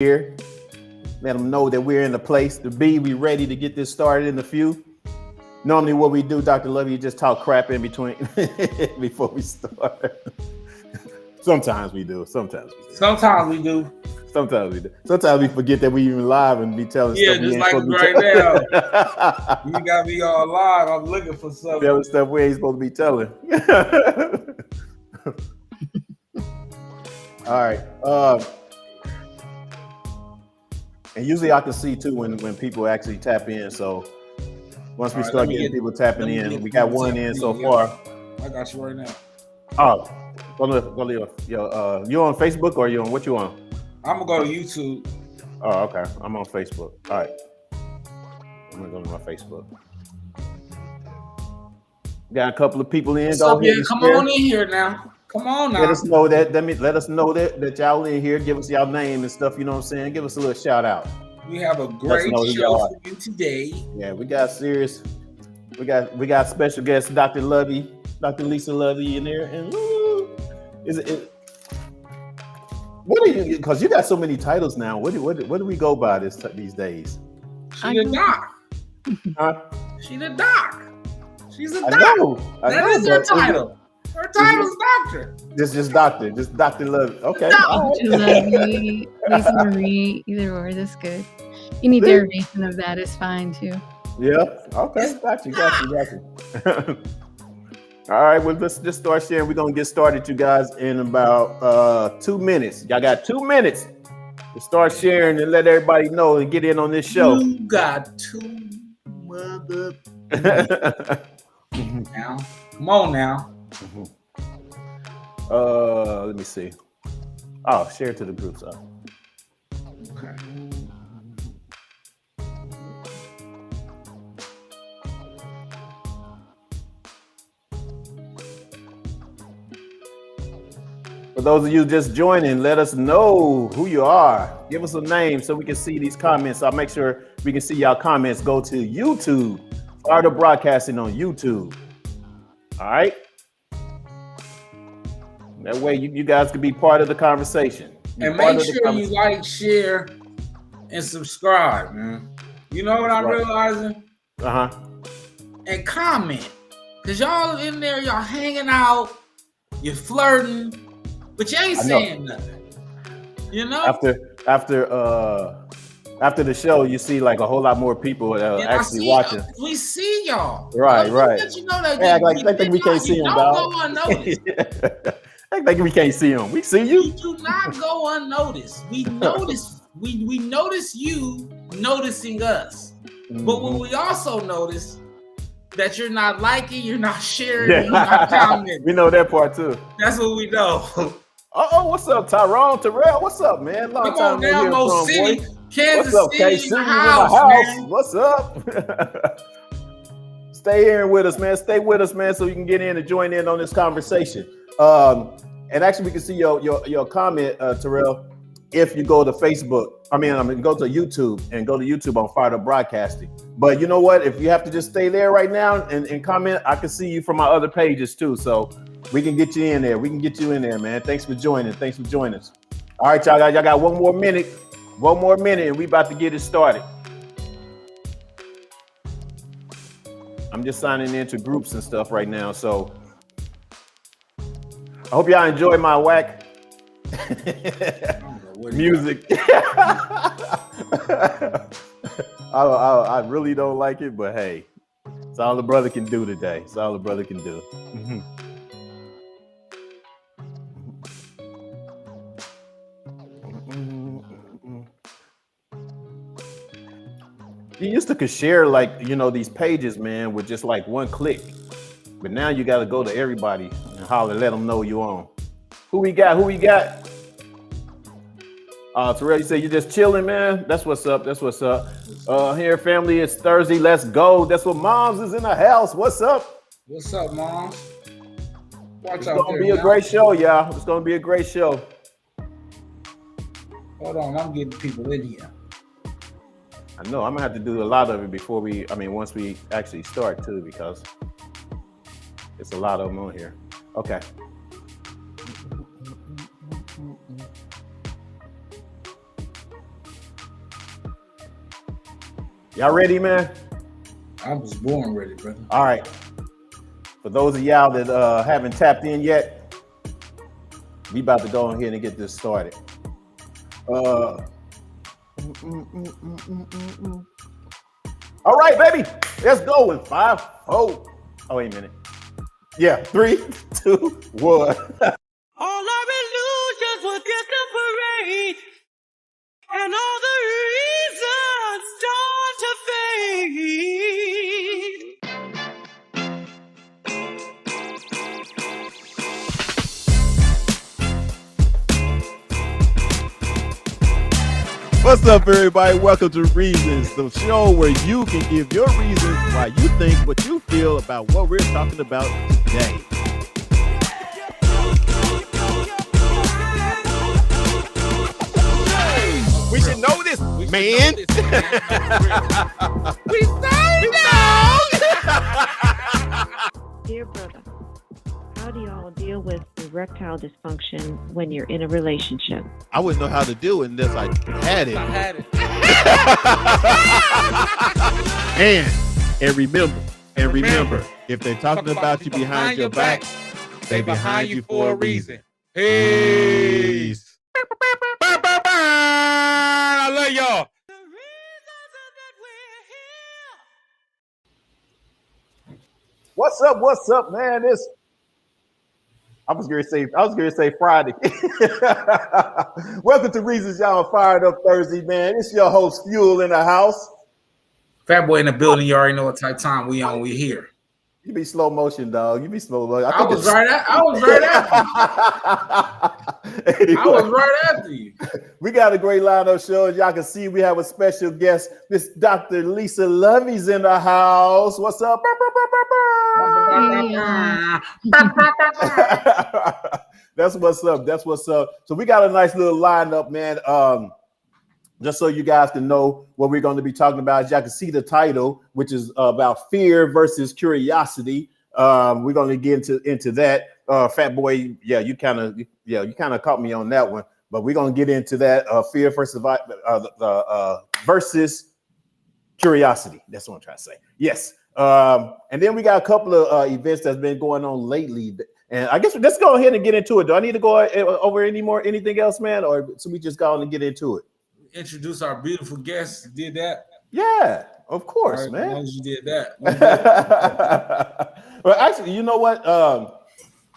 here. Let them know that we're in the place to be. We ready to get this started in a few. Normally what we do, Dr. Love, you just talk crap in between before we start. Sometimes we do. Sometimes we do. Sometimes we do. Sometimes we do. Sometimes we forget that we even live and be telling stuff we just ain't like supposed to be right now. You got me all live. I'm looking for something. telling stuff we ain't supposed to be telling. All right. And usually I can see too when people actually tap in. So once we start getting people tapping in, we got one in so far. I got you right now. Oh, you on Facebook or you on what you on? I'm gonna go to YouTube. Oh, okay. I'm on Facebook. All right. I'm gonna go to my Facebook. Got a couple of people in. What's up, yeah? Come on in here now. Come on now. Let us know that y'all in here. Give us y'all name and stuff. You know what I'm saying? Give us a little shout out. We have a great show for you today. Yeah, we got serious. We got special guest Dr. Lovey, Dr. Lisa Lovey in there. And what do you? Because you got so many titles now. What do we go by these days? She the doc. Huh? She the doc. She's a doc. That is her title. Her title's doctor. Just doctor. Just Dr. Lovey. Okay. Dr. Lovey, Lisa Marie, either or, that's good. Any derivation of that is fine too. Yeah. Okay. Got you. All right. Well, let's just start sharing. We're gonna get started, you guys, in about 2 minutes. Y'all got 2 minutes to start sharing and let everybody know and get in on this show. You got 2 mother. Now, come on now. Let me see. Oh, share it to the groups. Okay. For those of you just joining, let us know who you are. Give us a name so we can see these comments. I'll make sure we can see y'all comments. Go to YouTube. Start the broadcasting on YouTube. All right. That way you guys can be part of the conversation. And make sure you like, share, and subscribe, man. You know what I'm realizing? And comment. Because y'all in there, y'all hanging out, you're flirting, but you ain't saying nothing. You know? After the show, you see like a whole lot more people actually watching. We see y'all. Right. You know that like we can't see them, dog. Don't go unnoticed. Act like we can't see them. We see you. You do not go unnoticed. We notice. we notice you noticing us. Mm-hmm. But when we also notice that you're not liking, you're not sharing, you're not commenting. We know that part too. That's what we know. What's up, Tyrone Terrell? What's up, man? Come on down, Mo City, Kansas City in the house, man. What's up? Stay here with us, man. Stay with us, man, so you can get in and join in on this conversation. And actually, we can see your comment, Terrell, if you go to Facebook. Go to YouTube and go to YouTube on Fired Up Broadcasting. But you know what? If you have to just stay there right now and comment, I can see you from my other pages too. So we can get you in there. We can get you in there, man. Thanks for joining. Us. All right, y'all got 1 more minute. 1 more minute, and we about to get it started. I'm just signing into groups and stuff right now, so I hope y'all enjoy my whack music. I really don't like it, but hey, it's all the brother can do today. It's all the brother can do. You used to share these pages, man, with just like 1 click. But now you got to go to everybody and holler, let them know you on. Who we got? Terrell, you say you're just chilling, man. That's what's up. Here, family, it's Thursday. Let's go. That's what Moms is in the house. What's up? What's up, Moms? It's going to be a great show, y'all. It's going to be a great show. Hold on. I'm getting people in here. I know. I'm going to have to do a lot of it once we actually start, too, because it's a lot of them on here. Okay. Y'all ready, man? I was born ready, brother. All right. For those of y'all that haven't tapped in yet, we about to go ahead and get this started. All right, baby. Let's go in 5, 4. Oh, wait a minute. Yeah, 3, 2, 1. All our illusions will disappear, and all the reasons start to fade. What's up, everybody? Welcome to Reasons, the show where you can give your reasons why you think what you feel about what we're talking about today. We should know this, man. We say no. Dear brother, how do y'all deal with erectile dysfunction when you're in a relationship? I wouldn't know how to do it unless I had it. And remember, if they're talking about you behind your back, they behind you for a reason. Peace. I love y'all. The reasons that we're here. What's up, man? I was gonna say Friday. Welcome to Reasons, y'all. Fired Up Thursday, man. It's your host, Fuel, in the house. Fat boy in the building. You already know what type of time we on. We here. You be slow motion, dog. You be slow motion. I was right after you. We got a great lineup show. As y'all can see, we have a special guest. Miss Dr. Lisa Lovey's in the house. What's up? That's what's up. So we got a nice little lineup, man. Just so you guys can know what we're going to be talking about. As y'all can see the title, which is about fear versus curiosity. We're going to get into that. Fat boy, you kind of caught me on that one. But we're going to get into that fear versus curiosity. That's what I'm trying to say. Yes. And then we got a couple of events that's been going on lately. And I guess let's go ahead and get into it. Do I need to go over anything else, man? Or should we just go on and get into it? Introduce our beautiful guests. Did that? Yeah, of course, right, man. As long as you did that. Well, actually, you know what?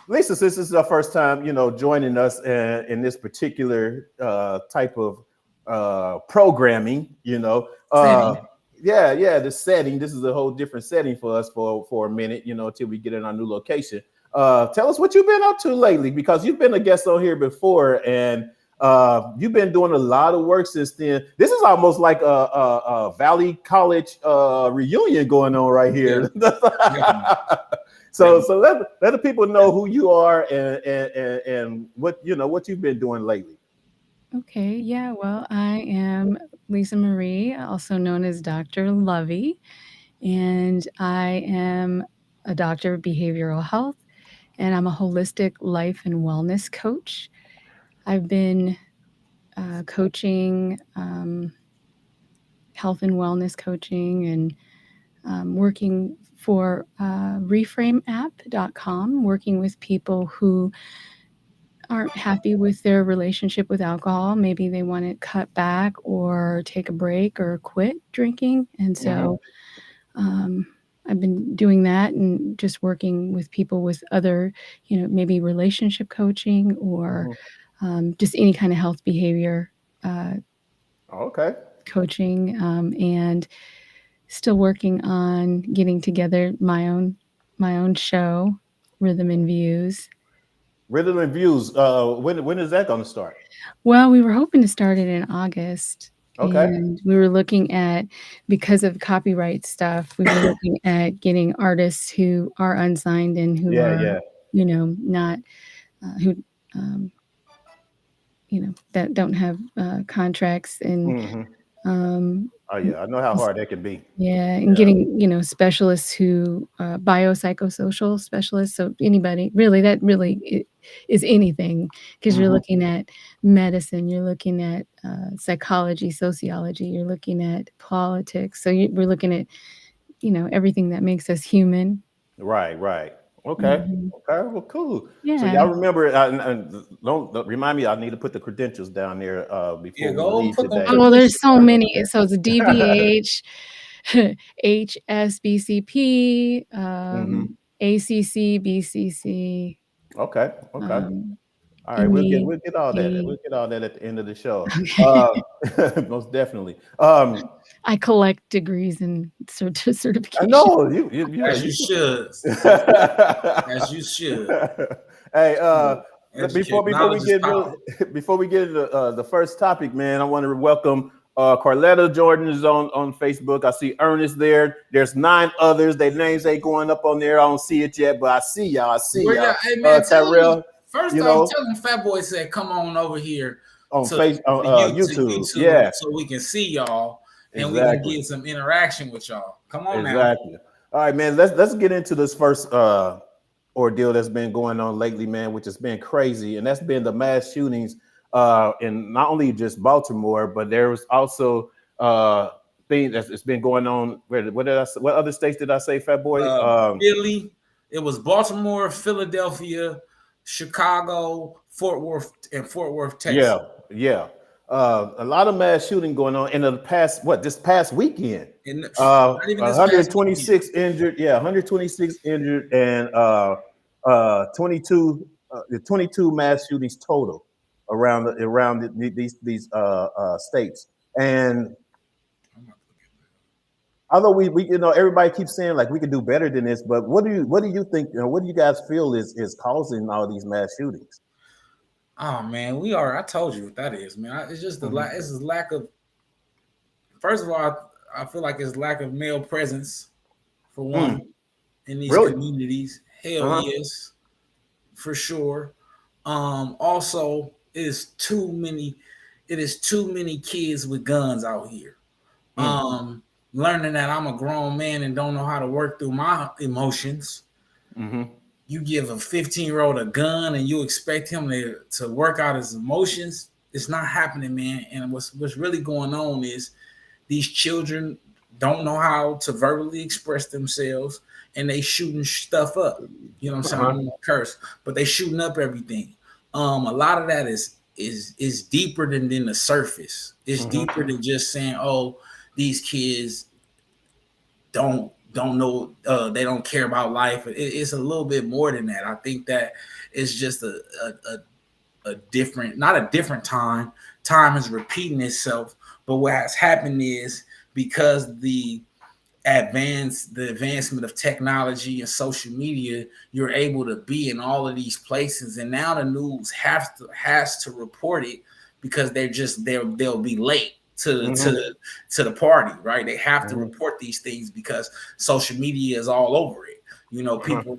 Lisa, since this is our first time, joining us in this particular type of programming, the setting. This is a whole different setting for us for a minute, until we get in our new location. Tell us what you've been up to lately, because you've been a guest on here before, and you've been doing a lot of work since then. This is almost like a Valley College reunion going on right here. Yeah. So let the people know who you are and what you've been doing lately. Okay, yeah, well, I am Lisa Marie, also known as Dr. Lovey, and I am a doctor of behavioral health, and I'm a holistic life and wellness coach. I've been coaching, health and wellness coaching, and working for reframeapp.com, working with people who aren't happy with their relationship with alcohol. Maybe they want to cut back or take a break or quit drinking. And so I've been doing that and just working with people with other, maybe relationship coaching or just any kind of health behavior coaching, and still working on getting together my own show, Rhythm and Views. Rhythm and Views. When is that going to start? Well, we were hoping to start it in August. Okay. And we were looking at, because of copyright stuff, we were looking at getting artists who are unsigned and who are, not, that don't have contracts and. I know how hard that can be. Yeah, and getting specialists who biopsychosocial specialists. So anybody really is anything, because you're Mhm. looking at medicine, you're looking at psychology, sociology, you're looking at politics. So we're looking at, everything that makes us human. Right, right. Okay. Mhm. Okay. Well, cool. So Yeah. y'all remember, and don't remind me. I need to put the credentials down there Yeah, before we go and leave put them today. Oh, there's credentials so down. many. So it's DBH, HSBCP, Hmm. ACC, BCC, Okay. Okay. um, All right. We'll get all that. MEP. We'll get all that at the end of the show. Okay. Most definitely. I collect degrees and I certification. know you know As you you. should. As you should. Hey, Educate. before we Knowledge is get power. before we get into the first topic, man, I want to welcome Carletta Jordan is on Facebook. I see Ernest there. There's 9 others. Their names ain't going up on there. I don't see it yet, but I see y'all. Where y'all? Hey man, tell them. Tyrell, First you off, know, tell them Fat Boy said, "Come on over here on to face on YouTube. YouTube Yeah, so we can see y'all and we can exactly. get some interaction with y'all. Come on now." Exactly. All right, man. Let's get into this first ordeal that's been going on lately, man, which has been crazy, and that's been the mass shootings in not only just Baltimore, but there was also thing that's it's been going on. What other states did I say, Fat Boy? Philly. It was Baltimore, Philadelphia, Chicago, Fort Worth, Texas. Yeah, yeah. A lot of mass shooting going on in the past. This past weekend? And not even this past weekend. 126 injured. Yeah, 126 injured, and 22 mass shootings total these states. And although we everybody keeps saying like we could do better than this, but what do you think? What do you guys feel is causing all these mass shootings? Oh man, I told you what that is, man. It's just the Mhm. It's a lack of. First of all, I feel like it's lack of male presence for one in these Really? communities. Hell Uh-huh. yes, for sure. Also, it is too many. It is too many kids with guns out here. Learning that I'm a grown man and don't know how to work through my emotions. Mm-hmm. You give a 15-year-old a gun and you expect him to work out his emotions. It's not happening, man. And what's really going on is these children don't know how to verbally express themselves and they shooting stuff up. You know what I'm saying? I Uh-huh. don't want to curse, but they shooting up everything. A lot of that is deeper than the surface. It's Mm-hmm. deeper than just saying, "Oh, these kids don't know, they don't care about life." It's a little bit more than that. I think that it's just a different, not a different time. Time is repeating itself, but what has happened is because the advancement of technology and social media, you're able to be in all of these places, and now the news has to report it because they'll be late Mm-hmm. to the party, right? They have to Mm-hmm. report these things because social media is all over it. Uh-huh. People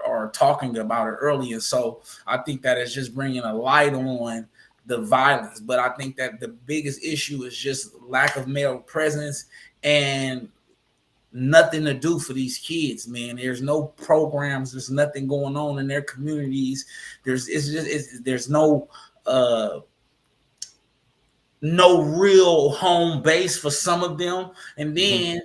are talking about it early, and so I think that it's just bringing a light on the violence. But I think that the biggest issue is just lack of male presence and nothing to do for these kids, man. There's no programs, there's nothing going on in their communities. There's no real home base for some of them. And Mm-hmm. then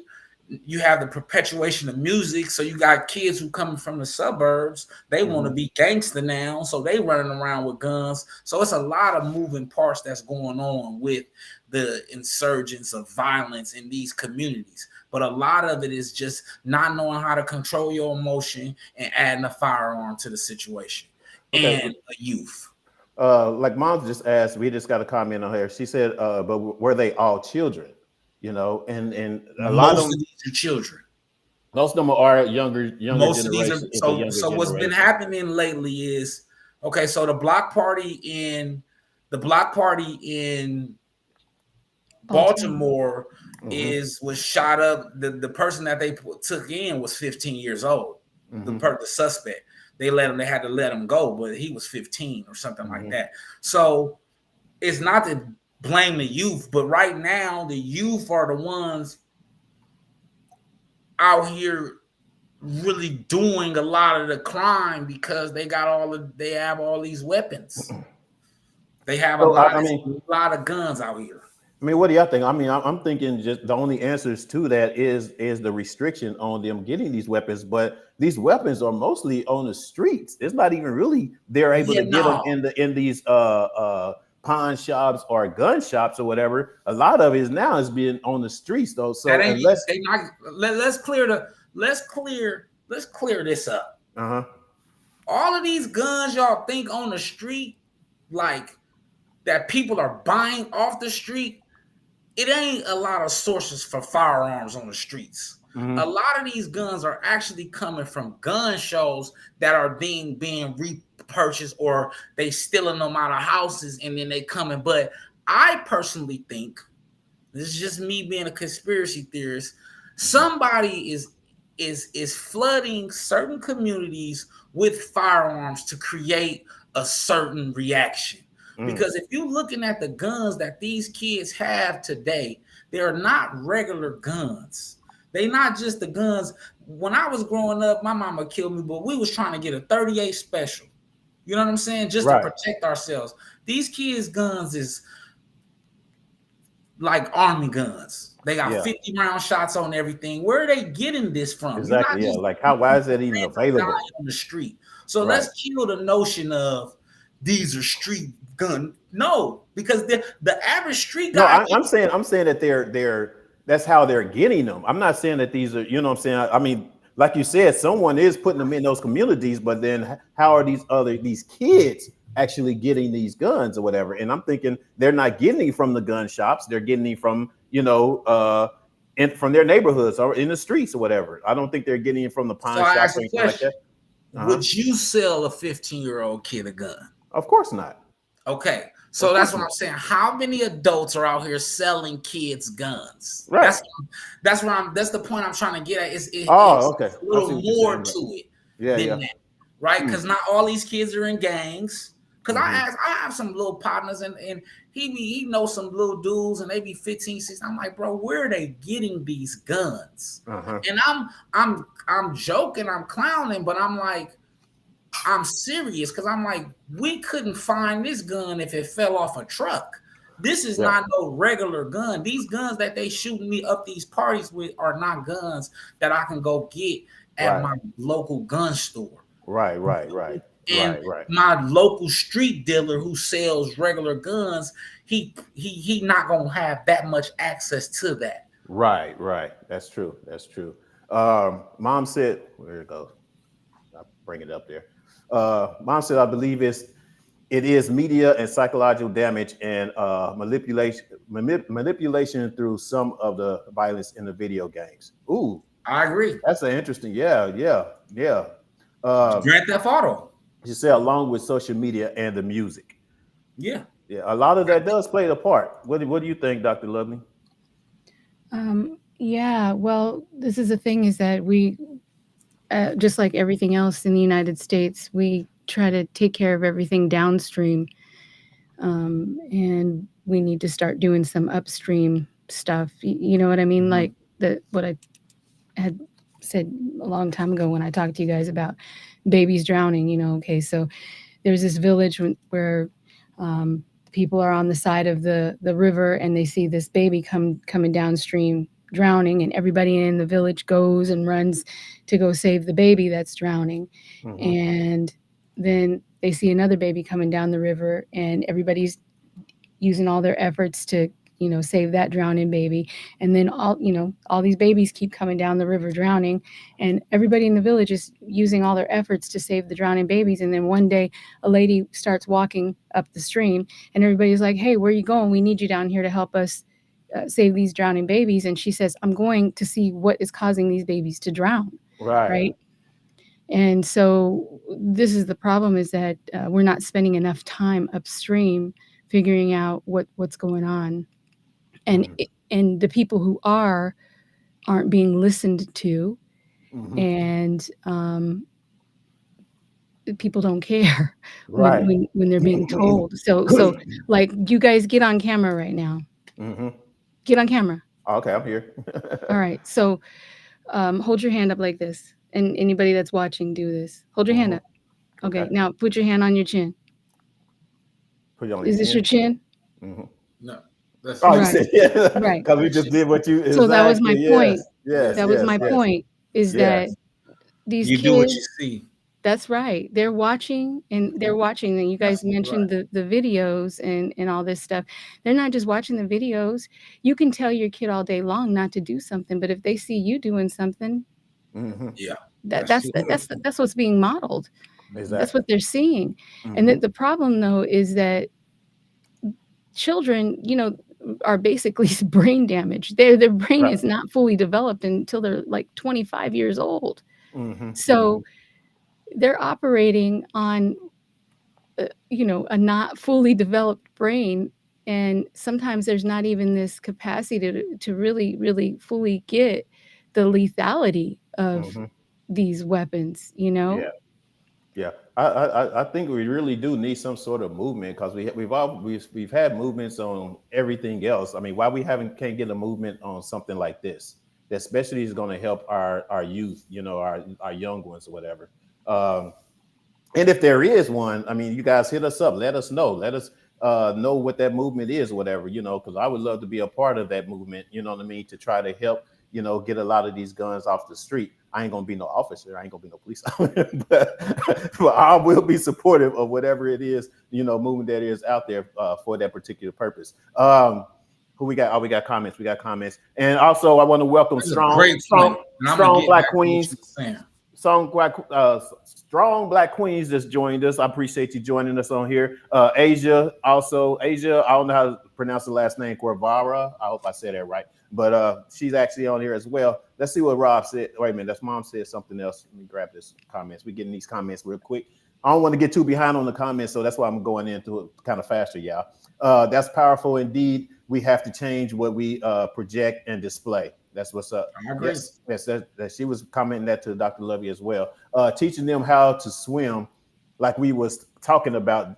you have the perpetuation of music. So you got kids who coming from the suburbs, they want to Mm-hmm. be gangster now, so they running around with guns. So it's a lot of moving parts that's going on with the insurgence of violence in these communities. But a lot of it is just not knowing how to control your emotion and adding a firearm to the situation Okay. and a youth. Like mom just asked, we just got a comment on her. She said, but were they all children? And a lot of Most them, of these are children. most of them are younger Most of these are generation. It's a younger so what's been generation. happening lately is okay, so the block party in Baltimore Mm-hmm. was shot up. The person that they took in was 15 years old. Mm-hmm. The suspect. They had to let him go, but he was 15 or something like Mm-hmm. that. So it's not to blame the youth, but right now the youth are the ones out here really doing a lot of the crime because they have all these weapons. They have a lot of guns out here. I mean, what do y'all think? I mean, I'm thinking just the only answers to that is the restriction on them getting these weapons, but these weapons are mostly on the streets. It's not even really they're able to get them in these pawn shops or gun shops or whatever. A lot of it now is being on the streets though. So let's clear this up. All of these guns y'all think on the street, like that people are buying off the street, it ain't a lot of sources for firearms on the streets. A lot of these guns are actually coming from gun shows that are being repurchased, or they stealing them out of houses and then they coming. But I personally think, this is just me being a conspiracy theorist, somebody is flooding certain communities with firearms to create a certain reaction. Because if you're looking at the guns that these kids have today, they're not regular guns. They're not just the guns. When I was growing up, my mama killed me, but we was trying to get a 38 special. You know what I'm saying? Just to protect ourselves. These kids' guns is like army guns. They got 50 round shots on everything. Where are they getting this from? Exactly. Yeah. Like why is that even available on the street? So let's kill the notion of these are street gun. No, because the average street guy. No, I'm saying that they're that's how they're getting them. I'm not saying that these are, you know what I'm saying? I mean, like you said, someone is putting them in those communities, but then how are these kids actually getting these guns or whatever? And I'm thinking they're not getting it from the gun shops, they're getting it from, from their neighborhoods or in the streets or whatever. I don't think they're getting it from the pawn shops or anything like that. Would you sell a 15-year-old kid a gun? Of course not. Okay, so that's what I'm saying. How many adults are out here selling kids guns? Right. That's the point I'm trying to get at. It's okay. A little more to it than that, right? Because not all these kids are in gangs. Because I have some little partners and he knows some little dudes and they be 15, 16. I'm like, bro, where are they getting these guns? And I'm joking, I'm clowning, but I'm like, I'm serious because I'm like, we couldn't find this gun if it fell off a truck. This is not no regular gun. These guns that they shooting me up these parties with are not guns that I can go get at my local gun store. Right. And my local street dealer who sells regular guns, he not gonna have that much access to that. Right. That's true. Mom said, where it goes? I'll bring it up there. Mom said, I believe it is media and psychological damage and manipulation through some of the violence in the video games. Ooh, I agree. That's an interesting. Yeah. Grand Theft Auto. She said, along with social media and the music. Yeah. A lot of that does play a part. What do you think, Dr. Lovely? Yeah. Well, this is the thing: is that we. Just like everything else in the United States, we try to take care of everything downstream. And we need to start doing some upstream stuff. You know what I mean? Like what I had said a long time ago when I talked to you guys about babies drowning, okay, so there's this village where people are on the side of the river and they see this baby coming downstream drowning, and everybody in the village goes and runs to go save the baby that's drowning. And then they see another baby coming down the river and everybody's using all their efforts to save that drowning baby. And then all these babies keep coming down the river drowning, and everybody in the village is using all their efforts to save the drowning babies. And then one day a lady starts walking up the stream and everybody's like, hey, where are you going? We need you down here to help us save these drowning babies. And she says, I'm going to see what is causing these babies to drown. Right. And so this is the problem, is that we're not spending enough time upstream figuring out what's going on. And and the people who aren't being listened to. And people don't care when they're being told. So like, you guys get on camera right now. Get on camera. Okay, I'm here. All right. So hold your hand up like this. And anybody that's watching, do this. Hold your hand up. Okay. Now put your hand on your chin. Put it on Is your this your chin? No. That's Oh, Right. you said yeah, Right. because we just did what you. So that was my Exactly. point. Yes. That was my point. Is that these you kids? do what you see. That's right. They're watching, and you guys mentioned the videos and all this stuff. They're not just watching the videos. You can tell your kid all day long not to do something, but if they see you doing something, Yeah, that's what's being modeled. Exactly. That's what they're seeing. And the problem though is that children, are basically brain damaged. Their brain is not fully developed until they're like 25 years old. So they're operating on a not fully developed brain, and sometimes there's not even this capacity to really fully get the lethality of these weapons. Yeah. I think we really do need some sort of movement, because we've had movements on everything else. I mean, why we can't get a movement on something like this, that especially is going to help our youth, our young ones or whatever. And if there is one, I mean, you guys hit us up. Let us know. Let us know what that movement is, whatever, because I would love to be a part of that movement, you know what I mean, to try to help, get a lot of these guns off the street. I ain't going to be no officer. I ain't going to be no police officer, but I will be supportive of whatever it is, movement that is out there for that particular purpose. Who we got? Oh, we got comments. We got comments. And also, I want to welcome strong Black Queens. Strong Black Queens just joined us. I appreciate you joining us on here. Asia, also. Asia, I don't know how to pronounce the last name, Corvara. I hope I said that right. But she's actually on here as well. Let's see what Rob said. Wait a minute, that's Mom said something else. Let me grab this comments. We're getting these comments real quick. I don't want to get too behind on the comments, so that's why I'm going into it kind of faster, y'all. That's powerful indeed. We have to change what we project and display. That's what's up. I agree. Yes, that she was commenting that to Dr. Lovey as well. Teaching them how to swim, like we was talking about,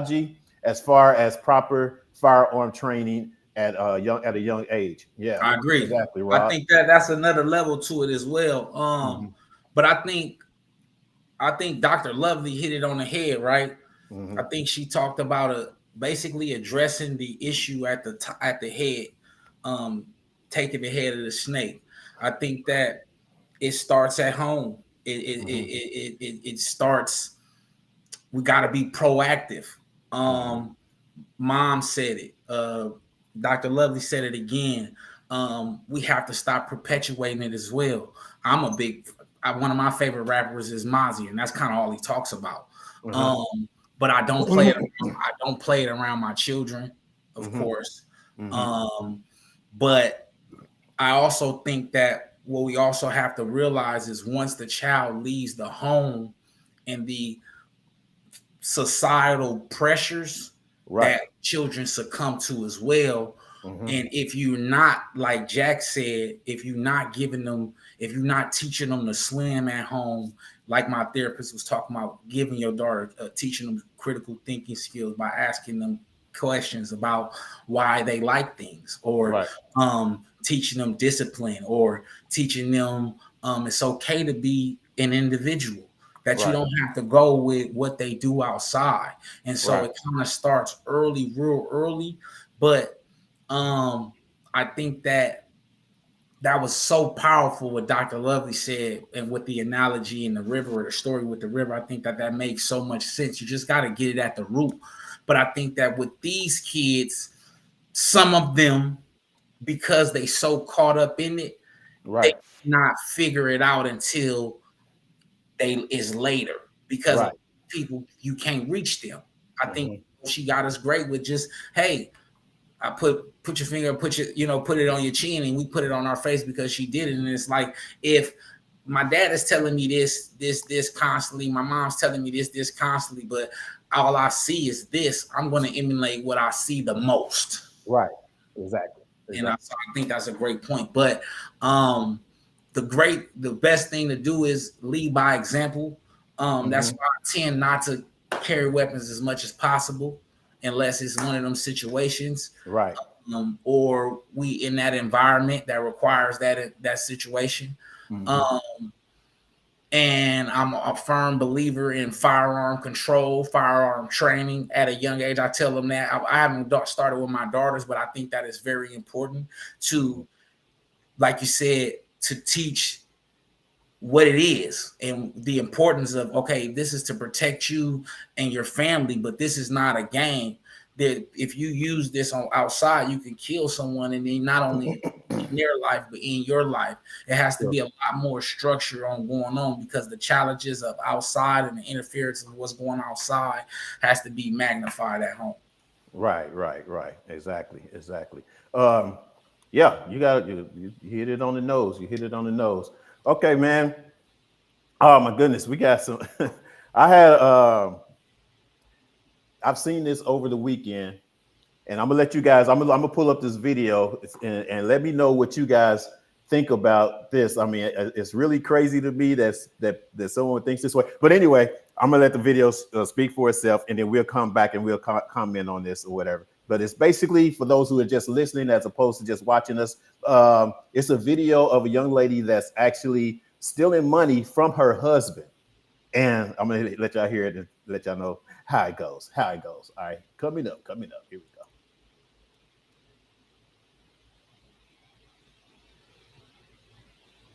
G, as far as proper firearm training at a young age. Yeah, I agree. Exactly, Rob. I think that's another level to it as well. But I think Dr. Lovely hit it on the head, right? I think she talked about basically addressing the issue at the head, taking the head of the snake. I think that it starts at home. It starts. We got to be proactive. Mom said it. Dr. Lovely said it again. We have to stop perpetuating it as well. One of my favorite rappers is Mozzie, and that's kind of all he talks about. But I don't play it. I don't play it around my children, of course. But I also think that what we also have to realize is once the child leaves the home and the societal pressures that children succumb to as well. And if you're not, like Jack said, if you're not teaching them to swim at home, like my therapist was talking about, giving your daughter, teaching them critical thinking skills by asking them questions about why they like things, or teaching them discipline, or teaching them it's okay to be an individual, that you don't have to go with what they do outside. And so it kind of starts real early. But I think that was so powerful what Dr. Lovely said, and with the analogy in the river, or the story with the river. I think that makes so much sense. You just got to get it at the root. But I think that with these kids, some of them, because they so caught up in it, they not figure it out until is later, because of people, you can't reach them. I think she got us great with just, hey, I put your finger, put it on your chin, and we put it on our face because she did it. And it's like, if my dad is telling me this constantly, my mom's telling me this constantly, but all I see is this, I'm going to emulate what I see the most. Right. Exactly. And I think that's a great point. But the best thing to do is lead by example. That's why I tend not to carry weapons as much as possible, unless it's one of them situations, or we in that environment that requires that situation. And I'm a firm believer in firearm control, firearm training at a young age. I tell them that. I haven't started with my daughters, but I think that is very important to, like you said, to teach what it is and the importance of, okay, this is to protect you and your family, but this is not a game. That if you use this on outside, you can kill someone, and then not only in their life, but in your life. It has to be a lot more structure on going on, because the challenges of outside and the interference of what's going outside has to be magnified at home. Right. Exactly. Yeah, you hit it on the nose. Okay, man. Oh my goodness, we got some. I've seen this over the weekend, and I'm gonna let you guys. I'm gonna pull up this video and let me know what you guys think about this. I mean, it's really crazy to me that someone thinks this way. But anyway, I'm gonna let the video speak for itself, and then we'll come back and we'll comment on this or whatever. But it's basically for those who are just listening as opposed to just watching us. It's a video of a young lady that's actually stealing money from her husband, and I'm gonna let y'all hear it and let y'all know how it goes. All right, coming up. Here we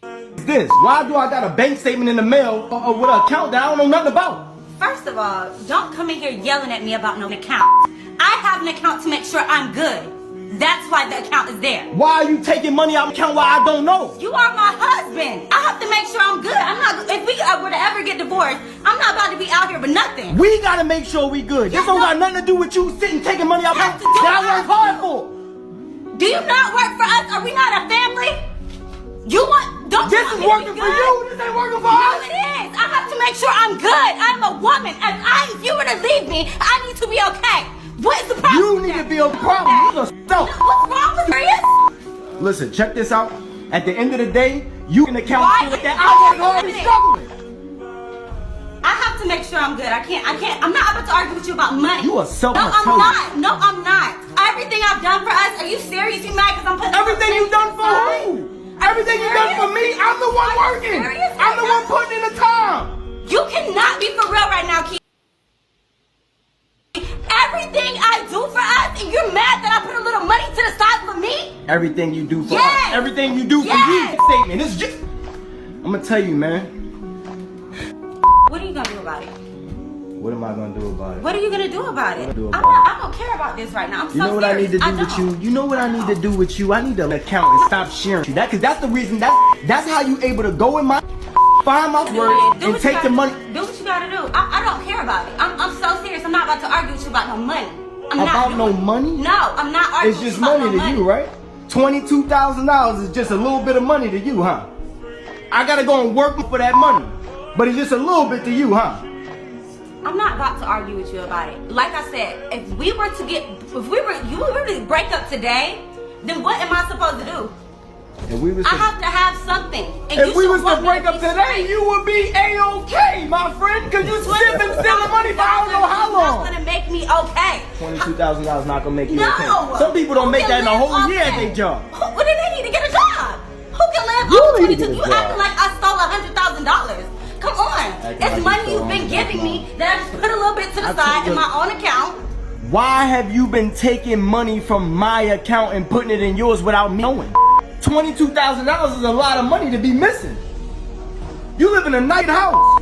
go. This? Why do I got a bank statement in the mail with an account that I don't know nothing about? First of all, don't come in here yelling at me about no account. I have an account to make sure I'm good. That's why the account is there. Why are you taking money out of the account while I don't know? You are my husband. I have to make sure I'm good. If we were to ever get divorced, I'm not about to be out here with nothing. We gotta make sure we good. This don't got nothing to do with you sitting taking money out of the account that I work hard for. Do you not work for us? Are we not a family? This is working for you. This ain't working for us. No, it is. I have to make sure I'm good. I'm a woman. If you were to leave me, I need to be okay. What is the problem? You need to be a problem. What's wrong with you? Listen, check this out. At the end of the day, you can account for that. I work hard and struggling. I have to make sure I'm good. I can't. I'm not about to argue with you about money. You are self-intelligent. No, I'm not. Everything I've done for us. Are you serious? You mad because I'm putting everything you done for who? Everything you done for me. I'm the one working. I'm the one putting in the time. You cannot be for real right now, Keith. Everything I do for us, and you're mad that I put a little money to the side for me? Everything you do for us. Everything you do for you. Statement. It's just. I'm gonna tell you, man. What are you gonna do about it? What am I gonna do about it? What are you gonna do about it? I don't care about this right now. I'm so You know what I need to do with you? You know what I need to do with you? I need to account and stop sharing you. Cause that's the reason. That's how you able to go in my find my words and take the money. Do what you gotta do. I don't care about it. I'm so serious. I'm not about to argue with you about no money. No money? No, I'm not arguing. It's just money to you, right? $22,000 is just a little bit of money to you, huh? I gotta go and work for that money, but it's just a little bit to you, huh? I'm not about to argue with you about it. Like I said, if you were to break up today, then what am I supposed to do? I have to have something. And if we was to break up today, you would be A-okay, my friend, because you still been stealing money for I don't know how long. That's gonna make me okay. $22,000 not gonna make you okay. Some people don't make that in a whole year at their job. Well, then they need to get a job. Who can live on 22? You acting like I stole $100,000. Come on. It's money you've been giving me that I just put a little bit to the side in my own account. Why have you been taking money from my account and putting it in yours without me knowing? $22,000 is a lot of money to be missing. You live in a nice house.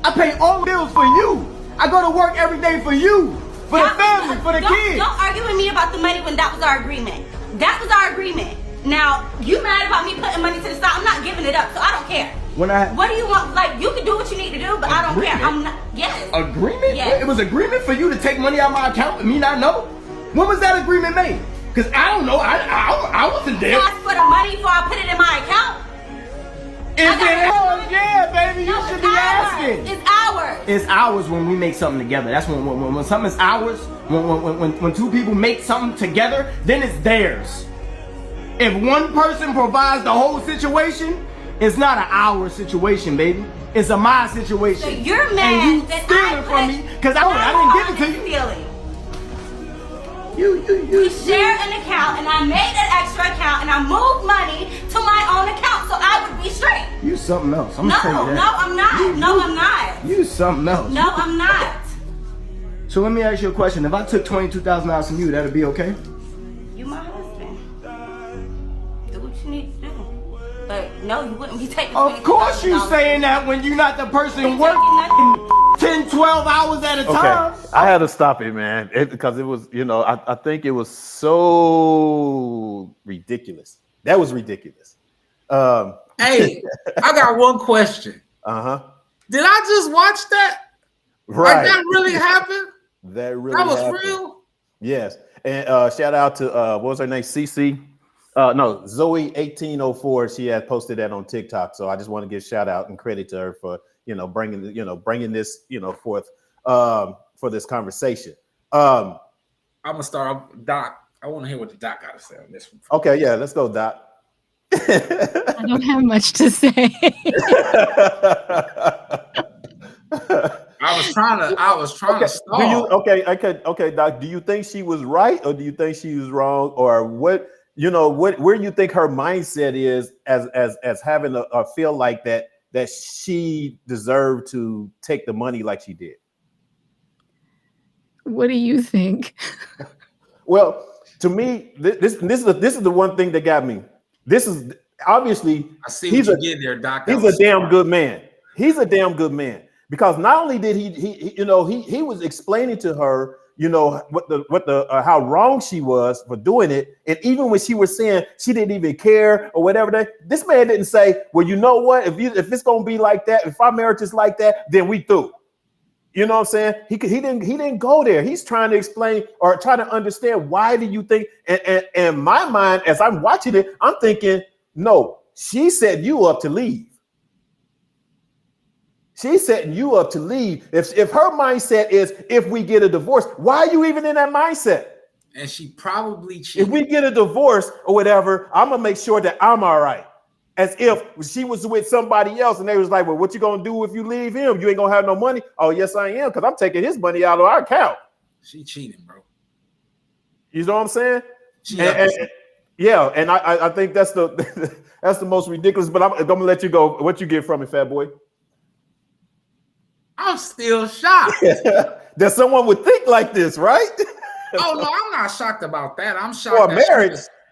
I pay all the bills for you. I go to work every day for you, for the family, for the kids. Don't argue with me about the money when that was our agreement. That was our agreement. Now, you mad about me putting money to the side? I'm not giving it up, so I don't care. What do you want? Like, you can do what you need to do, but I don't care. I'm not. Yes. Agreement? Yes. It was agreement for you to take money out of my account and me not know? When was that agreement made? Because I don't know. I wasn't there. You asked for the money before I put it in my account? Yeah, baby. You should be asking. It's ours. It's ours when we make something together. That's when something is ours. When two people make something together, then it's theirs. If one person provides the whole situation, it's not an our situation, baby. It's a my situation. So you're mad and you that stealing from me because I didn't give it to you. Stealing. You share an account, and I made an extra account, and I moved money to my own account, so I would be straight. You something else. No, I'm not. No, I'm not. You something else. No, I'm not. So let me ask you a question. If I took $22,000 from you, that'd be okay? You my husband. Do what you need to do. But no, you wouldn't be taking. Of course you saying that when you're not the person working 10, 12 hours at a time. Okay, I had to stop it, man, because it was, I think it was so ridiculous. That was ridiculous. Hey, I got one question. Did I just watch that? Right. Like that really happened? That was happened. real? Yes. And shout out to what was her name? CC. No, Zoe1804. She had posted that on TikTok. So I just want to give shout out and credit to her for bringing this forth for this conversation. I'm gonna start. Doc, I want to hear what the doc got to say on this one. Okay, yeah, let's go, Doc. I don't have much to say. I was trying to stall. Okay, Doc. Do you think she was right, or do you think she was wrong, or what? Where you think her mindset is as having a feel like that she deserved to take the money like she did? What do you think? Well, to me, this is the one thing that got me. This is obviously I see what you did there, Doc. He's a damn good man. He's a damn good man, because not only did he was explaining to her, how wrong she was for doing it, and even when she was saying she didn't even care or whatever, this man didn't say, well, you know what, if it's gonna be like that, if our marriage is like that, then we through. You know what I'm saying? He didn't go there. He's trying to explain or trying to understand, why do you think? And in my mind, as I'm watching it, I'm thinking, no, she set you up to leave. She's setting you up to leave. If her mindset is, if we get a divorce, why are you even in that mindset? And she probably cheated. If we get a divorce or whatever, I'm gonna make sure that I'm all right. As if she was with somebody else and they was like, well, what you gonna do if you leave him? You ain't gonna have no money. Oh, yes, I am, because I'm taking his money out of our account. She cheating, bro. You know what I'm saying? And I think that's the that's the most ridiculous. But I'm gonna let you go. What you get from it, Fat Boy? I'm still shocked that someone would think like this, right? Oh no, I'm not shocked about that. I'm shocked.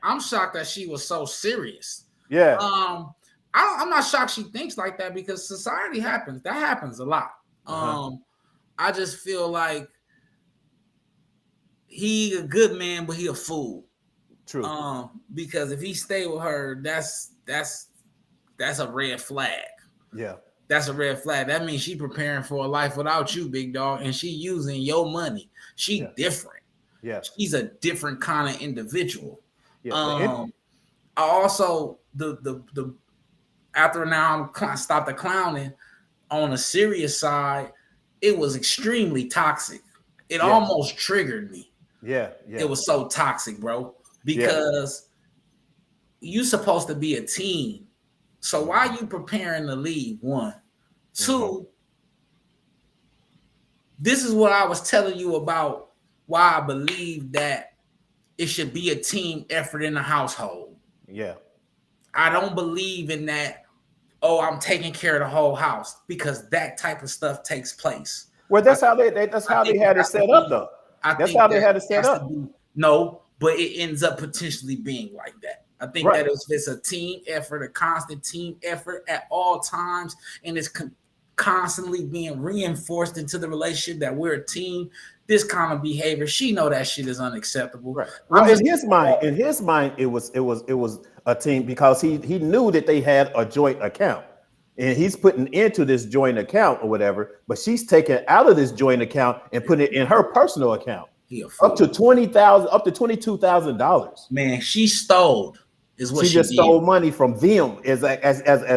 I'm shocked that she was so serious. Yeah. I'm not shocked she thinks like that, because society happens. That happens a lot. I just feel like he a good man, but he a fool. True. Because if he stay with her, that's a red flag. Yeah. That's a red flag. That means she preparing for a life without you, big dog, and she using your money. She different. Yeah. She's a different kind of individual. Yeah. I also the after now I'm stopped the clowning. On a serious side, it was extremely toxic. It almost triggered me. Yeah. It was so toxic, bro, because you supposed to be a team. So why are you preparing to leave? One. Two, this is what I was telling you about why I believe that it should be a team effort in the household. Yeah. I don't believe in that, oh, I'm taking care of the whole house, because that type of stuff takes place. Well, that's how they had it set up, though. That's how they had it set up. No, but it ends up potentially being like that. I think that it's a team effort, a constant team effort at all times, and it's constantly being reinforced into the relationship that we're a team. This kind of behavior, she know that shit is unacceptable. Right. Well, in his mind, it was a team, because he knew that they had a joint account, and he's putting into this joint account or whatever. But she's taking out of this joint account and putting it in her personal account. Up to $20,000, up to $22,000. Man, she stole. Is what she just stole money from them as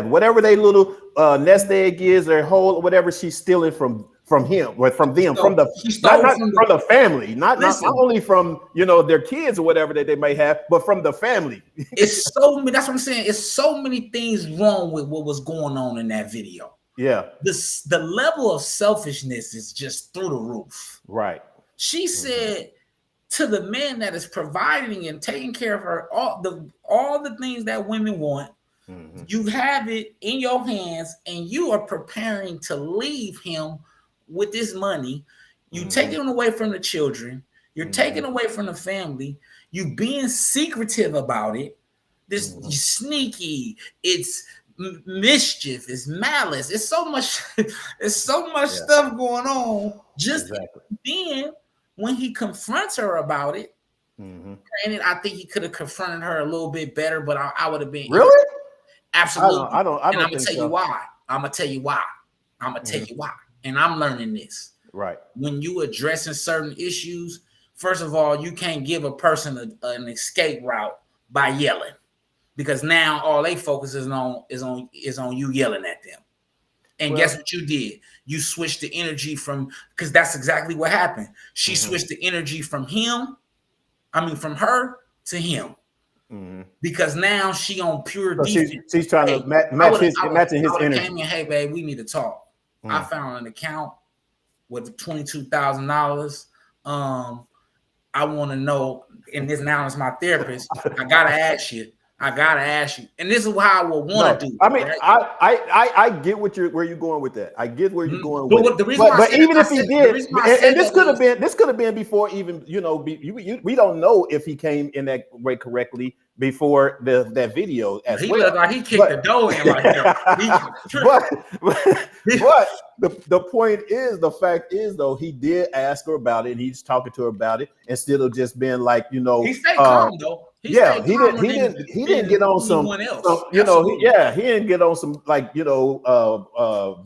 whatever they little nest egg is, their hole or whatever. She's stealing from him or from them, from the family, not only from their kids or whatever that they may have, but from the family. It's so that's what I'm saying. It's so many things wrong with what was going on in that video. Yeah, the level of selfishness is just through the roof. Right. She said to the man that is providing and taking care of her all the things that women want, You have it in your hands, and you are preparing to leave him with this money. You taking away from the children. You're taking away from the family. You being secretive about it. This sneaky. It's mischief. It's malice. It's so much. It's so much stuff going on. Just then, when he confronts her about it, granted, I think he could have confronted her a little bit better, but I would have been really. Absolutely. I don't and I'm gonna tell so. you why. I'm gonna tell you why. I'm gonna tell you why. And I'm learning this. Right. When you addressing certain issues, first of all, you can't give a person an escape route by yelling, because now all they focus is on you yelling at them. And guess what you did? You switched the energy from, because that's exactly what happened. She switched the energy from her to him. Because now she on pure defense. She's trying to matching his energy. Came in, hey babe, we need to talk. I found an account with $22,000. I want to know, and this now is my therapist. I gotta ask you. And this is how I would want to do. I mean, right? I get where you're going with that. I get where you're going with it. But even if he did, and this could have been before even, we don't know if he came in that way correctly before that video as he well. Looked like he kicked the door in right there. But the point is, the fact is though, he did ask her about it, and he's talking to her about it instead of just being like, he stayed calm though. He didn't get on some, he didn't get on some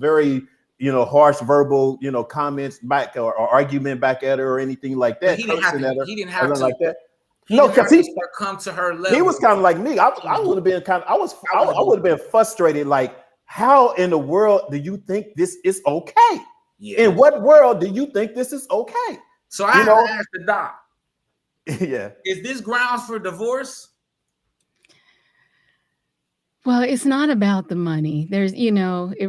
very harsh verbal comments back or argument back at her or anything like that. He didn't have to like that. No, because he come to her level. He was kind of like me. I would have been I would have been frustrated. Like, how in the world do you think this is okay? Yeah. In what world do you think this is okay? So I have to ask the doc. Yeah. Is this grounds for divorce? Well, it's not about the money. There's, it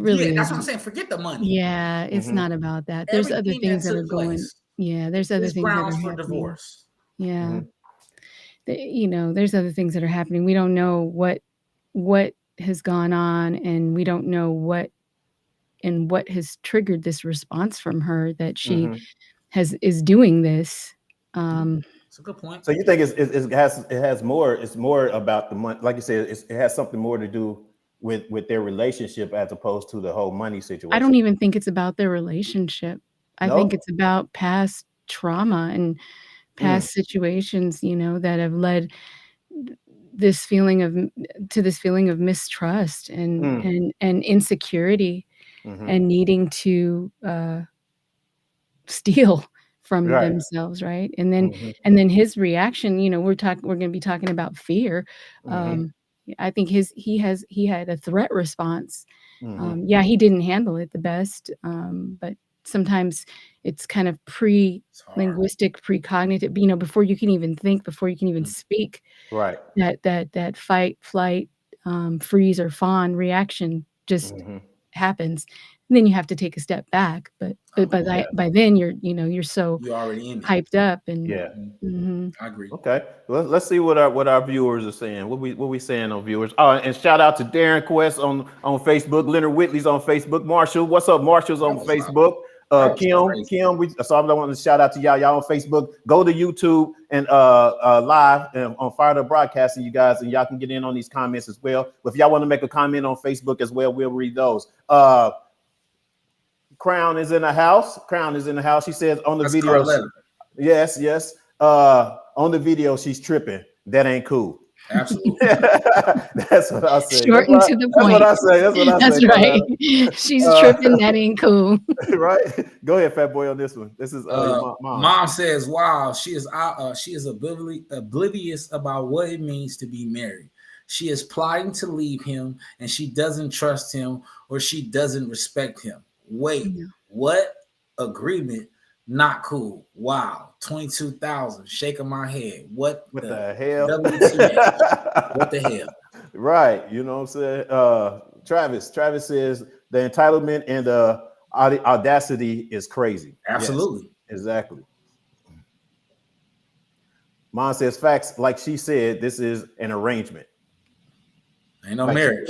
really that's what I'm saying. Forget the money. Yeah, it's not about that. There's other things that are going. Yeah, there's other things that are for happening. Divorce. Yeah. There's other things that are happening. We don't know what has gone on, and we don't know what has triggered this response from her that she is doing this. That's a good point. So you think it has more? It's more about the money, like you said. It has something more to do with their relationship as opposed to the whole money situation. I don't even think it's about their relationship. I think it's about past trauma and past situations, that have led this feeling of mistrust and insecurity and needing to steal from themselves, right? And then his reaction, we're going to be talking about fear. I think he had a threat response. He didn't handle it the best, but sometimes it's kind of pre-linguistic, precognitive, before you can even think, before you can even speak, right? That fight, flight, freeze or fawn reaction just happens. And then you have to take a step back, but by then you're already in hyped up and I agree. Okay, let's see what our viewers are saying. What we saying on viewers? Oh, and shout out to Darren Quest on Facebook. Leonard Whitley's on Facebook. Marshall, what's up? Marshall's on Facebook. Kim, so I want to shout out to y'all on Facebook. Go to YouTube and live on Fired Up Broadcasting, you guys, and y'all can get in on these comments as well. If y'all want to make a comment on Facebook as well, we'll read those. Crown is in the house. She says on the video. Yes. On the video, she's tripping. That ain't cool. Absolutely. That's what I say. Short and to the point. That's what I say. That's right. She's tripping. That ain't cool. Right. Go ahead, Fat Boy, on this one. This is mom. Mom says, "Wow, she is oblivious about what it means to be married. She is plotting to leave him, and she doesn't trust him, or she doesn't respect him. Wait, what agreement? Not cool. Wow, 22,000. Shaking my head. What the hell? What the hell? Right. You know what I'm saying? Travis says the entitlement and the audacity is crazy. Absolutely. Yes, exactly. Mom says facts. Like she said, this is an arrangement. Ain't no marriage.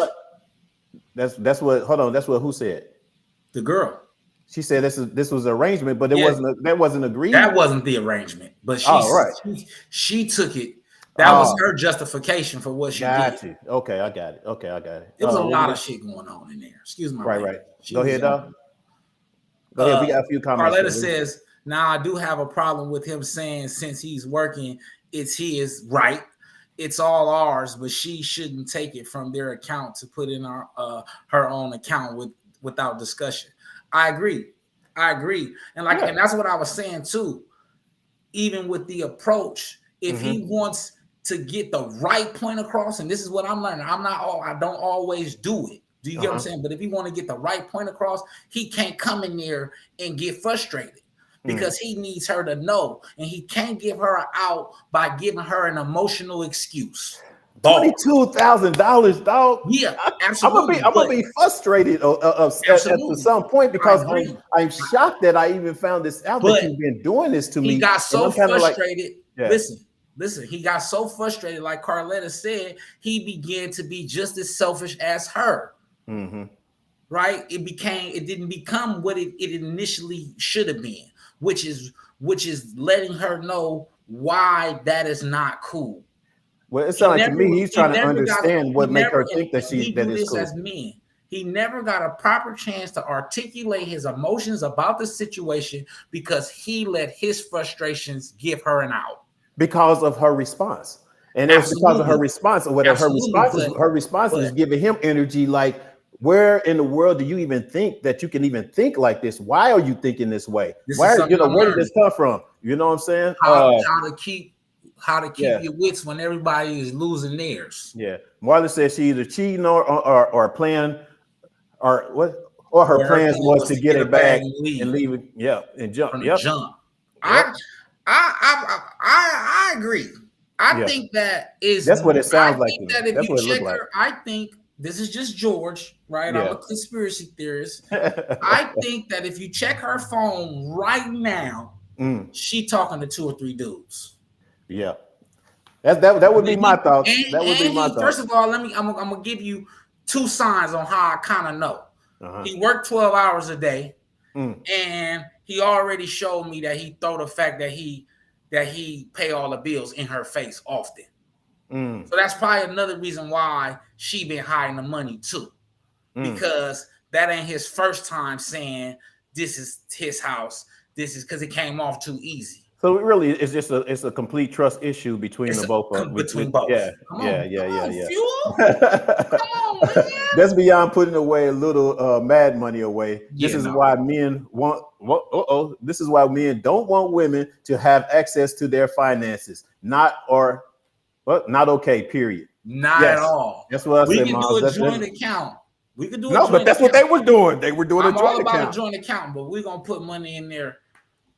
That's what. Hold on. That's what. Who said? The girl. She said this was an arrangement, but that wasn't agreed. That wasn't the arrangement, but she took it. That was her justification for what she did. You. Okay, I got it. There was a lot of shit going on in there. Excuse me. Right. Go ahead, dog. Go ahead. We got a few comments. Carletta says, now I do have a problem with him saying since he's working, it's his right. It's all ours, but she shouldn't take it from their account to put in her own account without discussion. I agree. And and that's what I was saying too. Even with the approach, if he wants to get the right point across, and this is what I'm learning. I don't always do it. Do you get what I'm saying? But if he want to get the right point across, he can't come in there and get frustrated because he needs her to know, and he can't give her out by giving her an emotional excuse. $22,000, dog. Yeah, absolutely. I'm gonna be frustrated at some point because I'm shocked that I even found this out that you've been doing this to me. He got so frustrated. Listen, he got so frustrated, like Carletta said, he began to be just as selfish as her. Right? It didn't become what it initially should have been, which is letting her know why that is not cool. Well, it sounds like to me he's trying to understand what makes her think that is cool. As men, he never got a proper chance to articulate his emotions about the situation because he let his frustrations give her an out. Because of her response. And it's because of her response, or whether her response is giving him energy like, where in the world do you even think that you can even think like this? Why are you thinking this way? Where did this come from? You know what I'm saying? How to keep your wits when everybody is losing theirs. Yeah. Marla says she either cheating or playing or her plans was to get it back and leave it. Yeah. And jump. Jump. I agree. I think that's what it sounds like. That if you check her, I think this is just George, right? I'm a conspiracy theorist. I think that if you check her phone right now, she talking to 2 or 3 dudes. Yeah, that would be my thoughts. First of all, I'm gonna give you 2 signs on how I kind of know. He worked 12 hours a day, and he already showed me that he throw the fact that he pay all the bills in her face often. So that's probably another reason why she been hiding the money too, because that ain't his first time saying this is his house. This is because it came off too easy. So really, it's a complete trust issue between the both of them. Between both. Yeah. Come on, man. That's beyond putting away a little mad money away. This is why men want. This is why men don't want women to have access to their finances. Not okay. Period. Not at all. That's what I said. We can do a joint account. We could do but that's what they were doing. They were doing a joint account. I'm all about a joint account, but we're gonna put money in there.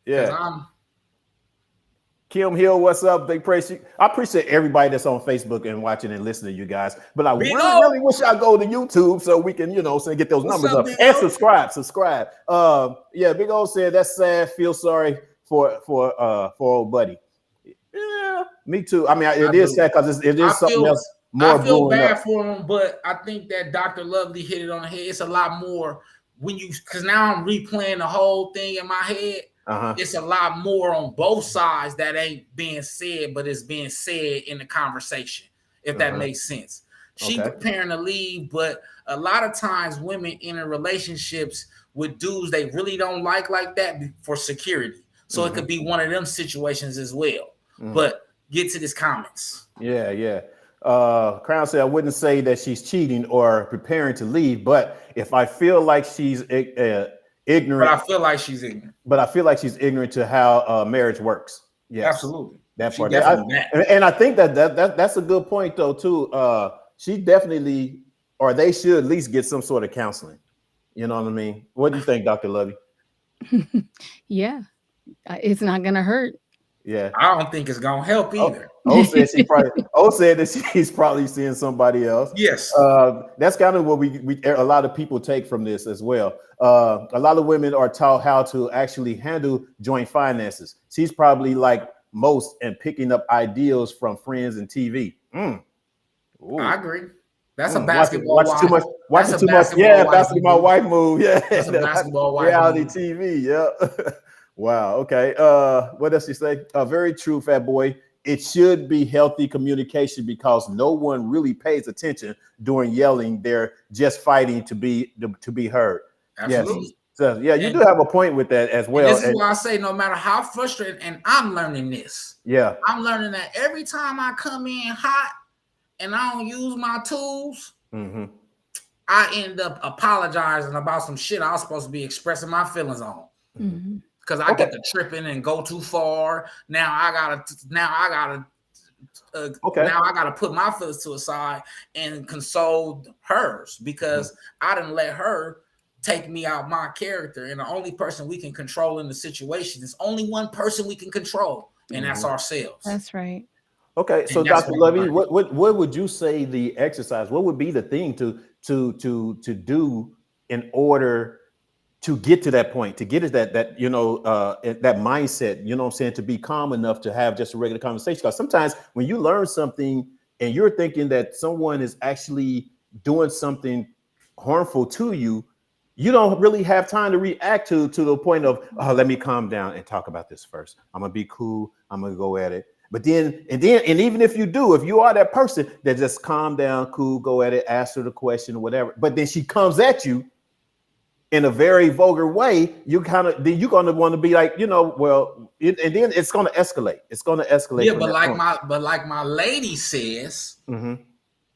Yeah. Kim Hill, what's up? I appreciate everybody that's on Facebook and watching and listening to you guys. But I really wish I go to YouTube so we can, get those numbers up and subscribe. Big O said that's sad. Feel sorry for old buddy. Yeah, me too. I mean, it is sad because it is something else more. I feel bad for him, but I think that Dr. Lovely hit it on the head. It's a lot more because now I'm replaying the whole thing in my head. It's a lot more on both sides that ain't being said, but it's being said in the conversation, if that makes sense. She preparing to leave, but a lot of times women enter relationships with dudes they really don't like that for security. So it could be one of them situations as well. But get to this comments. Yeah. Crown said, I wouldn't say that she's cheating or preparing to leave, but if I feel like she's ignorant. But I feel like she's ignorant. To how marriage works. Yes, absolutely. That part. And I think that's a good point though too. She definitely, or they should at least get some sort of counseling. You know what I mean? What do you think, Dr. Lovey? Yeah, it's not gonna hurt. Yeah, I don't think it's gonna help either. said that she's probably seeing somebody else. Yes, that's kind of what we a lot of people take from this as well. A lot of women are taught how to actually handle joint finances. She's probably like most and picking up ideals from friends and TV. I agree. That's a basketball watch too much. That's Watching a too much. basketball Yeah, wife basketball move. wife move. Yeah, That's a basketball wife reality move. TV. Yeah. Wow. Okay. What else you say? Very true, fat boy. It should be healthy communication because no one really pays attention during yelling. They're just fighting to be heard. Absolutely. Yes. So yeah, you do have a point with that as well. And this is why I say, no matter how frustrated, and I'm learning this. Yeah. I'm learning that every time I come in hot and I don't use my tools, I end up apologizing about some shit I was supposed to be expressing my feelings on. Because I get to tripping and go too far. Now I gotta put my feelings to a side and console hers because I didn't let her take me out my character. And the only person we can control in the situation is only one person we can control, and that's ourselves. That's right. Okay, so Dr. Lovey, what would you say the exercise? What would be the thing to do in order to get to that point, to get to that that mindset, you know what I'm saying, to be calm enough to have just a regular conversation? Because sometimes when you learn something and you're thinking that someone is actually doing something harmful to you, you don't really have time to react to the point of, oh, let me calm down and talk about this first. I'm gonna be cool. I'm gonna go at it. But then even if you are that person that just calm down, cool, go at it, ask her the question or whatever, but then she comes at you in a very vulgar way, you're going to want to be like, and then it's going to escalate. It's going to escalate. Yeah, but like my lady says,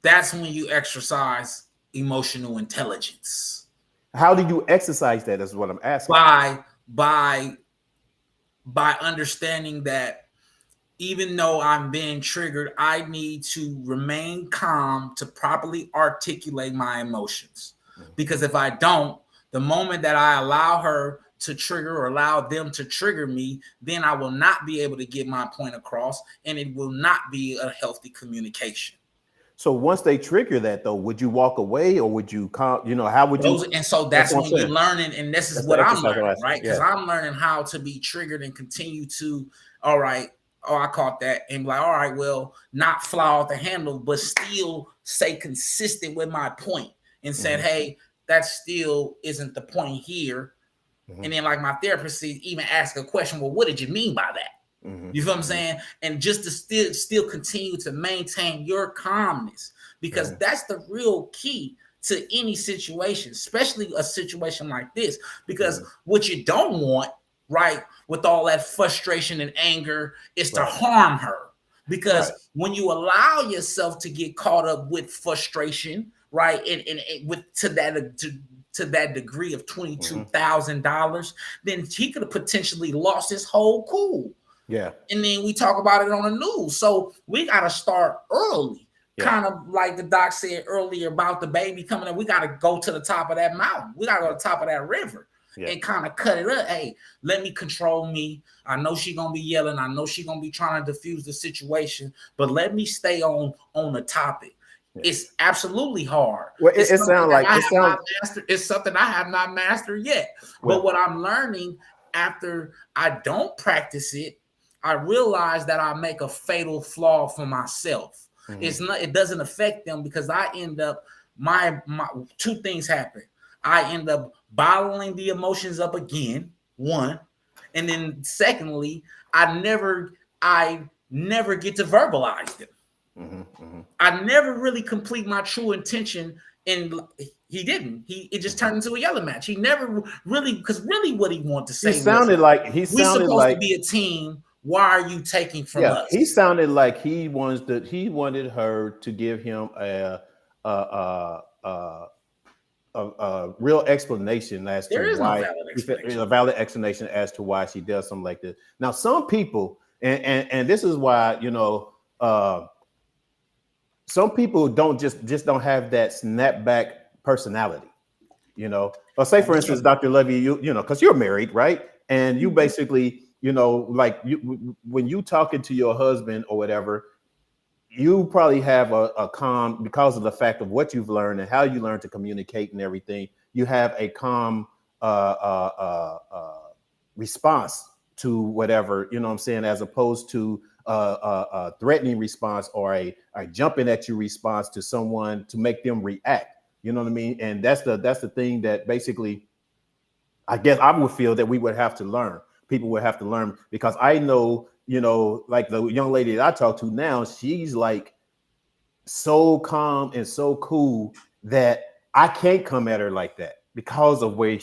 that's when you exercise emotional intelligence. How do you exercise that? Is what I'm asking. By understanding that even though I'm being triggered, I need to remain calm to properly articulate my emotions. Because if I don't, the moment that I allow her to trigger or allow them to trigger me, then I will not be able to get my point across, and it will not be a healthy communication. So once they trigger that, though, would you walk away or would you, how would you? And so that's when you're learning, and this is what I'm learning, right? Because I'm learning how to be triggered and continue to, all right, oh, I caught that, and like, all right, well, not fly off the handle, but still stay consistent with my point and said, hey, that still isn't the point here. And then like my therapist even asked a question, well, what did you mean by that? You feel what I'm saying? And just to still continue to maintain your calmness, because that's the real key to any situation, especially a situation like this, because what you don't want, right, with all that frustration and anger is to harm her. Because when you allow yourself to get caught up with frustration, right, and with to that degree of $22,000, then he could have potentially lost his whole cool. Yeah. And then we talk about it on the news. So we got to start early. Kind of like the doc said earlier about the baby coming up. We got to go to the top of that mountain. We got to go to the top of that river and kind of cut it up. Hey, let me control me. I know she's going to be yelling. I know she's going to be trying to diffuse the situation, but let me stay on the topic. Yeah. It's absolutely hard. Well, it sounds like it's something I have not mastered yet. Well, but what I'm learning after I don't practice it, I realize that I make a fatal flaw for myself. It doesn't affect them because I end up my two things happen. I end up bottling the emotions up again, one, and then secondly, I never get to verbalize them. I never really complete my true intention, and he didn't. It just turned into a yelling match. He never really, because really what he wanted to say we're supposed to be a team. Why are you taking from us? He sounded like he wanted her to give him a real explanation as to why a valid explanation as to why she does something like this. Now, some people, and this is why, some people don't don't have that snapback personality, Or say, for instance, Dr. Levy, because you're married, right? And you basically, when you talking to your husband or whatever, you probably have a calm, because of the fact of what you've learned and how you learn to communicate and everything. You have a calm response to whatever, as opposed to threatening response or a jumping at you response to someone to make them react. You know what I mean? And that's the thing that basically, I guess I would feel that we would have to learn. People would have to learn, because I know, like the young lady that I talk to now, she's like so calm and so cool that I can't come at her like that because of way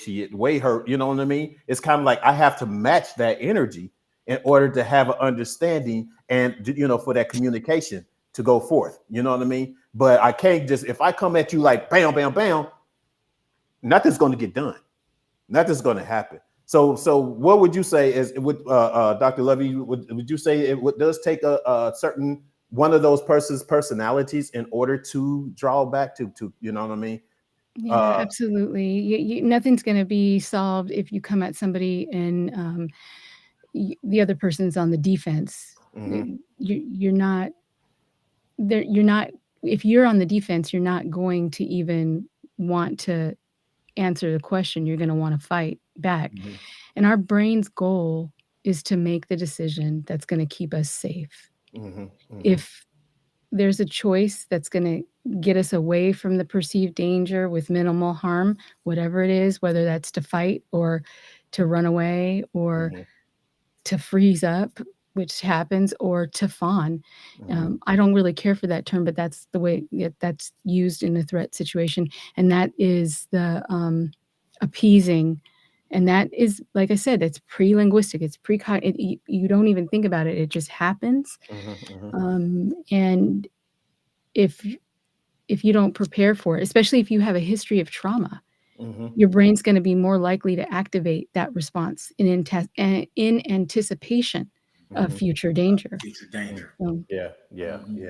her, you know what I mean? It's kind of like I have to match that energy in order to have an understanding and, for that communication to go forth. You know what I mean? But I can't just, if I come at you like bam, bam, bam, nothing's going to get done. Nothing's going to happen. So what would you say is, Dr. Lovey, would you say it does take a certain one of those person's personalities in order to draw back to you know what I mean? Yeah, absolutely. Nothing's going to be solved if you come at somebody and the other person's on the defense. Mm-hmm. You're not there. You're not. If you're on the defense, you're not going to even want to answer the question. You're going to want to fight back. Mm-hmm. And our brain's goal is to make the decision that's going to keep us safe. Mm-hmm. Mm-hmm. If there's a choice that's going to get us away from the perceived danger with minimal harm, whatever it is, whether that's to fight or to run away or mm-hmm. to freeze up, which happens, or to fawn. Mm-hmm. I don't really care for that term, but that's the way that's used in a threat situation. And that is the appeasing. And that is, like I said, it's pre-linguistic. It's you don't even think about it. It just happens. Mm-hmm, mm-hmm. And if you don't prepare for it, especially if you have a history of trauma, mm-hmm. your brain's going to be more likely to activate that response in anticipation mm-hmm. of future danger. Future danger. Yeah. Mm-hmm.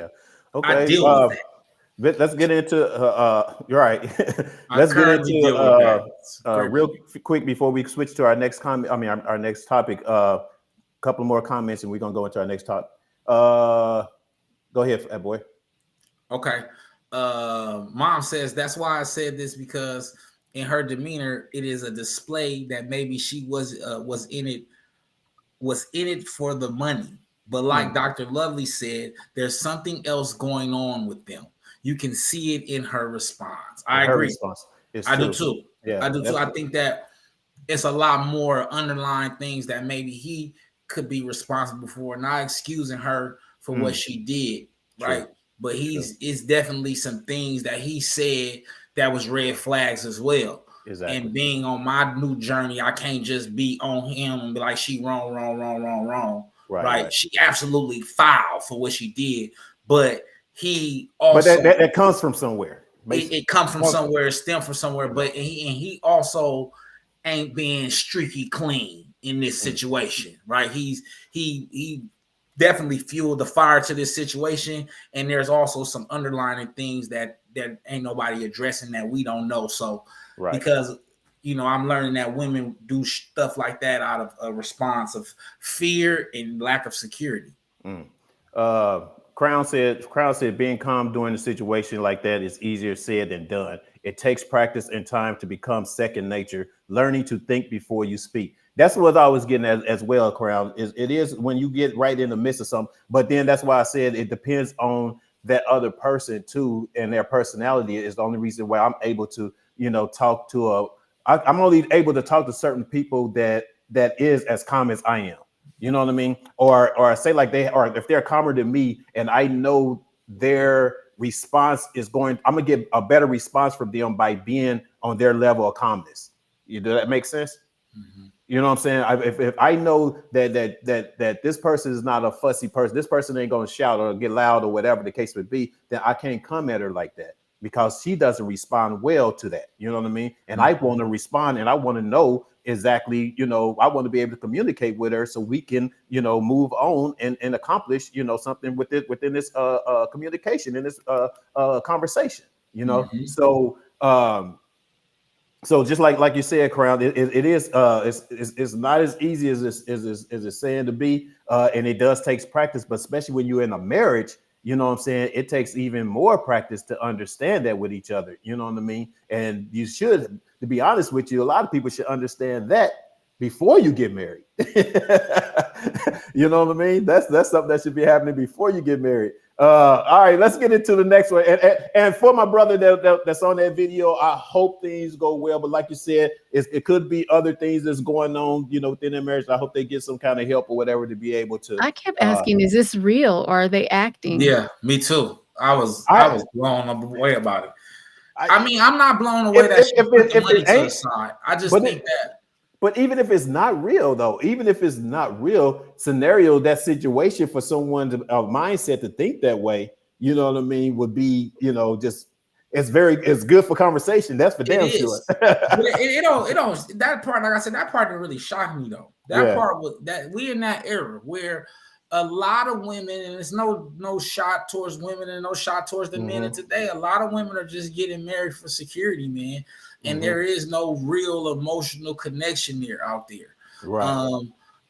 Okay. I deal with that. Let's get into you're right. Let's get into real quick before we switch to our next comment. I mean, our next topic. Couple more comments, and we're gonna go into our next topic. Go ahead, boy. Okay. Mom says that's why I said this, because in her demeanor, it is a display that maybe she was in it for the money. But like Dr. Lovely said, there's something else going on with them. You can see it in her response. I agree. I do too. Yeah, I do too. I think that it's a lot more underlying things that maybe he could be responsible for, not excusing her for what she did, right? True. But it's definitely some things that he said that was red flags as well. Exactly. And being on my new journey, I can't just be on him and be like, she wrong. Right. She absolutely foul for what she did, but he also, but that comes from somewhere. It comes from somewhere, it stems from somewhere. But he also ain't being streaky clean in this situation, right? He definitely fueled the fire to this situation, and there's also some underlying things that ain't nobody addressing that we don't know. So, because I'm learning that women do stuff like that out of a response of fear and lack of security. Crown said being calm during a situation like that is easier said than done. It takes practice and time to become second nature, learning to think before you speak. That's what I was getting at as well, Crown. It is when you get right in the midst of something, but then that's why I said it depends on that other person too, and their personality is the only reason why I'm able to, talk to I'm only able to talk to certain people that is as calm as I am. You know what I mean? Or say like if they're calmer than me and I know their response is I'm gonna get a better response from them by being on their level of calmness. Does that make sense? Mm-hmm. You know what I'm saying? If I know that this person is not a fussy person, this person ain't gonna shout or get loud or whatever the case would be, then I can't come at her like that because she doesn't respond well to that. You know what I mean? And I want to respond and I want to know exactly, I want to be able to communicate with her so we can, move on and accomplish, something within this communication in this conversation, Mm-hmm. So just like you said, Crown, it is it's not as easy as it's saying to be, and it does take practice, but especially when you're in a marriage, you know what I'm saying, it takes even more practice to understand that with each other. You know what I mean? And you should, to be honest with you, a lot of people should understand that before you get married. You know what I mean? That's something that should be happening before you get married. All right, let's get into the next one. And for my brother that's on that video, I hope things go well. But like you said, it could be other things that's going on, within their marriage. I hope they get some kind of help or whatever to be able to. I kept asking, is this real or are they acting? Yeah, me too. I was blown away about it. I mean, I'm not blown away that she put the money to the side. I just think that. But even if it's not real, though, even if it's not real scenario, that situation for someone a mindset to think that way, you know what I mean, would be, just it's good for conversation. That's for damn sure. it don't that part, like I said, that part didn't really shock me though. That part was that we in that era where a lot of women, and it's no shot towards women and no shot towards the men. And today, a lot of women are just getting married for security, man. And there is no real emotional connection there out there. Right.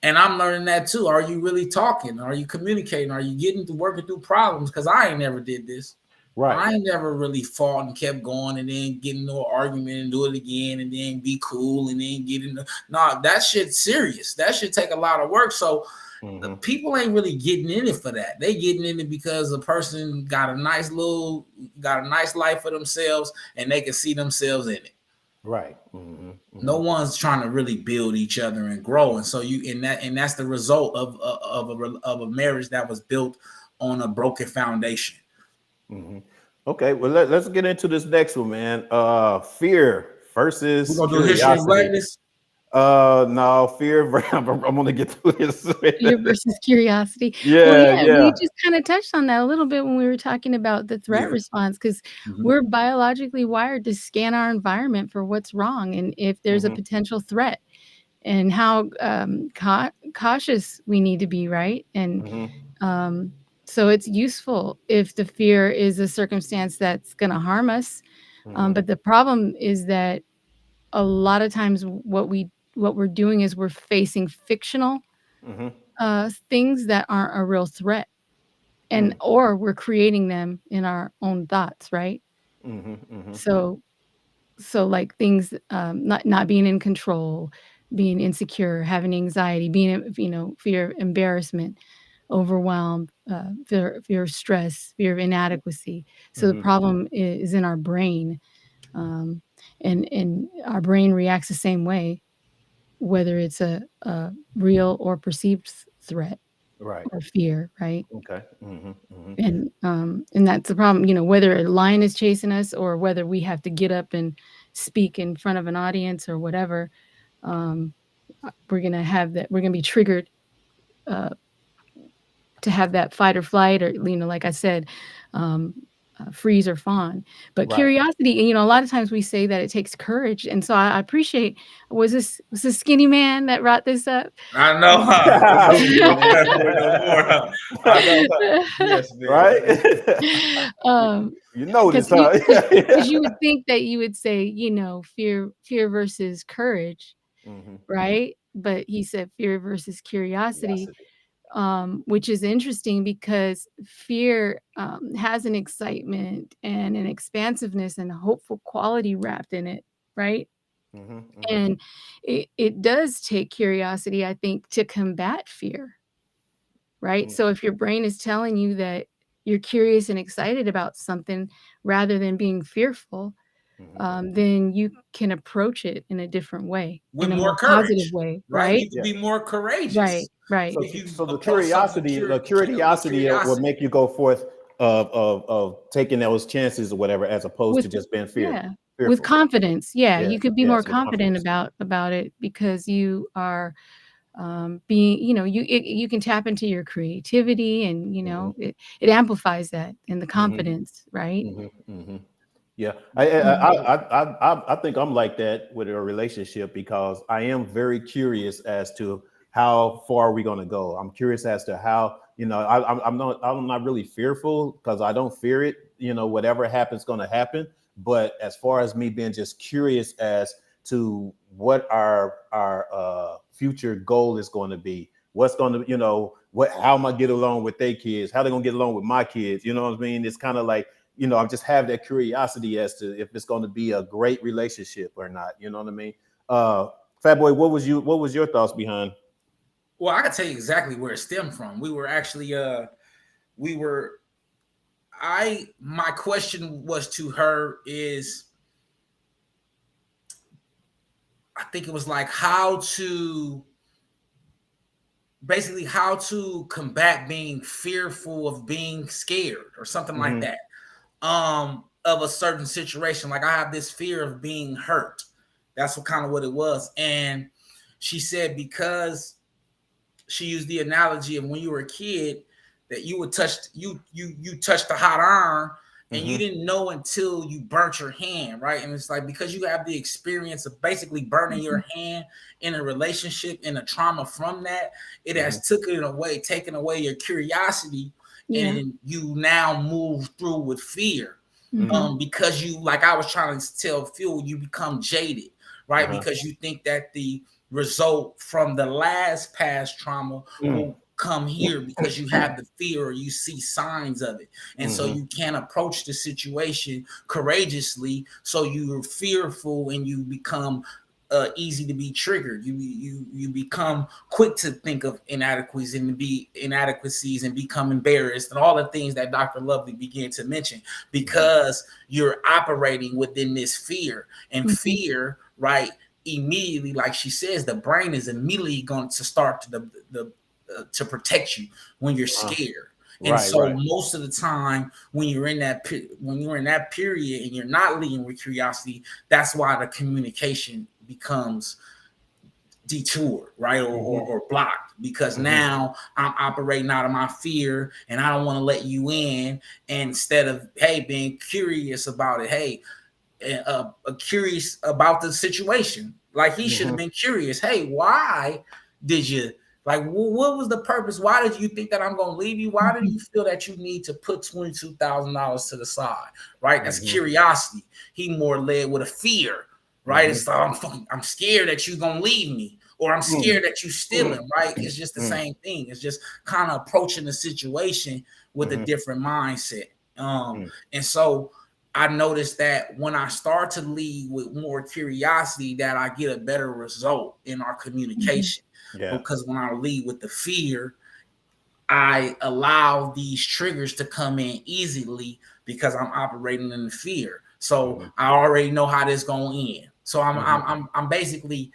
And I'm learning that too. Are you really talking? Are you communicating? Are you getting to working through problems? Because I ain't never did this. Right. I ain't never really fought and kept going and then get into an argument and do it again and then be cool and then get into that shit's serious. That should take a lot of work. So people ain't really getting in it for that. They getting in it because a person got a nice life for themselves and they can see themselves in it. Right. No one's trying to really build each other and grow, and so that's the result of a marriage that was built on a broken foundation. Okay, well let's get into this next one, man. Fear versus we're gonna do history of blackness. No, fear. I'm gonna get through this. Fear versus curiosity. Yeah. We just kind of touched on that a little bit when we were talking about the threat response, because we're biologically wired to scan our environment for what's wrong and if there's a potential threat, and how cautious we need to be, right? And so it's useful if the fear is a circumstance that's going to harm us. But the problem is that a lot of times what we're doing is we're facing fictional things that aren't a real threat, and or we're creating them in our own thoughts, right? So like things not being in control, being insecure, having anxiety, being fear of embarrassment, overwhelmed, fear of stress, fear of inadequacy. So the problem is in our brain, and our brain reacts the same way, whether it's a real or perceived threat, right, or fear, right? Okay. And that's the problem, whether a lion is chasing us or whether we have to get up and speak in front of an audience or whatever, we're gonna be triggered to have that fight or flight, or like I said, freeze or fawn. But curiosity, a lot of times we say that it takes courage, and so I appreciate. Was this skinny man that brought this up? I know. Yes, right. This, huh? Because you would think that you would say, fear versus courage, right? But he said fear versus curiosity. Which is interesting because fear has an excitement and an expansiveness and a hopeful quality wrapped in it, right? And it does take curiosity, I think, to combat fear, right? So if your brain is telling you that you're curious and excited about something rather than being fearful, then you can approach it in a different way, with in a more positive courage, way, right? You can be more courageous, right. So the curiosity will make you go forth of taking those chances or whatever, as opposed to just being fearful. With confidence. You could be more confident about it because you are being, you can tap into your creativity, and it amplifies that and the confidence, right? Yeah, I think I'm like that with a relationship, because I am very curious as to how far are we going to go. I'm curious as to how, I'm not really fearful, because I don't fear it. Whatever happens, going to happen. But as far as me being just curious as to what our future goal is going to be, what's going to, how am I get along with their kids? How they going to get along with my kids? You know what I mean? It's kind of like, I just have that curiosity as to if it's going to be a great relationship or not. You know what I mean? Fat Boy, what was your thoughts behind? Well, I can tell you exactly where it stemmed from. We were actually my question was to her is, I think it was like how to combat being fearful of being scared or something like that. Of a certain situation. Like I have this fear of being hurt. That's what it was. And she said, because she used the analogy of when you were a kid that you would touch you touched the hot iron and you didn't know until you burnt your hand, right? And it's like, because you have the experience of basically burning your hand in a relationship, in a trauma from that, it has taken away your curiosity, and you now move through with fear. Because you, like I was trying to tell Phil, you become jaded, right? Because you think that the result from the last past trauma will come here because you have the fear or you see signs of it. And so you can't approach the situation courageously. So you're fearful and you become easy to be triggered. You become quick to think of inadequacies and become embarrassed and all the things that Dr. Lovely began to mention, because you're operating within this fear. And fear, right, immediately, like she says, the brain is immediately going to start to protect you when you're scared. And most of the time when you're in that period and you're not leading with curiosity, that's why the communication becomes detoured, right? Or blocked, because now I'm operating out of my fear and I don't want to let you in. And instead of, hey, being curious about it, hey, curious about the situation, like he should have been curious. Hey, why did you, like, what was the purpose? Why did you think that I'm going to leave you? Why did you feel that you need to put $22,000 to the side? Right? That's curiosity. He more led with a fear, right? It's like, I'm scared that you're going to leave me, or I'm scared that you're stealing, right? It's just the same thing. It's just kind of approaching the situation with a different mindset. And so I noticed that when I start to lead with more curiosity, that I get a better result in our communication. Because when I lead with the fear, I allow these triggers to come in easily because I'm operating in the fear. So I already know how this going to end. So I'm basically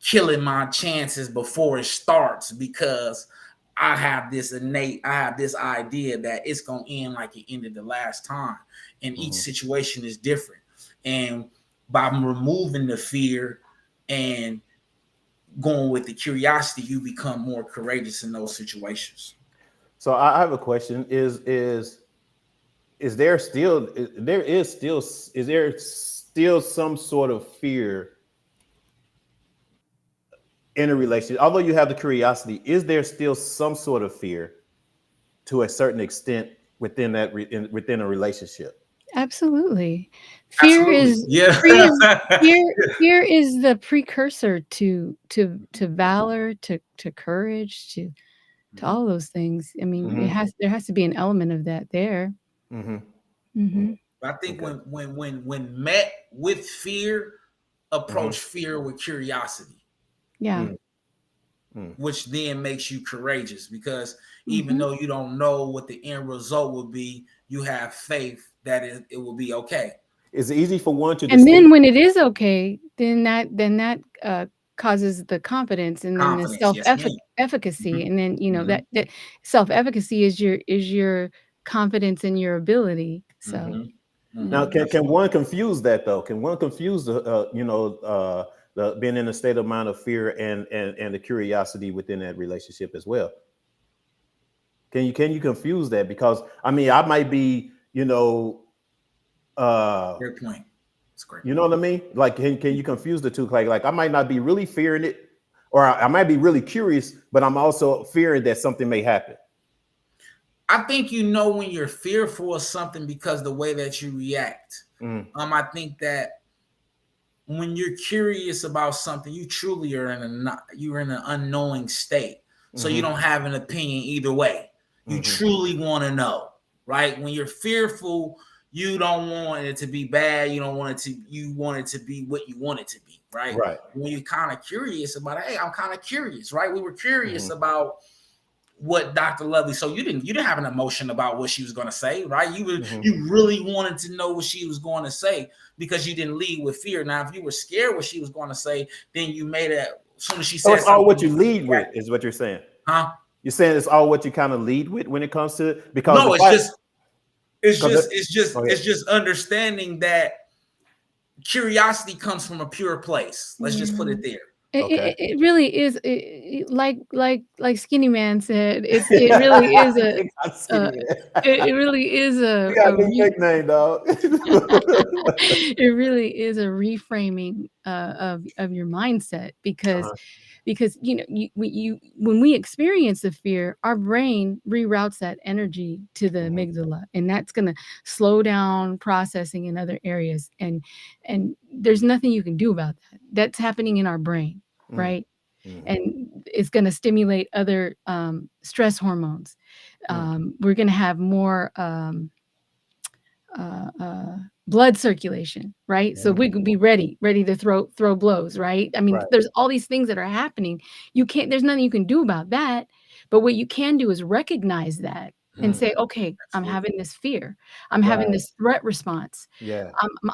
killing my chances before it starts, because I have this idea that it's going to end like it ended the last time. And each situation is different. And by removing the fear and going with the curiosity, you become more courageous in those situations. So I have a question. Is there still some sort of fear in a relationship? Although you have the curiosity, is there still some sort of fear to a certain extent within within a relationship? Absolutely. Fear is the precursor to valor, to courage, to all those things. I mean, there has to be an element of that there. I think when met with fear, approach fear with curiosity. Which then makes you courageous, because even though you don't know what the end result will be, you have faith that it will be okay. It's easy for one to, and then when it is okay, then that causes the confidence, and then the self-efficacy, and then that self-efficacy is your confidence in your ability. So now, can one confuse that though? Can one confuse the being in a state of mind of fear and the curiosity within that relationship as well? Can you confuse that? Because I mean, I might be, great point. It's great. You know what I mean? Like, can you confuse the two? Like I might not be really fearing it, or I might be really curious, but I'm also fearing that something may happen. I think when you're fearful of something because the way that you react. I think that when you're curious about something, you truly are in an unknowing state. So you don't have an opinion either way. You truly want to know, right? When you're fearful, you don't want it to be bad. You don't want it to. You want it to be what you want it to be, right? Right. When you're kind of curious about it, hey, I'm kind of curious, right? We were curious about what Dr. Lovely. So you didn't have an emotion about what she was going to say, right? You really wanted to know what she was going to say because you didn't lead with fear. Now, if you were scared what she was going to say, then you made it. As soon as she said, so it's all what you lead with, is what you're saying, huh? You're saying it's all what you kind of lead with when it comes to it? Because no, it's just understanding that curiosity comes from a pure place. Let's just put it there. It really is like Skinny Man said. It really is it really is you got a new nickname, dog. It really is a reframing of your mindset because you know when we experience the fear, our brain reroutes that energy to the amygdala, and that's going to slow down processing in other areas, and there's nothing you can do about that. That's happening in our brain, right? And it's going to stimulate other stress hormones. We're going to have more blood circulation, right? So we can be ready to throw blows, right? I mean, there's all these things that are happening. There's nothing you can do about that. But what you can do is recognize that and say, okay, I'm having this fear. I'm having this threat response.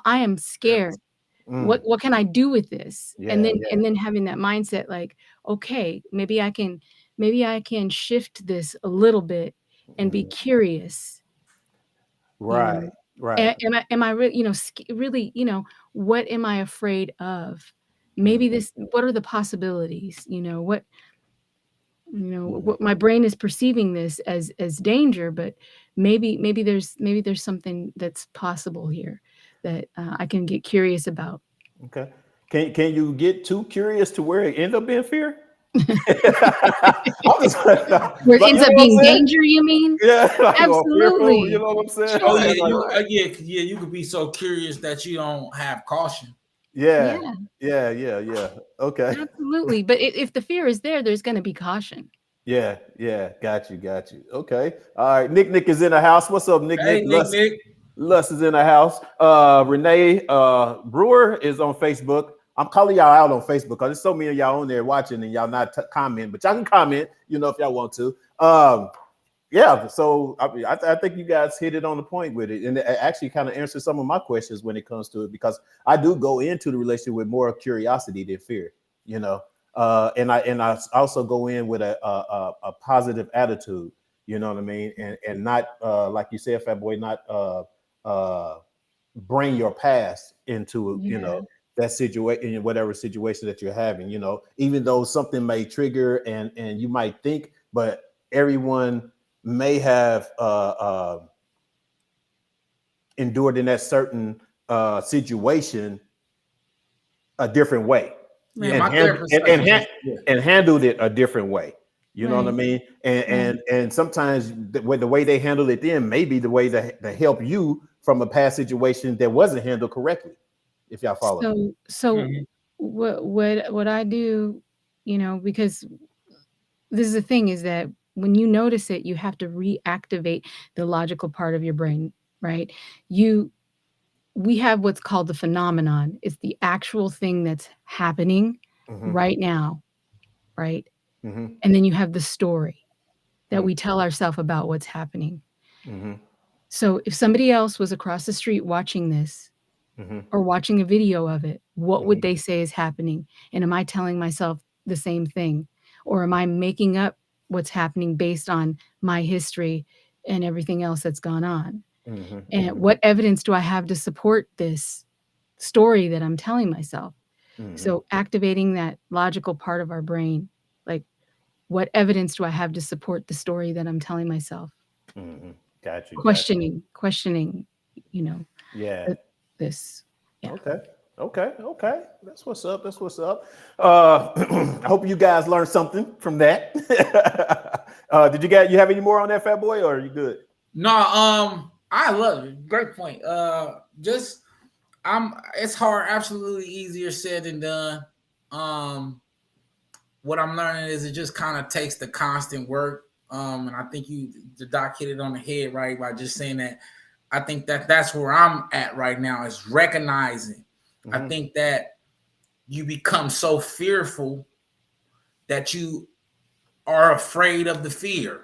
I am scared. What can I do with this? And then having that mindset, like, okay, maybe I can shift this a little bit and be curious. Right. Am I really, really, what am I afraid of? Maybe what are the possibilities? What my brain is perceiving this as danger, but maybe there's something that's possible here that I can get curious about. Okay. Can you get too curious to where it ends up being fear? Where it ends up being danger, you mean? Yeah, like absolutely. Fearful, you know what I'm saying? Oh yeah, you could be so curious that you don't have caution. Yeah. Okay. Absolutely, but if the fear is there, there's going to be caution. Yeah. Got you. Okay. All right. Nick is in the house. What's up, Nick? Hey, Nick. Lust is in the house. Renee Brewer is on Facebook. I'm calling y'all out on Facebook because there's so many of y'all on there watching and y'all not commenting, but y'all can comment, if y'all want to. Yeah, so I think you guys hit it on the point with it, and it actually kind of answers some of my questions when it comes to it, because I do go into the relationship with more curiosity than fear, and I also go in with a positive attitude, you know what I mean, and not like you said, Fat Boy, not bring your past into that situation, in whatever situation that you're having, even though something may trigger and you might think, but everyone may have endured in that certain situation a different way, and handled it a different way. You know what I mean? And sometimes the way they handle it then may be the way to help you from a past situation that wasn't handled correctly. If y'all follow. So what I do, because this is the thing, is that when you notice it, you have to reactivate the logical part of your brain, right? We have what's called the phenomenon. It's the actual thing that's happening right now, right? And then you have the story that we tell ourselves about what's happening. So if somebody else was across the street watching this or watching a video of it, what would they say is happening? And am I telling myself the same thing? Or am I making up what's happening based on my history and everything else that's gone on? And what evidence do I have to support this story that I'm telling myself? So activating that logical part of our brain, like, what evidence do I have to support the story that I'm telling myself? Got you. Questioning, this. Yeah. Okay. That's what's up. I hope you guys learned something from that. Did you have any more on that, Fat Boy, or are you good? No, I love it. Great point. It's hard, absolutely easier said than done. What I'm learning is it just kind of takes the constant work. And I think the doc hit it on the head, right? By just saying that I think that that's where I'm at right now, is recognizing. I think that you become so fearful that you are afraid of the fear,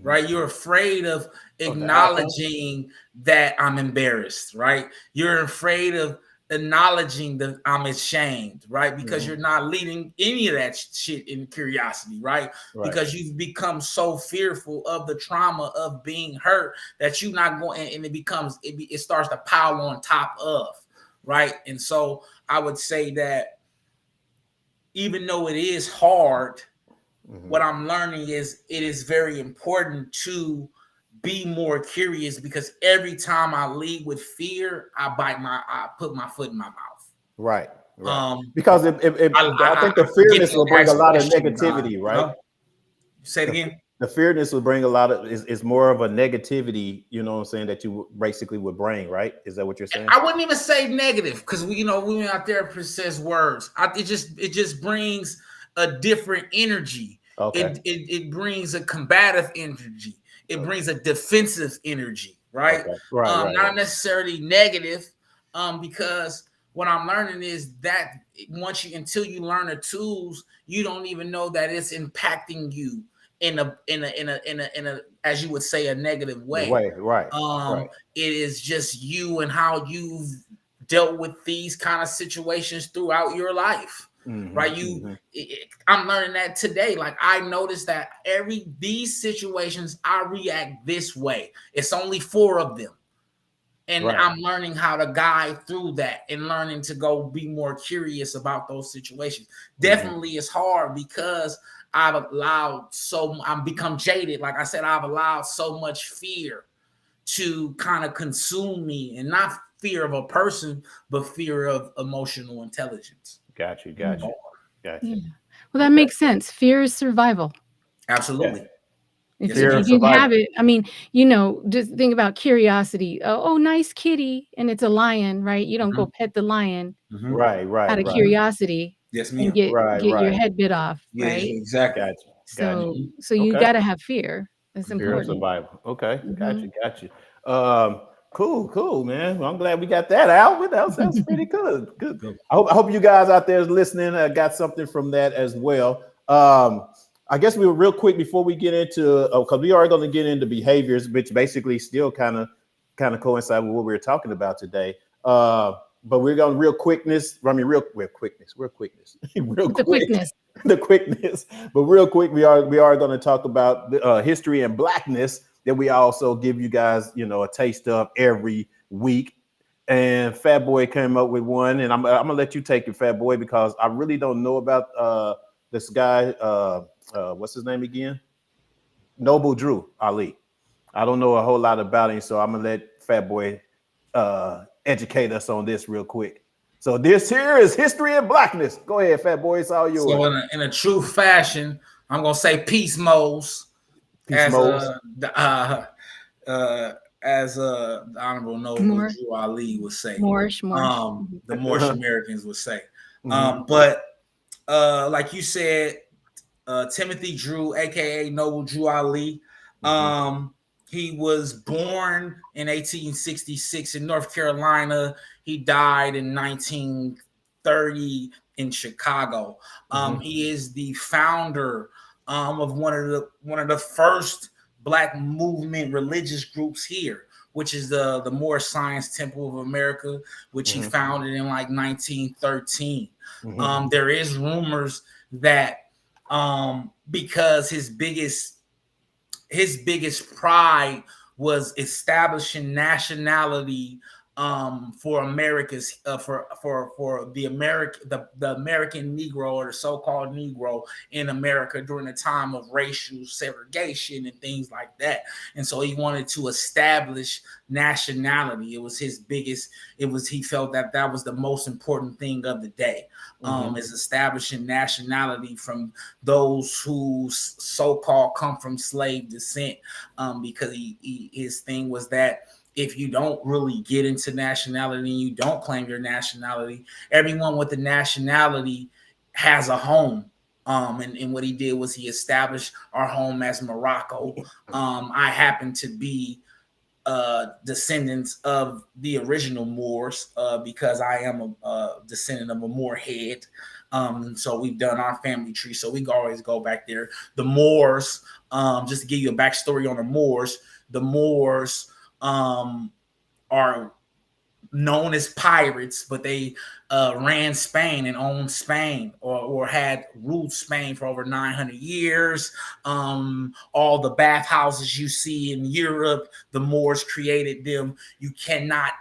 right? You're afraid of acknowledging that I'm embarrassed, right? You're afraid of acknowledging that I'm ashamed, right? Because you're not leading any of that shit in curiosity, right? Because you've become so fearful of the trauma of being hurt that you're not going, and it starts to pile on top of, right? And so I would say that even though it is hard, what I'm learning is it is very important to be more curious, because every time I lead with fear, I put my foot in my mouth. Right. Because I think the fearness will bring a lot of negativity, right? Say it again. The fearness will bring a lot of is more of a negativity, you know what I'm saying, that you basically would bring, right? Is that what you're saying? I wouldn't even say negative, because we our therapist says words. It just brings a different energy. Okay. It brings a combative energy. It brings a defensive energy, right? Okay. Right. Not necessarily negative, because what I'm learning is that until you learn the tools, you don't even know that it's impacting you in a as you would say, a negative way. Right. It is just you and how you've dealt with these kind of situations throughout your life. Right. I'm learning that today. Like, I noticed that these situations, I react this way. It's only 4 of them. And I'm learning how to guide through that and learning to go be more curious about those situations. Definitely it's hard, because I'm become jaded. Like I said, I've allowed so much fear to kind of consume me, and not fear of a person, but fear of emotional intelligence. Got you. Yeah. Well, that makes sense. Fear is survival. Absolutely. Yeah. If you didn't have it, I mean, just think about curiosity. Oh, nice kitty, and it's a lion, right? You don't go pet the lion, Right. out of curiosity, yes, and get your head bit off, right? Yeah, exactly. So you got to have fear. That's Fear of important. survival. Okay, got you. Cool, man. Well, I'm glad we got that out. That sounds pretty good. Good. I hope you guys out there listening got something from that as well. I guess we were real quick before we get into, because we are going to get into behaviors, which basically still kind of coincide with what we were talking about today. But we're going real quickness. I mean, real quickness. The quickness. But real quick, we are going to talk about the history and Blackness that we also give you guys, a taste of every week. And Fat Boy came up with one, and I'm gonna let you take it, Fat Boy, because I really don't know about this guy. What's his name again? Noble Drew Ali. I don't know a whole lot about him, so I'm gonna let Fat Boy educate us on this real quick. So this here is history and Blackness. Go ahead, Fat Boy. It's all yours. So in a true fashion, I'm gonna say peace moles. The Honorable Noble Drew Ali would say. The Moorish Americans would say. But like you said, Timothy Drew, aka Noble Drew Ali. He was born in 1866 in North Carolina. He died in 1930 in Chicago. He is the founder of one of the first Black movement religious groups here, which is the Moorish Science Temple of America, which he founded in like 1913. There is rumors that because his biggest pride was establishing nationality for America's for the American Negro, or the so-called Negro in America during the time of racial segregation and things like that. And so he wanted to establish nationality. It was his biggest. He felt that was the most important thing of the day. Is establishing nationality from those who so-called come from slave descent, because his thing was that if you don't really get into nationality and you don't claim your nationality, everyone with the nationality has a home. And what he did was he established our home as Morocco. I happen to be descendants of the original Moors, because I am a descendant of a Moorhead. So we've done our family tree, so we can always go back there. The Moors, just to give you a backstory on the Moors are known as pirates, but they ran Spain and owned Spain, or had ruled Spain for over 900 years. All the bathhouses you see in Europe, the Moors created them. You cannot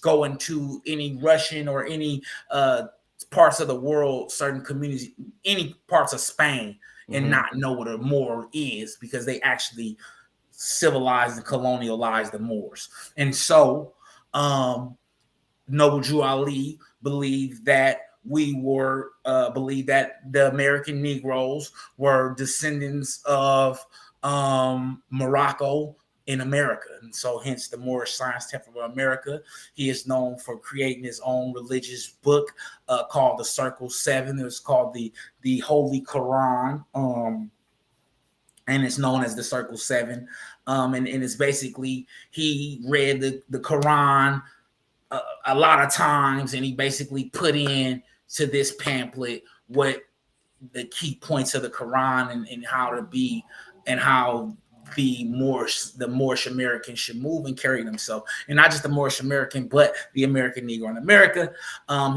go into any Russian or any parts of the world, certain communities, any parts of Spain, and not know what a Moor is, because they actually civilized and colonialized the Moors. And so Noble Drew Ali believed that the American Negroes were descendants of Morocco in America, and so hence the Moorish Science Temple of America. He is known for creating his own religious book called the Circle Seven. It was called the Holy Quran, and it's known as the Circle Seven. And it's basically, he read the Quran a lot of times, and he basically put in to this pamphlet what the key points of the Quran and how to be, and how the Moorish American should move and carry themselves, and not just the Moorish American, but the American Negro in America.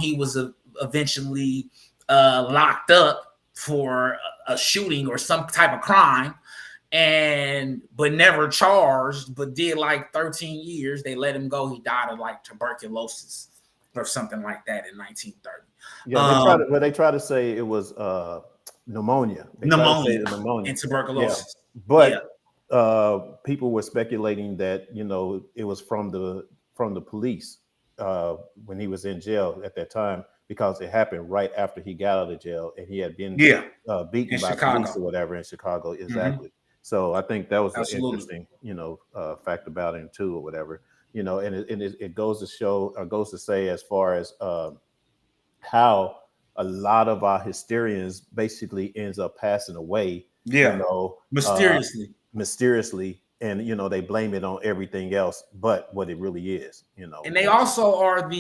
He was eventually locked up for a shooting or some type of crime, but never charged, but did like 13 years. They let him go. He died of like tuberculosis or something like that in 1930. Yeah, they try to say it was pneumonia. Pneumonia and tuberculosis. Yeah. But people were speculating that, it was from the police when he was in jail at that time, because it happened right after he got out of jail, and he had been beaten by police or whatever in Chicago. Exactly. So I think that was an interesting, fact about him too, or whatever, and it goes to show, or goes to say, as far as how a lot of our historians basically ends up passing away, mysteriously, and they blame it on everything else but what it really is, And they also are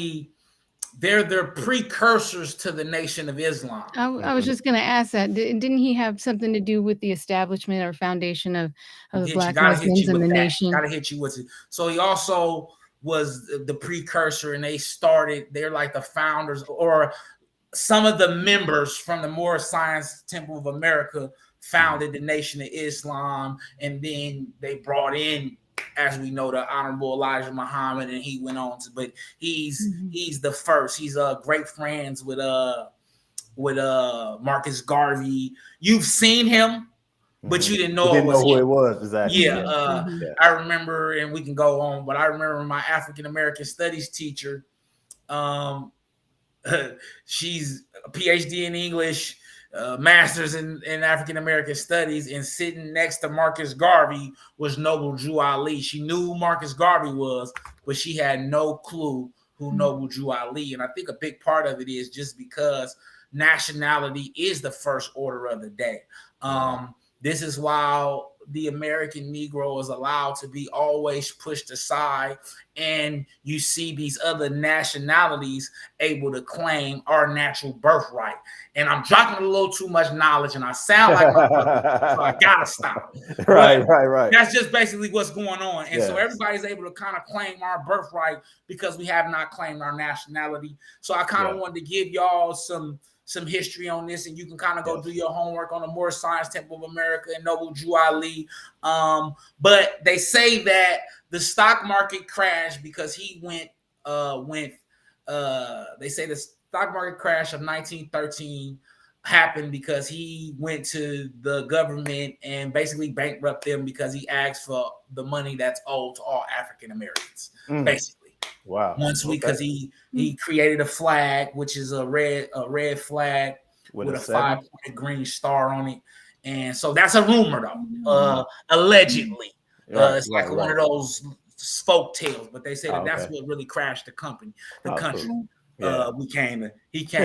they're precursors to the Nation of Islam. I was just going to ask that. Didn't he have something to do with the establishment or foundation of the Black Muslims in the nation? Gotta hit you with it. So he also was the precursor, and they're like the founders, or some of the members from the Moorish Science Temple of America founded the Nation of Islam, and then they brought in, as we know, the Honorable Elijah Muhammad, and he went on to, but he's the first. He's great friends with Marcus Garvey. You've seen him, but you didn't know who it was. Exactly. Yeah. I remember, and we can go on, but I remember my African American studies teacher. She's a PhD in English, master's in African American studies, and sitting next to Marcus Garvey was Noble Drew Ali. She knew who Marcus Garvey was, but she had no clue who Noble Drew Ali. And I think a big part of it is just because nationality is the first order of the day. This is why the American Negro is allowed to be always pushed aside, and you see these other nationalities able to claim our natural birthright. And I'm dropping a little too much knowledge, and I sound like my brother, so I gotta stop. Right. That's just basically what's going on. And so everybody's able to kind of claim our birthright because we have not claimed our nationality. So I kind of wanted to give y'all some history on this, and you can kind of go do your homework on the Moorish Science Temple of America and Noble Drew Ali. But they say that the stock market crashed because he they say the stock market crash of 1913 happened because he went to the government and basically bankrupted them because he asked for the money that's owed to all African Americans, basically. Wow. Because he created a flag, which is a red flag with a 5-pointed green star on it. And so that's a rumor, though, allegedly. It's like one of those folk tales, but they say that's what really crashed the country. He came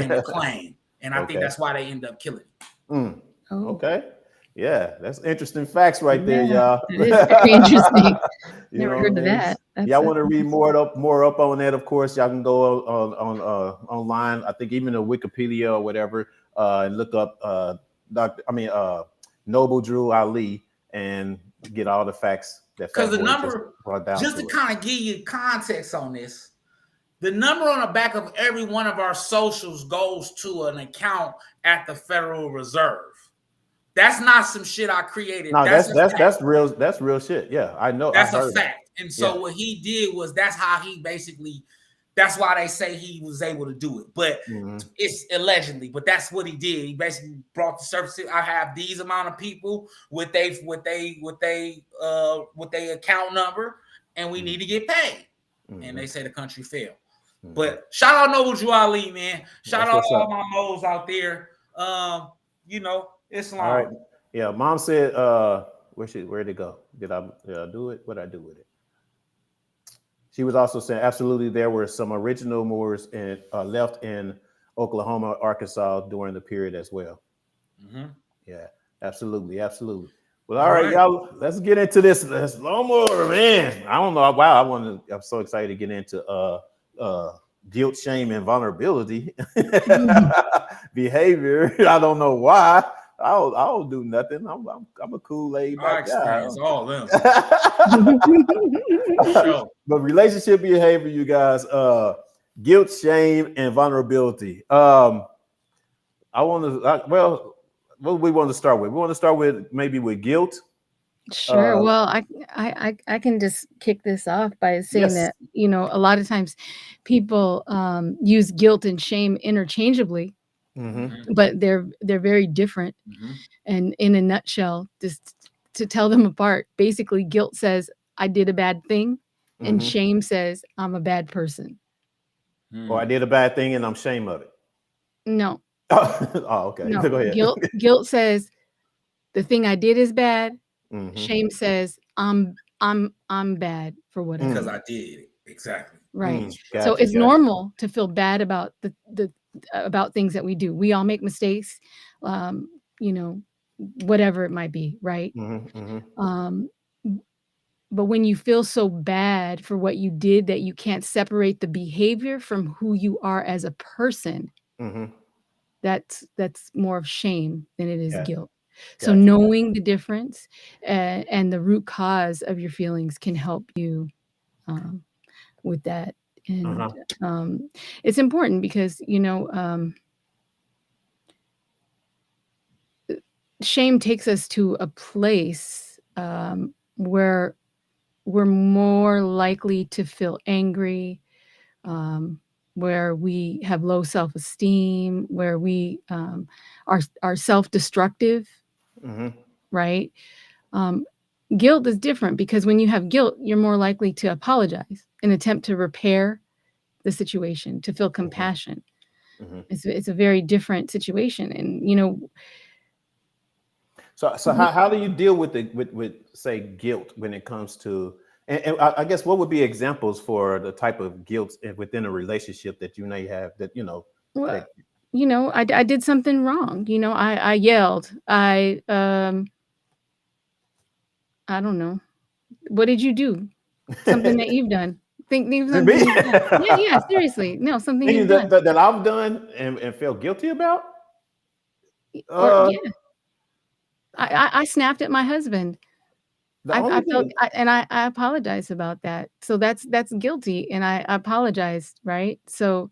to claim, and I think that's why they end up killing him. Okay. Yeah, that's interesting facts right there, y'all. It is very interesting. Never heard of that. Y'all want to read more up on that? Of course, y'all can go on online. I think even the Wikipedia or whatever, and look up Noble Drew Ali and get all the facts that because the number just brought down. Just to kind of give you context on this, the number on the back of every one of our socials goes to an account at the Federal Reserve. That's not some shit I created. No, that's real. That's real shit. Yeah, I know. That's a fact. And so what he did was that's how he basically. That's why they say he was able to do it, but it's allegedly. But that's what he did. He basically brought the surface. I have these amount of people with they account number, and we need to get paid. And they say the country failed. But shout out Noble Drew Ali, man. Shout out all my moles out there. Islam. All right. Yeah, Mom said, where'd it go? Did I do it? What'd I do with it? She was also saying, absolutely, there were some original Moors left in Oklahoma, Arkansas during the period as well. Yeah, absolutely. Well, all right, y'all, let's get into this. Let's more, man. I don't know. Wow, I'm so excited to get into guilt, shame, and vulnerability behavior. I don't know why. I'll do nothing. I'm a cool laid back guy. All them. But relationship behavior, you guys, guilt, shame, and vulnerability. What do we want to start with? We want to start with maybe with guilt. Sure. Well, I can just kick this off by saying that, a lot of times people use guilt and shame interchangeably. But they're very different. And in a nutshell, just to tell them apart, basically guilt says I did a bad thing, and shame says I'm a bad person. Or I did a bad thing and I'm ashamed of it. No. Okay. No. Go ahead. Guilt says the thing I did is bad. Shame says I'm bad for what I did. Because I did it. Exactly. Right. So it's normal to feel bad about about things that we do. We all make mistakes, whatever it might be, right? But when you feel so bad for what you did that you can't separate the behavior from who you are as a person, that's more of shame than it is guilt. So knowing the difference and the root cause of your feelings can help you with that. And it's important because, shame takes us to a place where we're more likely to feel angry, where we have low self-esteem, where we are self-destructive, right? Guilt is different because when you have guilt, you're more likely to apologize and attempt to repair the situation, to feel compassion. It's a very different situation. And, So how do you deal with say guilt when it comes to, and I guess what would be examples for the type of guilt within a relationship that you may have that, well, I did something wrong. I yelled. I don't know. What did you do? Something that you've done. Think something you've done. Yeah, seriously. No, something you've done. That I've done and feel guilty about? I snapped at my husband. I apologize about that. So that's guilty, and I apologized, right? So,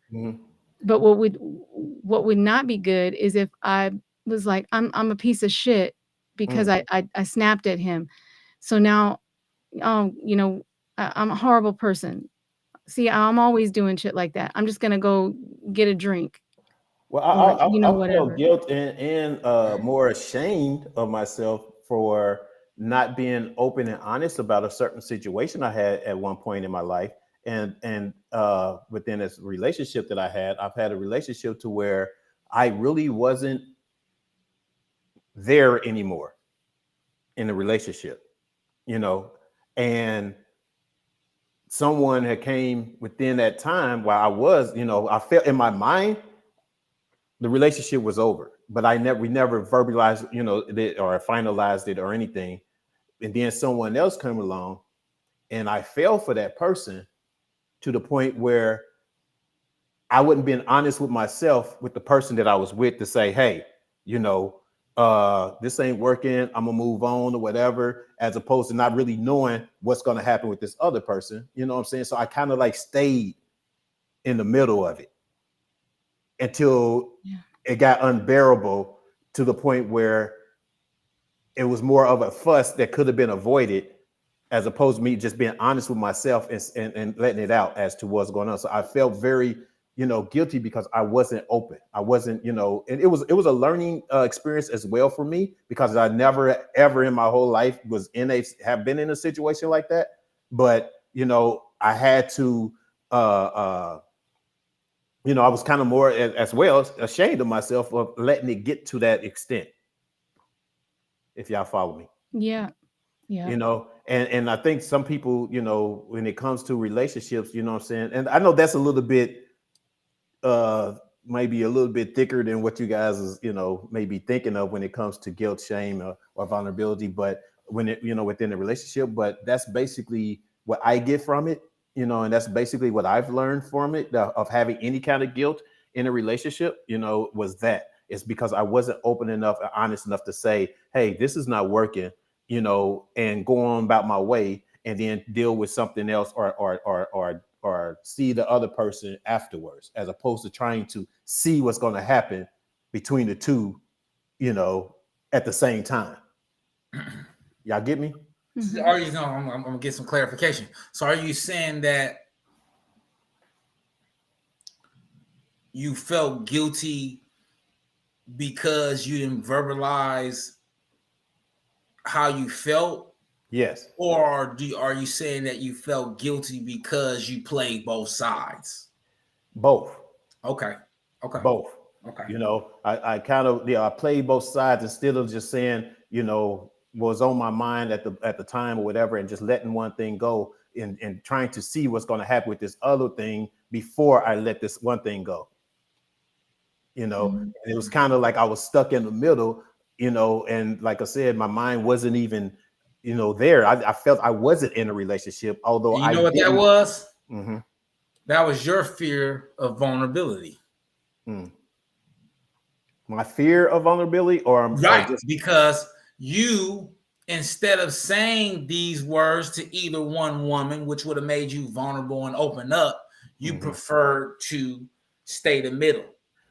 but what would not be good is if I was like, I'm a piece of shit because I snapped at him. So now, I'm a horrible person. See, I'm always doing shit like that. I'm just gonna go get a drink. Well, I feel guilt and more ashamed of myself for not being open and honest about a certain situation I had at one point in my life. And within this relationship that I've had a relationship to where I really wasn't there anymore in the relationship, and someone had came within that time while I was, I felt in my mind the relationship was over, but we never verbalized, it or finalized it or anything. And then someone else came along and I fell for that person to the point where I wouldn't been honest with myself, with the person that I was with, to say, hey, you know, this ain't working, I'm gonna move on or whatever, as opposed to not really knowing what's gonna happen with this other person. You know what I'm saying? So I kind of like stayed in the middle of it until it got unbearable, to the point where it was more of a fuss that could have been avoided, as opposed to me just being honest with myself and letting it out as to what's going on. So I felt very, guilty because I wasn't open. I wasn't, and it was a learning experience as well for me, because I never ever in my whole life have been in a situation like that. But I had to, I was kind of more as well ashamed of myself of letting it get to that extent. If y'all follow me. Yeah. Yeah. And I think some people, when it comes to relationships, you know what I'm saying? And I know that's a little bit maybe a little bit thicker than what you guys is, maybe thinking of when it comes to guilt, shame, or vulnerability, but when it, within the relationship. But that's basically what I get from it, and that's basically what I've learned from it, of having any kind of guilt in a relationship, was that it's because I wasn't open enough and honest enough to say, hey, this is not working, and go on about my way, and then deal with something else, or see the other person afterwards, as opposed to trying to see what's going to happen between the two, at the same time. Y'all get me? Mm-hmm. Are you? I'm gonna get some clarification. So, are you saying that you felt guilty because you didn't verbalize how you felt? Yes. Or are you saying that you felt guilty because you played both sides? Both. Okay. Both. Okay. I kind of, I played both sides instead of just saying, was on my mind at the time or whatever, and just letting one thing go, and trying to see what's going to happen with this other thing before I let this one thing go. Mm-hmm. And it was kind of like I was stuck in the middle, and like I said, my mind wasn't even, there. I felt I wasn't in a relationship, although and you know what that was? Mm-hmm. That was your fear of vulnerability. My fear of vulnerability, right? Because you, instead of saying these words to either one woman, which would have made you vulnerable and open up, you preferred to stay the middle.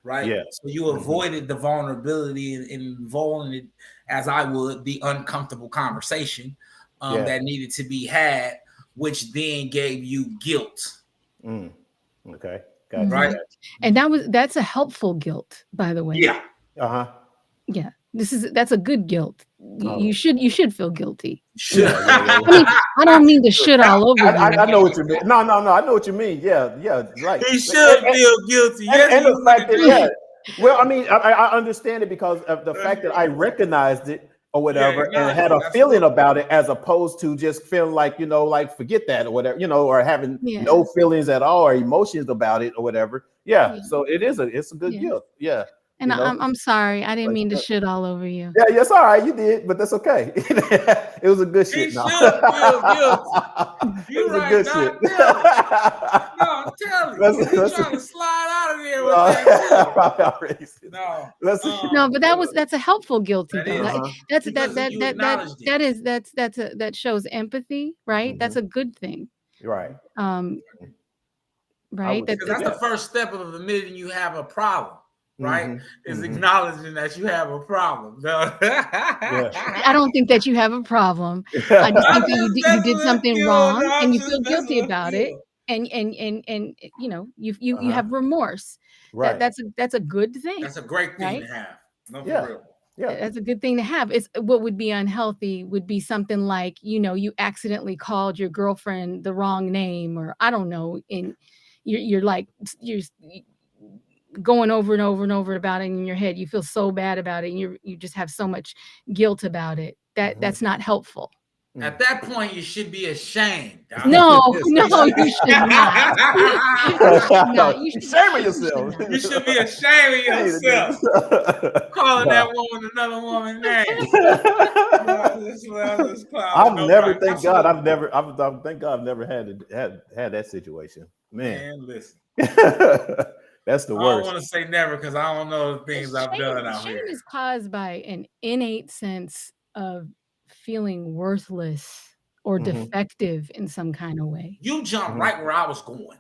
Right. Yeah. So you avoided the vulnerability and involving it, as I would, the uncomfortable conversation that needed to be had, which then gave you guilt. Okay. Gotcha. Right. And that's a helpful guilt, by the way. Yeah. Uh-huh. Yeah. That's a good guilt. You should feel guilty. Should. I mean, I don't mean to shit all over you. I know what you mean. No, I know what you mean. Yeah, right. He should feel guilty. Yes, and the fact that, well, I mean, I understand it because of the fact that I recognized it or whatever, and had a feeling about it, as opposed to just feeling like, like forget that or whatever, or having no feelings at all or emotions about it or whatever. Yeah. So it's a good guilt. Yeah. And I'm sorry, I didn't mean to shit all over you. Yeah, yes, all right, you did, but that's okay. It was a good shit. He should feel guilty. You right, good shit. No, I'm telling you, you're trying to slide out of there with that. No, but that's a helpful guilty. That shows empathy, right? That's a good thing. Right. Right. That's the first step of admitting you have a problem. Right, is acknowledging that you have a problem. I don't think that you have a problem. I just think that you did something wrong, and you feel guilty about it, and you have remorse. Right. That's a good thing. That's a great thing to have. No, for real. Yeah, that's a good thing to have. It's what would be unhealthy would be something like, you accidentally called your girlfriend the wrong name, or I don't know, and you're going over and over and over about it in your head. You feel so bad about it, and you just have so much guilt about it. That's not helpful. At that point, you should be ashamed. No, you should not. You should shame yourself. You should be ashamed of yourself. Calling that woman another woman's name. Thank God, I've never had that situation. Man, listen. That's the worst. I don't want to say never because I don't know the things I've done out here. Shame is caused by an innate sense of feeling worthless or defective in some kind of way. You jumped right where I was going.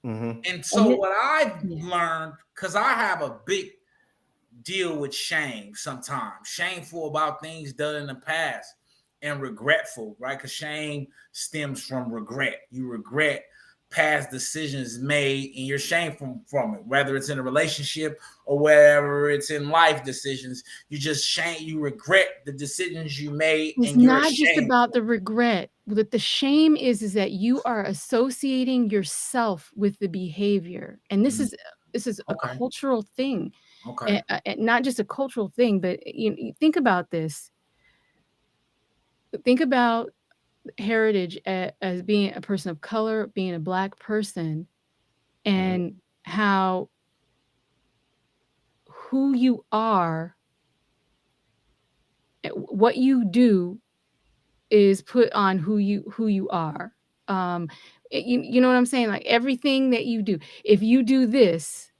And so what I've learned, because I have a big deal with shame sometimes, shameful about things done in the past and regretful, right? Because shame stems from regret. You regret past decisions made and you're shameful from it, whether it's in a relationship or whether it's in life decisions. You regret the decisions you made. It's not just about the regret. What the shame is that you are associating yourself with the behavior. And this is a cultural thing. Okay. Not just a cultural thing, but you think about this. Think about heritage as being a person of color, being a Black person, and how who you are, what you do is put on who you are. You know what I'm saying? Like everything that you do, if you do this,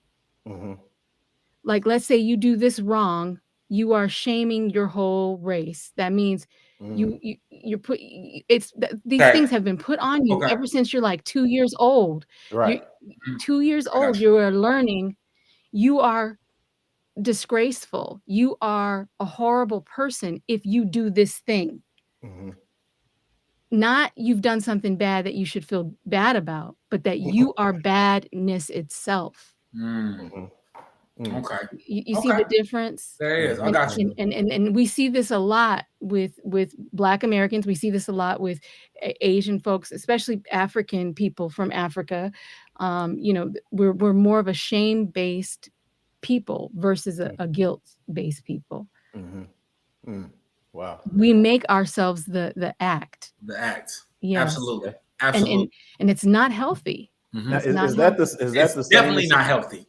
like let's say you do this wrong, you are shaming your whole race. That means you're put. These things have been put on you ever since you're like 2 years old. Right. 2 years old, you are learning you are disgraceful. You are a horrible person if you do this thing. Not you've done something bad that you should feel bad about, but that you are badness itself. Okay. You see the difference? There is. I got you. And we see this a lot with Black Americans. We see this a lot with Asian folks, especially African people from Africa. We're more of a shame-based people versus a guilt-based people. Wow. We make ourselves the act. The act. Yes. Absolutely. Absolutely. And it's not healthy. Now, is that the definitely not healthy?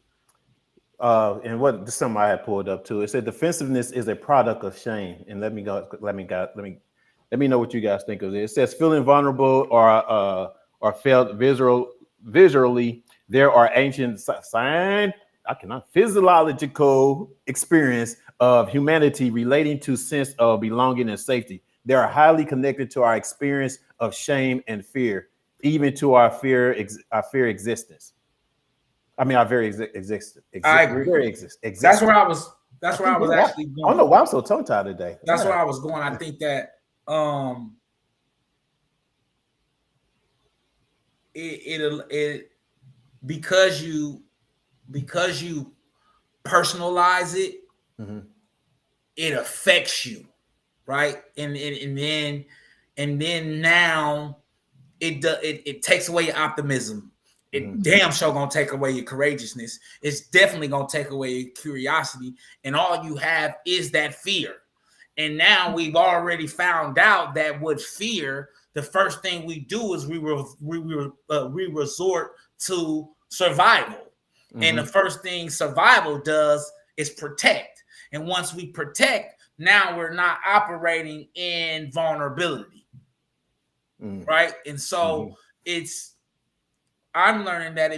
And what something I had pulled up too. It said defensiveness is a product of shame. And let me know what you guys think of it. It says feeling vulnerable or felt visually. There are ancient physiological experience of humanity relating to sense of belonging and safety. They are highly connected to our experience of shame and fear, even to our existence. I mean, our very existence. I agree. That's where I was actually going. I don't know why I'm so tongue-tied today. That's where I was going. I think that it because you personalize it, it affects you, right? And then now it takes away your optimism. It damn sure gonna take away your courageousness. It's definitely gonna take away your curiosity, and all you have is that fear. And now we've already found out that with fear, the first thing we do is we resort to survival. And the first thing survival does is protect. And once we protect, now we're not operating in vulnerability, right? And so I'm learning that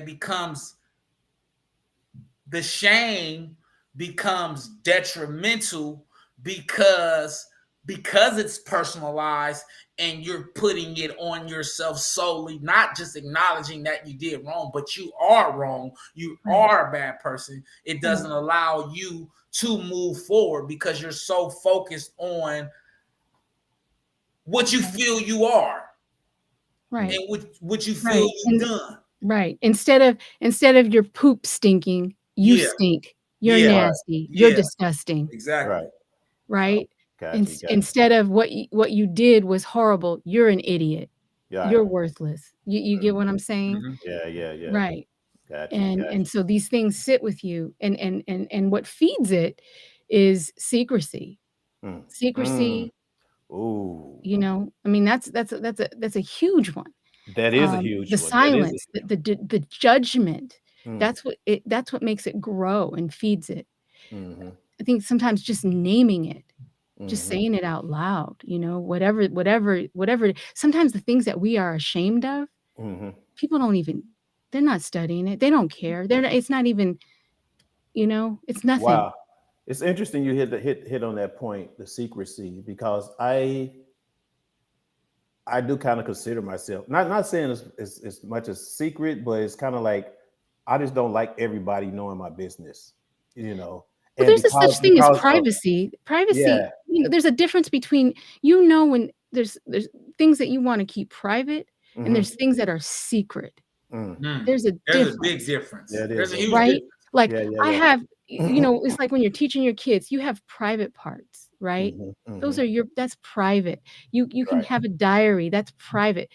the shame becomes detrimental because it's personalized and you're putting it on yourself solely, not just acknowledging that you did wrong, but you are wrong. You are a bad person. It doesn't allow you to move forward because you're so focused on what you feel you are. Right. And what you feel you've done. Right. Instead of your poop stinking, you stink. You're nasty. You're disgusting. Exactly. Right. Instead of what you did was horrible, you're an idiot. You're worthless. You get what I'm saying? Yeah. Right. Gotcha, and so these things sit with you, and what feeds it is secrecy. Secrecy. Ooh. You know, I mean, that's a huge one. That is a huge The one. That is silence, the judgment, Mm. that's what makes it grow and feeds it. Mm-hmm. I think sometimes just naming it, just Mm-hmm. saying it out loud, you know, whatever. Sometimes the things that we are ashamed of, Mm-hmm. people don't even, they're not studying it. They don't care. It's not even, you know, it's nothing. Wow. It's interesting you hit on that point, the secrecy, because I do kind of consider myself not saying it's as much as secret, but it's kind of like I just don't like everybody knowing my business, you know. Well, And there's a such thing as because of privacy. Privacy, yeah. you know, there's a difference between, you know, when there's things that you want to keep private and Mm-hmm. there's things that are secret. Mm. There's a There's a big difference, difference. Yeah, it There's is. a huge right? difference. Like Yeah, I yeah, have, you yeah. know, it's like when you're teaching your kids, you have private parts, right? Mm-hmm. Those Mm-hmm. are that's private. You can Right. have a diary, that's private.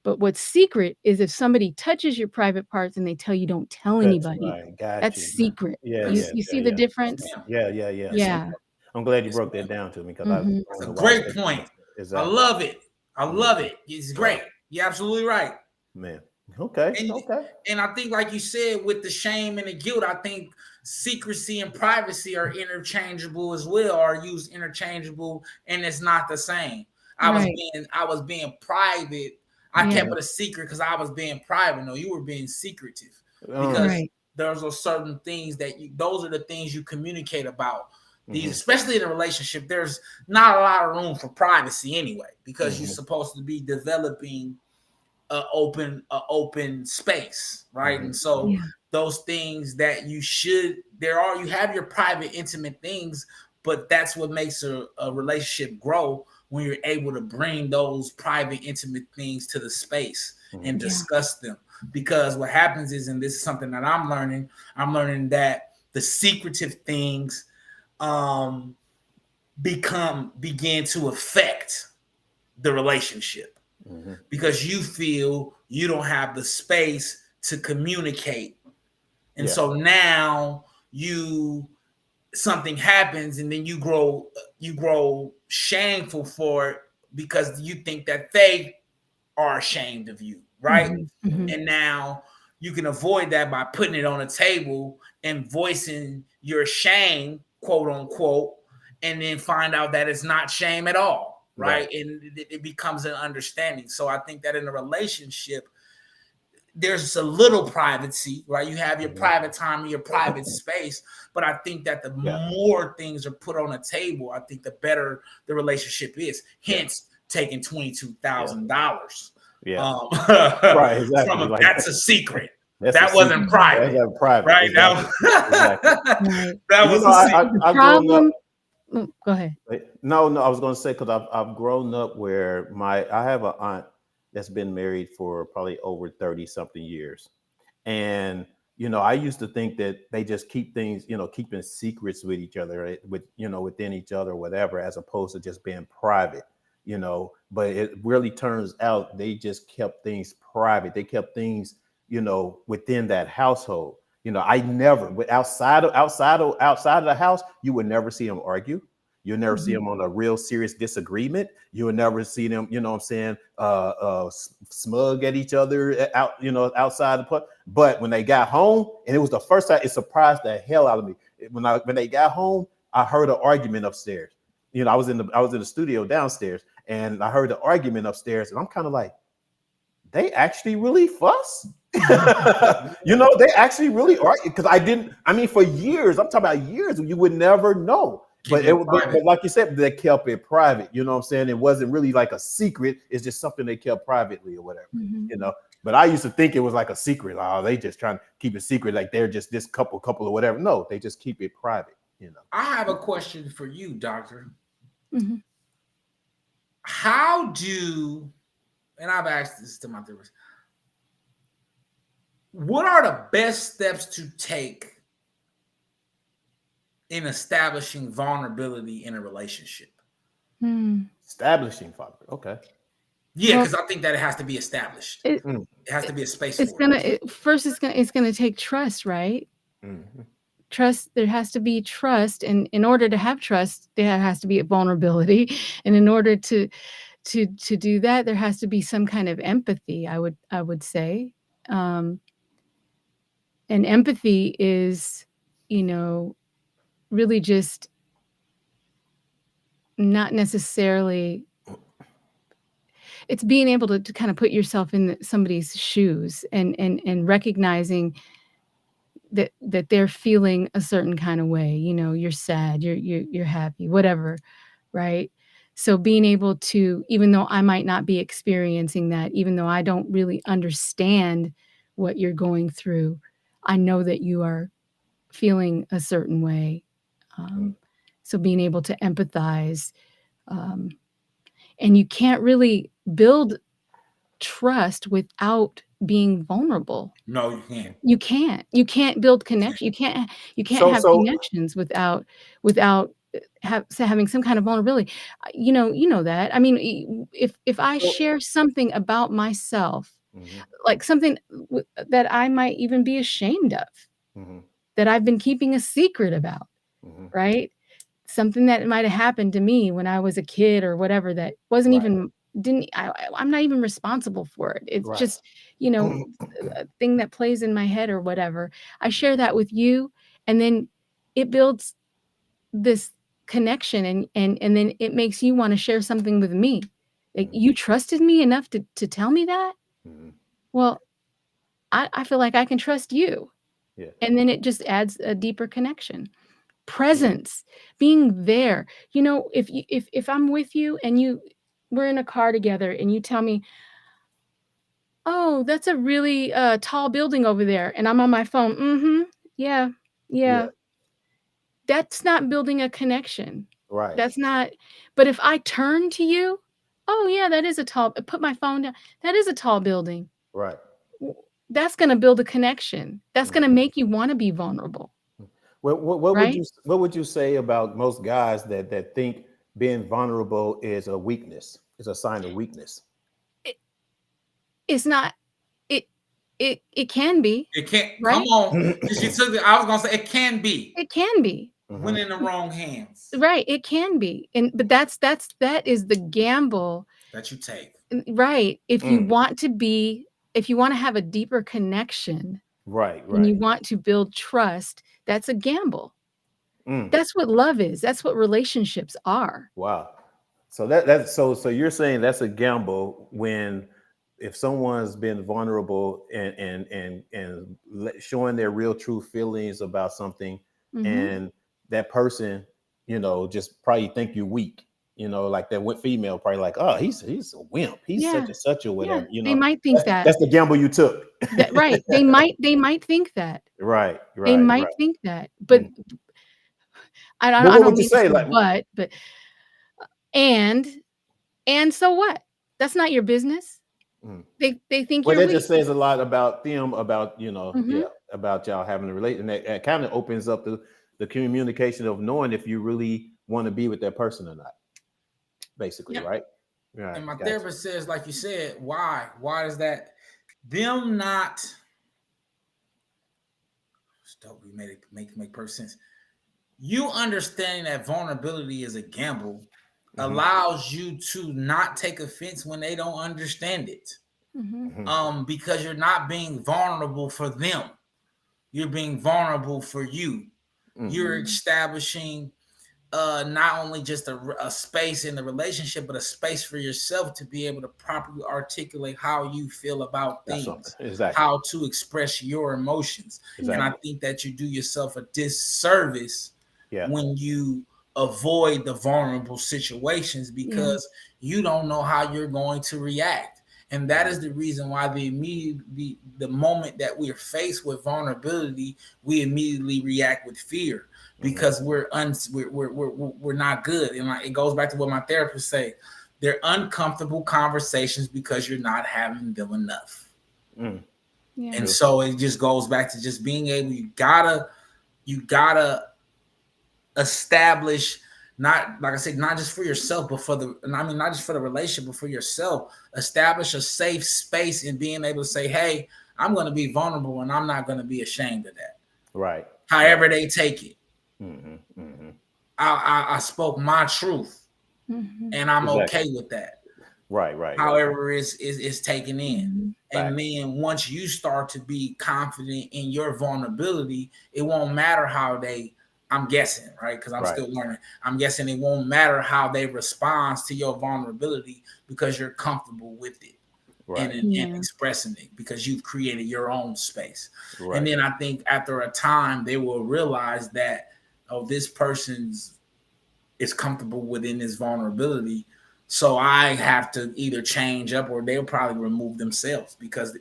But what's secret is if somebody touches your private parts and they tell you don't tell That's anybody, right. Got that's you. secret. Yeah, You yeah, see yeah, the yeah. difference? Yeah, yeah, yeah. Yes, Okay. Yeah. I'm glad you yes, broke ma'am. that down to me because I Mhm. That's don't a know why I was great thinking point. I exactly. love it. I love Mhm. it. It's Wow, great. You're absolutely right. man. Okay, And okay. and I think, like you said, with the shame and the guilt, I think secrecy and privacy are interchangeable as well, are used interchangeable, and it's not the same. I was being private. I Yeah. kept it a secret because I was being private. No, you were being secretive because Right. those are certain things those are the things you communicate about. These, Mhm. especially in a relationship, there's not a lot of room for privacy anyway, because you're Mhm. supposed to be developing a open space, right? Mhm. And so Yeah. those things that you have your private, intimate things, but that's what makes a relationship grow, when you're able to bring those private, intimate things to the space Mhm. and Yeah. discuss them. Because what happens is, and this is something that I'm learning that the secretive things begin to affect the relationship, Mhm. because you feel you don't have the space to communicate. And Yeah. so now something happens, and then you grow shameful for it, because you think that they are ashamed of you, right? Mhm. Mhm. And now you can avoid that by putting it on a table and voicing your shame, quote unquote, and then find out that it's not shame at all, right? And it becomes an understanding. So I think that in a relationship, there's a little privacy, right? You have your Mhm. private time and your private space, but I think that the Yeah. more things are put on a table, I think the better the relationship is. Hence, taking $22,000. Yeah. Right. Exactly. Like That's a secret. that's a That secret. wasn't private, That's private. right? Exactly. Exactly. Right. That You was know, a secret. The I've grown up. problem, go ahead. No, I was going to say because I've grown up where I have an aunt that's been married for probably over 30 something years, and I used to think that they just keep things, keeping secrets with each other, right? Within each other, or whatever, as opposed to just being private. But it really turns out they just kept things private. They kept things, within that household. I never, but outside of the house, you would never see them argue. You'll never see Mhm. them on a real serious disagreement. You will never see them, what I'm saying, smug at each other outside the pub. But when they got home, and it was the first time, it surprised the hell out of me. When they got home, I heard an argument upstairs. I was in the studio downstairs, and I heard the argument upstairs, and I'm kind of like, they actually really fuss. They actually really argue, because for years, I'm talking about years, you would never know. But but like you said, they kept it private. You know what I'm saying? It wasn't really like a secret. It's just something they kept privately or whatever. Mhm. But I used to think it was like a secret. Oh, they just trying to keep it secret, like they're just this couple or whatever. No, they just keep it private. I have a question for you, Doctor. Mhm. And I've asked this to my therapist, what are the best steps to take in establishing vulnerability in a relationship? Establishing vulnerability. Okay. Yeah, Well, because I think that it has to be established. it, It has to be a space it's for it. gonna first it's gonna take trust, right? Mhm. there has to be trust, and in order to have trust, there has to be a vulnerability, and in order to do that, there has to be some kind of empathy, I would say. And empathy is, really just not necessarily, it's being able to kind of put yourself in somebody's shoes, and recognizing that they're feeling a certain kind of way. You're sad, you're happy, whatever, right? So being able to, even though I might not be experiencing that, even though I don't really understand what you're going through, I know that you are feeling a certain way. So being able to empathize, and you can't really build trust without being vulnerable. No, you can't. You can't build connection. You can't have connections without having some kind of vulnerability. You know that. I mean, if I share something about myself, like something that I might even be ashamed of, that I've been keeping a secret about, right? Something that might have happened to me when I was a kid or whatever, that wasn't even I'm not even responsible for it. It's just, a thing that plays in my head or whatever. I share that with you, and then it builds this connection, and then it makes you want to share something with me. Like, you trusted me enough to tell me that? Well, I feel like I can trust you. Yeah. And then it just adds a deeper connection. Presence, being there. If I'm with you and we're in a car together and you tell me, "Oh, that's a really tall building over there," and I'm on my phone, yeah, Yeah. yeah. That's not building a connection. Right. That's not. But if I turn to you, "Oh yeah, that is a tall," put my phone down, "That is a tall building." Right. That's gonna build a connection. That's gonna make you wanna be vulnerable. What Right? would you say about most guys that think being vulnerable is a weakness? Is a sign of weakness? It's not. It can be, It can't. Come right? on, because you took it. I was gonna say it can be It can be. when in the wrong hands Right, it can be. But that is the gamble, that you take. right? If you want to have a deeper connection, Right. and Right. you want to build trust, that's a gamble. Mm. That's what love is. That's what relationships are. Wow. So so you're saying that's a gamble when, if someone's been vulnerable and showing their real true feelings about something, Mhm. and that person, just probably think you're weak, like that female probably like, oh, he's a wimp, he's such Yeah. and such or Yeah, whatever, they might think that. that's the gamble you took. Right. They might think that. Right, They right, might right. think that. But Mm. But I what don't would you mean to say? say Like, but and so what? That's not your business. mm. They think Well, you're that weak. just says a lot about them, about Mhm. about y'all having a relation. And that kind of opens up the communication of knowing if you really want to be with that person or not. Basically, Yeah. right? Right. And my Gotcha. therapist says, like you said, why? Why is that? Them not. Stop. We made it make perfect sense. You understanding that vulnerability is a gamble allows you to not take offense when they don't understand it. Because you're not being vulnerable for them. You're being vulnerable for you. You're establishing not only just a space in the relationship, but a space for yourself to be able to properly articulate how you feel about That's things, exactly. how to express your emotions. Exactly. And I think that you do yourself a disservice Yeah. when you avoid the vulnerable situations because you don't know how you're going to react. And that is the reason why the moment that we're faced with vulnerability, we immediately react with fear because we're not good. And like, it goes back to what my therapist say: they're uncomfortable conversations because you're not having them enough. Yeah. And so it just goes back to just being able. You gotta establish, not like I said, not just for yourself, but not just for the relationship, but for yourself. Establish a safe space in being able to say, "Hey, I'm going to be vulnerable, and I'm not going to be ashamed of that." Right. however they take it. I spoke my truth, and I'm okay with that. Right. However, it's taken in. And then once you start to be confident in your vulnerability, it won't matter how they. I'm guessing, right? Because I'm still learning. I'm guessing it won't matter how they respond to your vulnerability because you're comfortable with it. And expressing it because you've created your own space. And then I think after a time, they will realize that, oh, this person's is comfortable within this vulnerability. So I have to either change up or they'll probably remove themselves because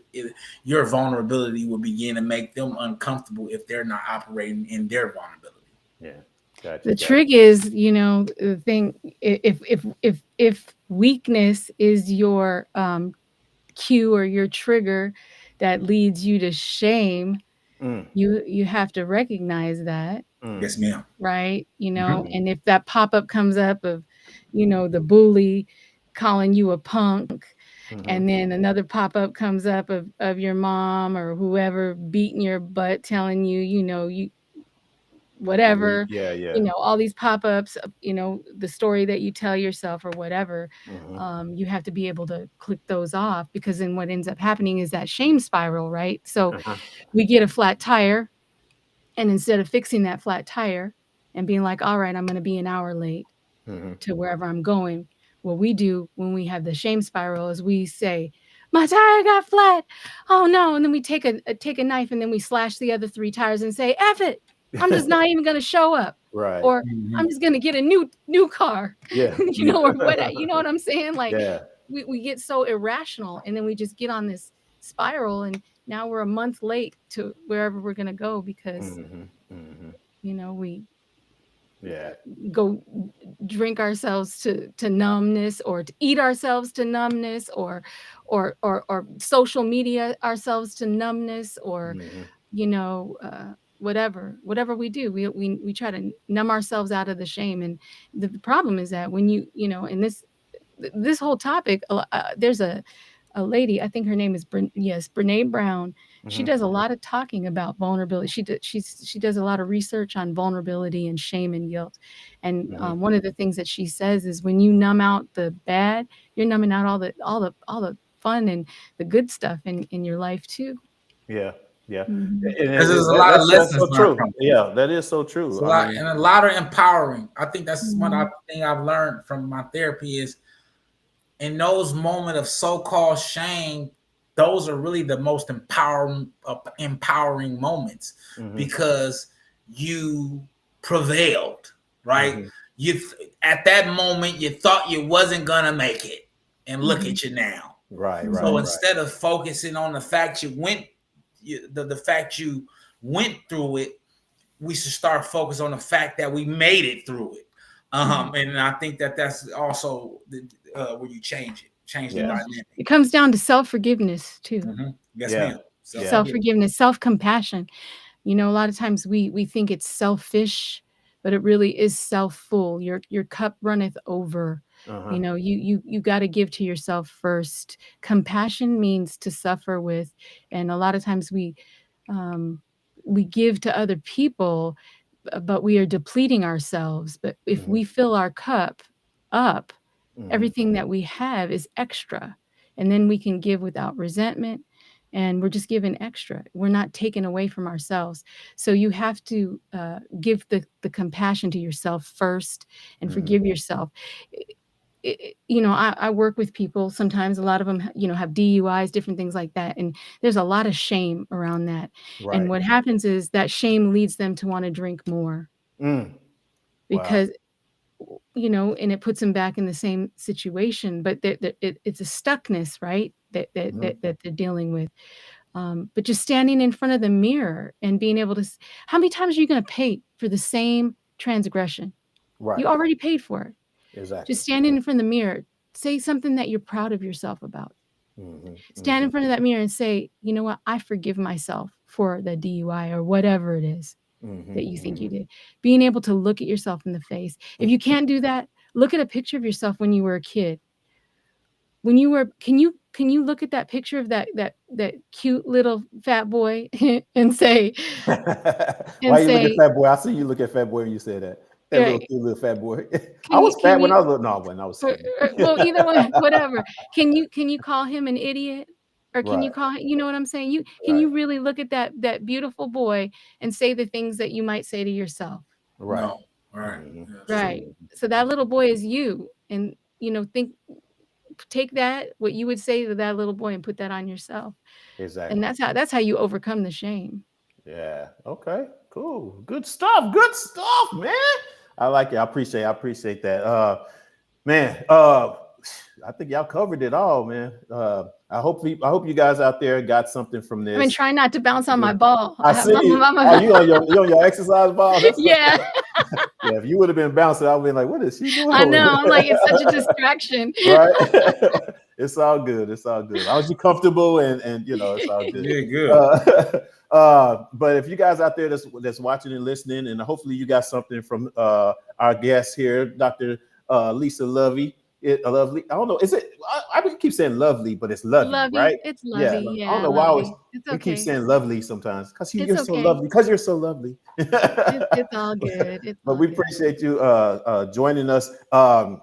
your vulnerability will begin to make them uncomfortable if they're not operating in their vulnerability. Yeah. Gotcha, the trick is, the thing, if weakness is your cue or your trigger that leads you to shame, you have to recognize that. Yes, ma'am. Right? And if that pop-up comes up of, the bully calling you a punk, and then another pop-up comes up of your mom or whoever beating your butt, telling you, you whatever, all these pop-ups, the story that you tell yourself or whatever, you have to be able to click those off, because then what ends up happening is that shame spiral, right? So we get a flat tire, and instead of fixing that flat tire and being like, all right, I'm going to be an hour late to wherever I'm going, what we do when we have the shame spiral is we say, my tire got flat. Oh no. And then we take a knife and then we slash the other 3 tires and say, F it. I'm just not even going to show up. Right. Or I'm just going to get a new car. Yeah. Or what, you know what I'm saying? Like we get so irrational, and then we just get on this spiral, and now we're a month late to wherever we're going to go because, we go drink ourselves to numbness, or to eat ourselves to numbness, or social media ourselves to numbness, or, whatever we do, we try to numb ourselves out of the shame. And the problem is that when in this whole topic, there's a lady, I think her name is Brene Brown. She does a lot of talking about vulnerability. She does a lot of research on vulnerability and shame and guilt. And one of the things that she says is, when you numb out the bad, you're numbing out all the fun and the good stuff in your life too. Yeah. And there's a lot of lessons. So true. Yeah, that is so true. And a lot of empowering. I think that's one thing I've learned from my therapy is, in those moments of so-called shame, those are really the most empowering moments, because you prevailed, right? You at that moment you thought you wasn't gonna make it, and look at you now. Right. So instead of focusing on the fact the fact you went through it, we should start focusing on the fact that we made it through it. And I think that's also where you change the dynamic. It comes down to self-forgiveness too. Yes, ma'am. Self-forgiveness, self-compassion. A lot of times we think it's selfish, but it really is self-full. Your cup runneth over. You got to give to yourself first. Compassion means to suffer with, and a lot of times we give to other people, but we are depleting ourselves. But if we fill our cup up, everything that we have is extra, and then we can give without resentment, and we're just giving extra. We're not taking away from ourselves. So you have to give the compassion to yourself first and forgive yourself. I work with people. Sometimes a lot of them, have DUIs, different things like that. And there's a lot of shame around that. Right. And what happens is that shame leads them to want to drink more. Because, and it puts them back in the same situation, but it's a stuckness, right? That they're dealing with. But just standing in front of the mirror and being able to, how many times are you going to pay for the same transgression? Right. You already paid for it. Exactly. Just standing in front of the mirror, say something that you're proud of yourself about. Stand in front of that mirror and say, you know what? I forgive myself for the DUI or whatever it is that you think you did. Being able to look at yourself in the face. If you can't do that, look at a picture of yourself when you were a kid. Can you can you look at that picture of that cute little fat boy and say, why you look at fat boy? I see you look at fat boy when you say that. That little right, cute little fat boy. I can was you fat when I was little. No, when I was skinny. well, either one, whatever. Can you call him an idiot? Or can you Right, call him, you know what I'm saying? Can right, you really look at that beautiful boy and say the things that you might say to yourself? right. No. Right. Mhm. Yeah, that's true. Right. So that little boy is you. And take that, what you would say to that little boy, and put that on yourself. And Exactly. that's how you overcome the shame. Yeah. Okay. Cool. Good stuff. Good stuff, man. I like it. I appreciate that. Man, I think y'all covered it all, man. I hope you guys out there got something from I've been this. trying not to bounce on my Yeah. ball. I see you. Oh, you on your exercise ball? That's Yeah. yeah. If you would have been bouncing, I'd been like, "What is she doing?" I Over know. I'm like, it's such a here? distraction. Right? It's all good. It's all good. As long as you comfortable and it's all good. Yeah, good. But if you guys out there that's watching and listening, and hopefully you got something from our guest here, Dr. Lisa Lovey. Lovely. I don't know. Is it? I keep saying lovely, but it's lovely, Lovey. right? It's Yeah. lovey. I don't Yeah, know why lovey. It's we keep okay. saying lovely sometimes because It's you're so okay. lovely. Because you're so lovely. It's all good. It's But all we good. appreciate you joining us. And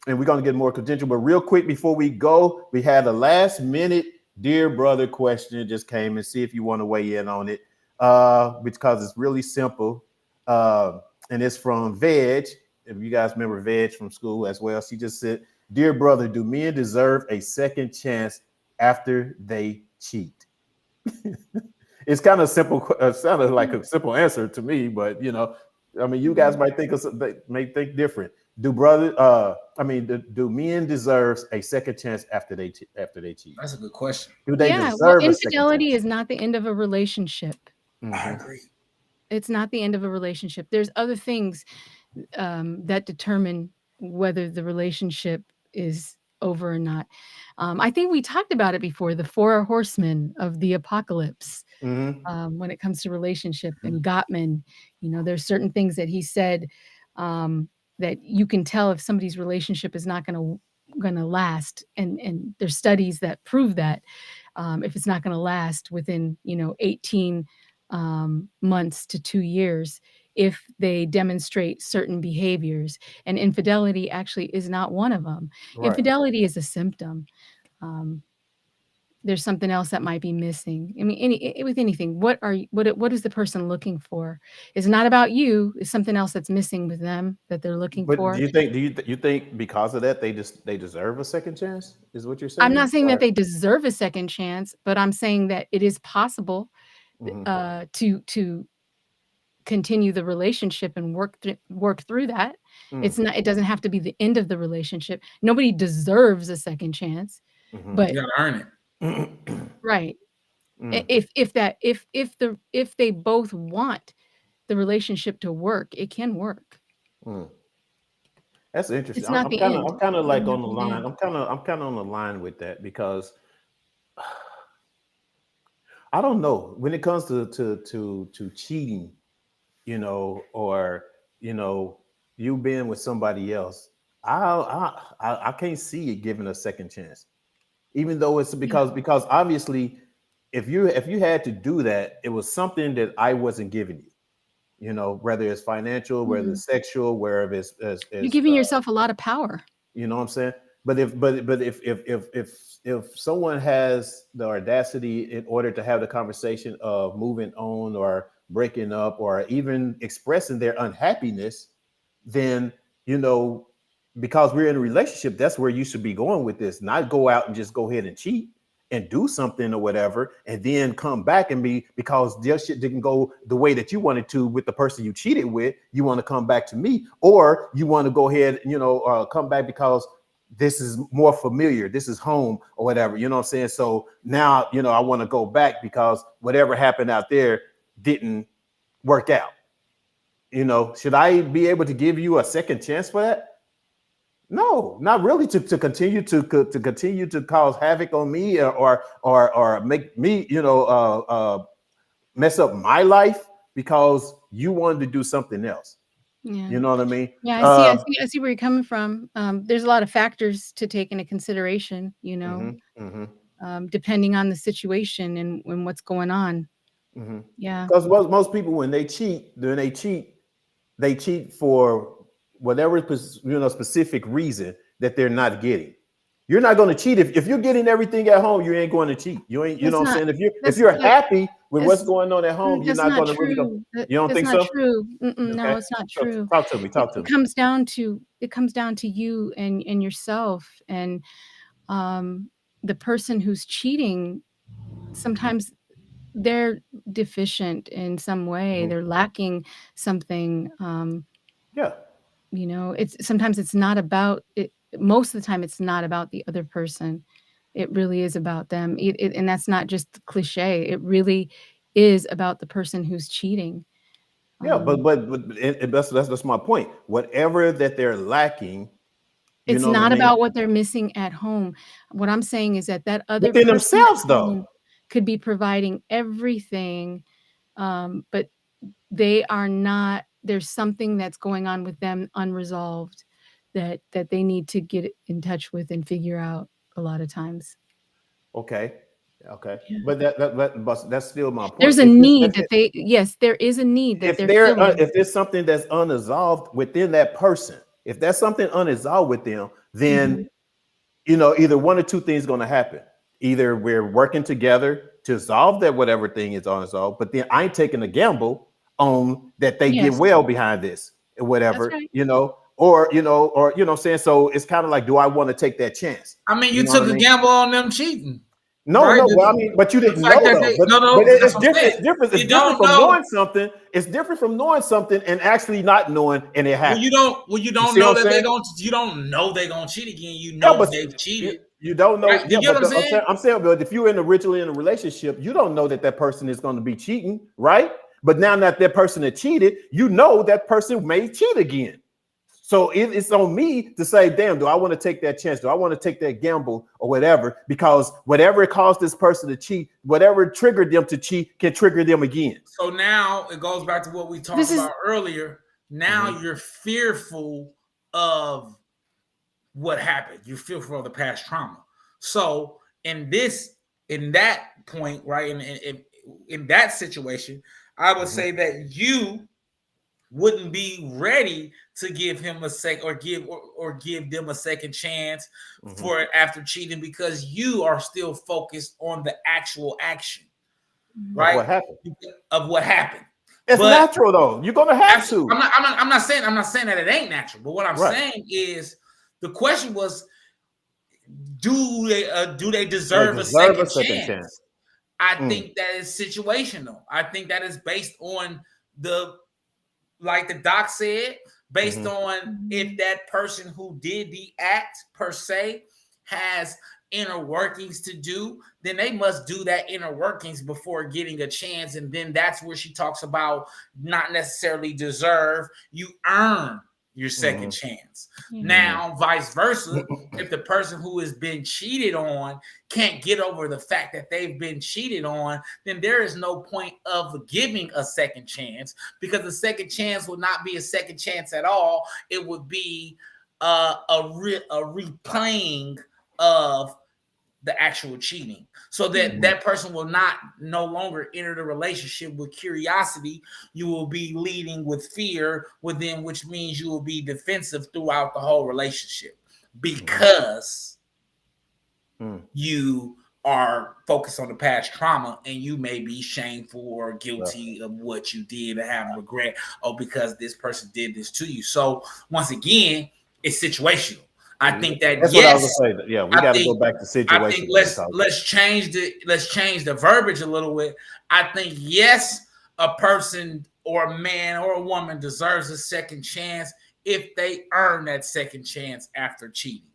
we're going to get more credential. But real quick before we go, we had a last minute dear brother question. It just came and see if you want to weigh in on it because it's really simple. And it's from Veg. If you guys remember Veg from school as well, she just said, "Dear brother, do men deserve a second chance after they cheat?" It's kind of simple. Sounded like a simple answer to me, but I mean, you guys might may think different. Do men deserve a second chance after they cheat? That's a good question. Do they Yeah. Well, deserve a second infidelity chance? is not the end of a relationship. I agree. It's not the end of a relationship. There's other things that determine whether the relationship is over or not. I think we talked about it before, the 4 horsemen of the apocalypse. When it comes to relationship, and Gottman, there's certain things that he said that you can tell if somebody's relationship is not going to last, and there's studies that prove that if it's not going to last within 18 months to 2 years, if they demonstrate certain behaviors, and infidelity actually is not one of them. Right. Infidelity is a symptom. There's something else that might be missing. I mean, with anything, what is the person looking for? It's not about you. It's something else that's missing with them that they're looking But for. do you think because of that they deserve a second chance? Is what you're saying? I'm not saying that they deserve a second chance, but I'm saying that it is possible to continue the relationship and work through that. It doesn't have to be the end of the relationship. Nobody deserves a second chance, but you gotta earn it. right. If they both want the relationship to work, it can work. That's interesting. It's not the end. I'm kind of It like doesn't on have the to be the line. end. I'm kind of on the line with that because I don't know when it comes to cheating, or you being with somebody else. I can't see it giving a second chance, even though it's Yeah. because obviously, if you had to do that, it was something that I wasn't giving you. Whether it's financial, whether it's sexual, wherever it's You're giving yourself a lot of power. you know what I'm saying? But if someone has the audacity in order to have the conversation of moving on or breaking up or even expressing their unhappiness, then because we're in a relationship, that's where you should be going with this. Not go out and just go ahead and cheat and do something or whatever, and then come back and because their shit didn't go the way that you wanted to with the person you cheated with, you want to come back to me, or you want to go ahead, come back because this is more familiar, this is home or whatever, you know what I'm saying? So now, I want to go back because whatever happened out there didn't work out. Should I be able to give you a second chance for that? No, not really. To continue to cause havoc on me or make me mess up my life because you wanted to do something else. Yeah. You know what I mean? Yeah, I see where you're coming from. There's a lot of factors to take into consideration, you know, depending on the situation and what's going on. Yeah. Because most people, when they cheat, they cheat for whatever specific reason that they're not getting. You're not going to cheat if you're getting everything at home. You ain't going to cheat. You ain't. You know what I'm saying? If you're happy with what's going on at home, you're that's not not going to really go. true. You don't That's think not so? true. No, Okay. it's not So, true. talk to me. Talk to It me. comes down to you and yourself, and the person who's cheating. Sometimes they're deficient in some way. They're lacking something. Yeah. You know, sometimes it's not about it. Most of the time, it's not about the other person. It really is about them. And that's not just cliche. It really is about the person who's cheating. Yeah, but that's my point. Whatever that they're lacking, you It's know what I not mean? about what they're missing at home. What I'm saying is that other Within person at themselves, though. home could be providing everything, but they are not. There's something that's going on with them unresolved that they need to get in touch with and figure out a lot of times. Okay. Yeah. But that's still my point. There's a need that yes, there is a need that they're filling. If there's something that's unresolved within that person, if that's something unresolved with them, then either one or two things going to happen. Either we're working together to solve that whatever thing is unresolved, but then I ain't taking a gamble on that they get well behind this or whatever, right. or what I'm saying. So it's kind of like, do I want to take that chance? I mean, you took a gamble on them cheating. No, right? well, I mean, but you didn't know though. But it's different. It's different from knowing something. It's different from knowing something and actually not knowing, and it happens. Well, you don't know that they're going to. You don't know they're going to cheat again. You know they've cheated. You don't know. Right? You get what I'm saying? I'm saying, but if you're originally in a relationship, you don't know that person is going to be cheating, right? But now that person that cheated, you know that person may cheat again. So it's on me to say, damn, do I want to take that chance? Do I want to take that gamble or whatever? Because whatever it caused this person to cheat, whatever triggered them to cheat can trigger them again. So now it goes back to what we talked about earlier. Now you're fearful of what happened. You're fearful of the past trauma. So in that point, right, in that situation, I would say that you wouldn't be ready to give him a give them a second chance for after cheating, because you are still focused on the actual action, right? Of what happened. It's natural though. You're gonna have to. I'm not saying that it ain't natural, but what I'm saying is the question was, do they deserve a second chance? I think that is situational. I think that is based on like the doc said, based on if that person who did the act per se has inner workings to do, then they must do that inner workings before getting a chance. And then that's where she talks about not necessarily deserve, you earn your second chance. Now, vice versa, if the person who has been cheated on can't get over the fact that they've been cheated on, then there is no point of giving a second chance, because the second chance would not be a second chance at all. It would be a replaying of the actual cheating, so that that person will no longer enter the relationship with curiosity. You will be leading with fear within, which means you will be defensive throughout the whole relationship, because you are focused on the past trauma, and you may be shameful or guilty of what you did and have regret, because this person did this to you. So once again, it's situational. I think that's what I was gonna say. Yeah, we got to go back to situation. I think let's change the verbiage a little bit. I think yes, a person or a man or a woman deserves a second chance if they earn that second chance after cheating.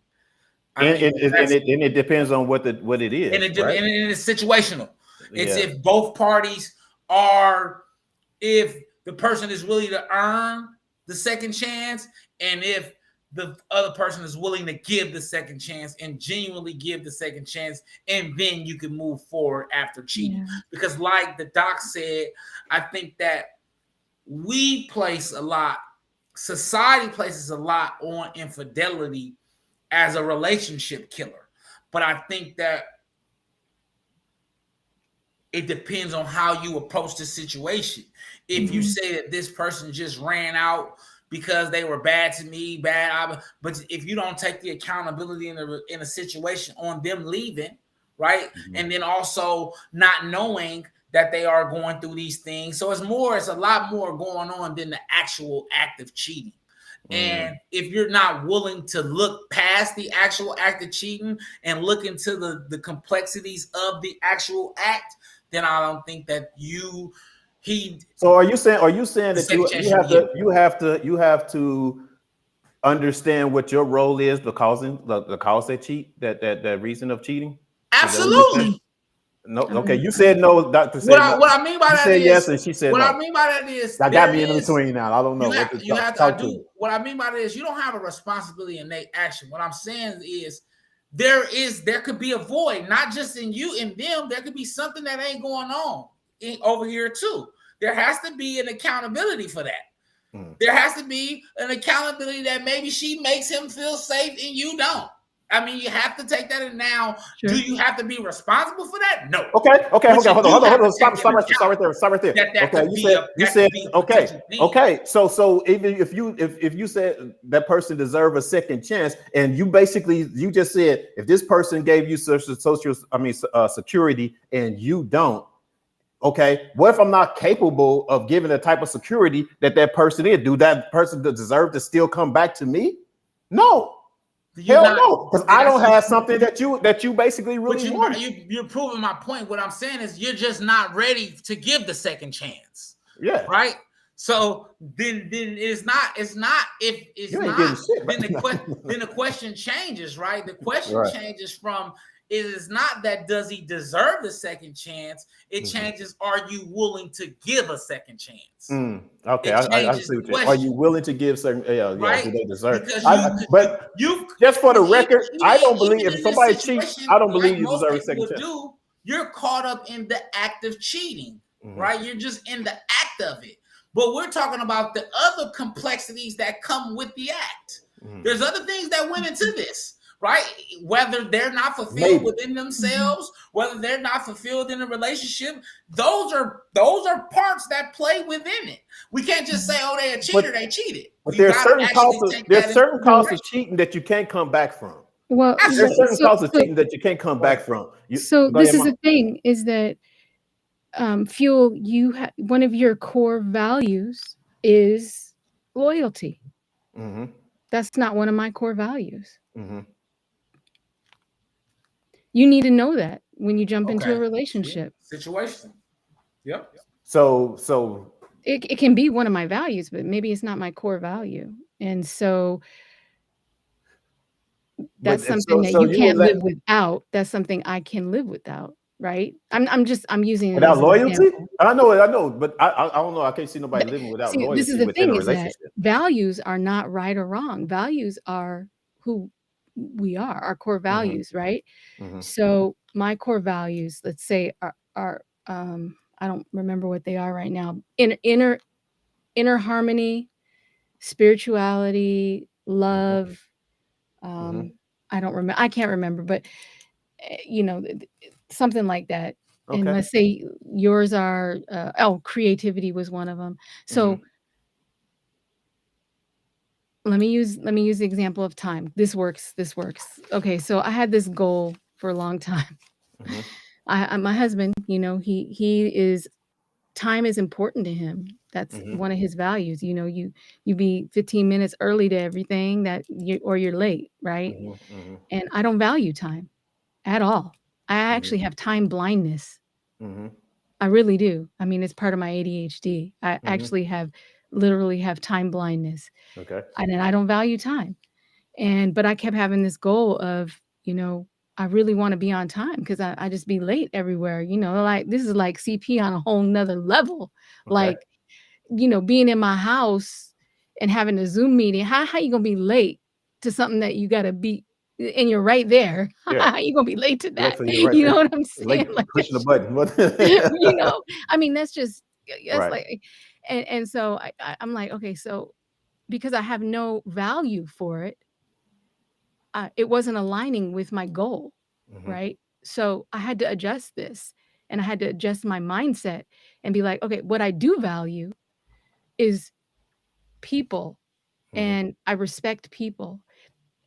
And it depends on what it is, and it's situational. It's if both parties are, if the person is willing to earn the second chance, and if the other person is willing to give the second chance and genuinely give the second chance, and then you can move forward after cheating. Because like the doc said, I think that we place a lot, society places a lot on infidelity as a relationship killer. But I think that it depends on how you approach the situation. If you say that this person just ran out because they were bad to me, but if you don't take the accountability in a situation on them leaving, right? And then also not knowing that they are going through these things. So it's a lot more going on than the actual act of cheating. And if you're not willing to look past the actual act of cheating and look into the complexities of the actual act, then I don't think that So are you saying that you have to understand what your role is, the cause they cheat, that reason of cheating? Absolutely. No, okay. You said no. Doctor said no. What I mean by that is yes, and she said what no. I mean by that is I got me in between now. I don't know what I mean by that is you don't have a responsibility in that action. What I'm saying is there could be a void, not just in you and them. There could be something that ain't going on over here too. There has to be an accountability for that. There has to be an accountability that maybe she makes him feel safe and you don't. I mean, you have to take that in now. Sure. Do you have to be responsible for that? No. Okay. Hold on. Stop right there. You said okay. So even if you said that person deserve a second chance, and you just said if this person gave you security and you don't, okay, what if I'm not capable of giving the type of security that person is? Do that person deserve to still come back to me? No. Hell no, because I don't have something that you basically really want. You're proving my point. What I'm saying is you're just not ready to give the second chance. Yeah. Right. So then then the question changes, right? The question changes from it is not that does he deserve the second chance? It changes, are you willing to give a second chance? Okay, I see what you're saying. Are you willing to give certain right? Do they deserve? But just for the record, I don't believe if somebody cheats, I don't believe you deserve a second chance. You're caught up in the act of cheating, right? You're just in the act of it. But we're talking about the other complexities that come with the act. There's other things that went into this. Right? Whether they're not fulfilled within themselves, whether they're not fulfilled in a relationship, those are parts that play within it. We can't just say, "Oh, they a cheater, they cheated." But there's certain costs of cheating that you can't come back from. Well, there's certain costs of cheating that you can't come back from. So this is the thing: is that Fuel, one of your core values is loyalty. That's not one of my core values. You need to know that when you jump into a relationship situation. Yep. So it can be one of my values, but maybe it's not my core value. And so that's something that you can't live without. That's something I can live without, right? I'm using it without loyalty. I know, but I don't know. I can't see nobody living without loyalty. This is the thing: is that values are not right or wrong. Values are who we are, our core values, right? So my core values, let's say, are I don't remember what they are right now. Inner harmony, spirituality, love. I don't remember. I can't remember, but something like that. Okay. And let's say yours are creativity was one of them. So let me use the example of time. This works. Okay, so I had this goal for a long time. My husband, he is, time is important to him. That's one of his values. You be 15 minutes early to everything or you're late, right? And I don't value time at all. I actually have time blindness. I really do. I mean, it's part of my ADHD. I actually literally have time blindness. Okay. And I don't value time. But I kept having this goal of, I really want to be on time because I just be late everywhere. Like this is like CP on a whole nother level. Okay. Like, being in my house and having a Zoom meeting. How you gonna be late to something that you gotta be and you're right there? Yeah. How you gonna be late to that? Right, you know what I'm saying? Like pushing the button. I mean, that's just right. Like, and so I'm like, okay, so because I have no value for it, it wasn't aligning with my goal, right? So I had to adjust this, and I had to adjust my mindset and be like, okay, what I do value is people, and I respect people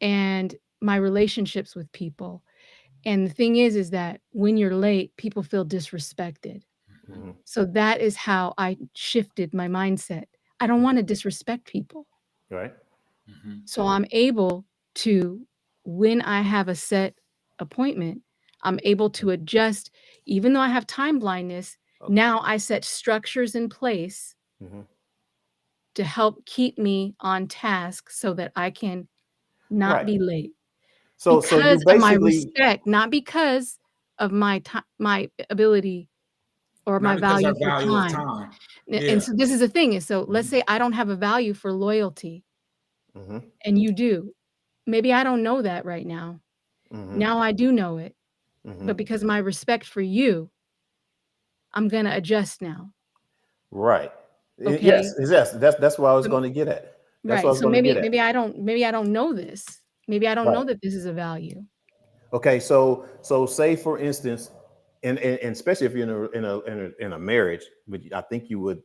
and my relationships with people. And the thing is that when you're late, people feel disrespected. So that is how I shifted my mindset. I don't want to disrespect people. Right. So I'm able to, when I have a set appointment, I'm able to adjust, even though I have time blindness. Now I set structures in place to help keep me on task so that I can not be late. So you Because of my basically, respect, not because of my my ability or Not my because value our for value of time. time. And Yeah. so this is the thing is, so let's say I don't have a value for loyalty and you do. Maybe I don't know that right now. Now I do know it. But because of my respect for you, I'm going to adjust now. right. Okay? Yes. That's what I was So, going to get at. That's what I right. was So going to get at. maybe I don't know this. Maybe I don't Right. know that this is a value. Okay, so say for instance, and especially if you're in a marriage, but I think you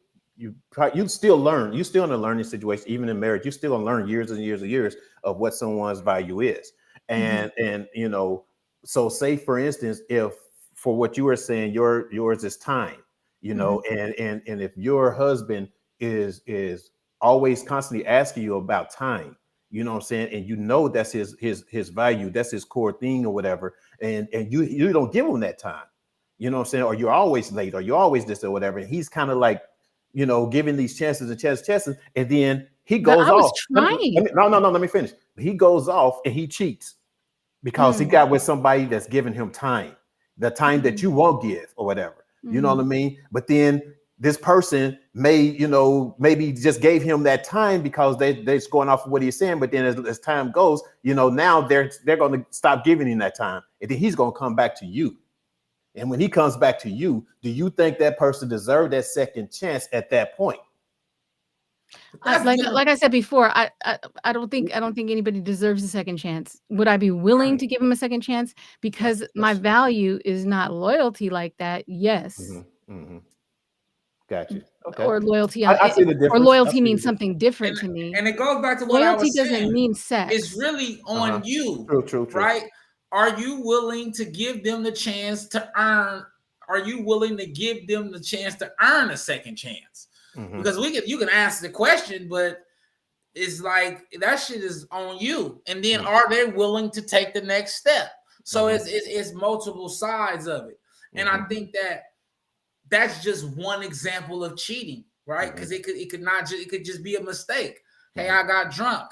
still learn. You still in a learning situation, even in marriage. You still gonna learn years and years and years of what someone's value is, and so say for instance, if for what you were saying, yours is time, and if your husband is always constantly asking you about time, you know what I'm saying, and that's his value, that's his core thing or whatever, and you don't give him that time, you know what I'm saying, or you're always late, or you're always this or whatever, and he's kind of like, giving these chances and chances, and then he But goes I was off. trying. No, let me finish. He goes off and he cheats because he got with somebody that's giving him time, the time that you won't give or whatever. You know what I mean? But then this person maybe just gave him that time because they're just going off of what he's saying. But then as time goes, now they're going to stop giving him that time, and then he's going to come back to you. And when he comes back to you, do you think that person deserved that second chance at that point? Like I said before, I don't think anybody deserves a second chance. Would I be willing to give him a second chance because my value is not loyalty like that? Yes. Gotcha. Okay. Or loyalty I see the or difference. loyalty means something different to me. And it goes back to what I Loyalty was doesn't saying. mean sex. It's really on you, True. right? Are you willing to give them the chance to earn? Are you willing to give them the chance to earn a second chance? Because you can ask the question, but it's like that shit is on you. And then are they willing to take the next step? So it's multiple sides of it. And I think that's just one example of cheating, right? Because it could just be a mistake. Hey, I got drunk.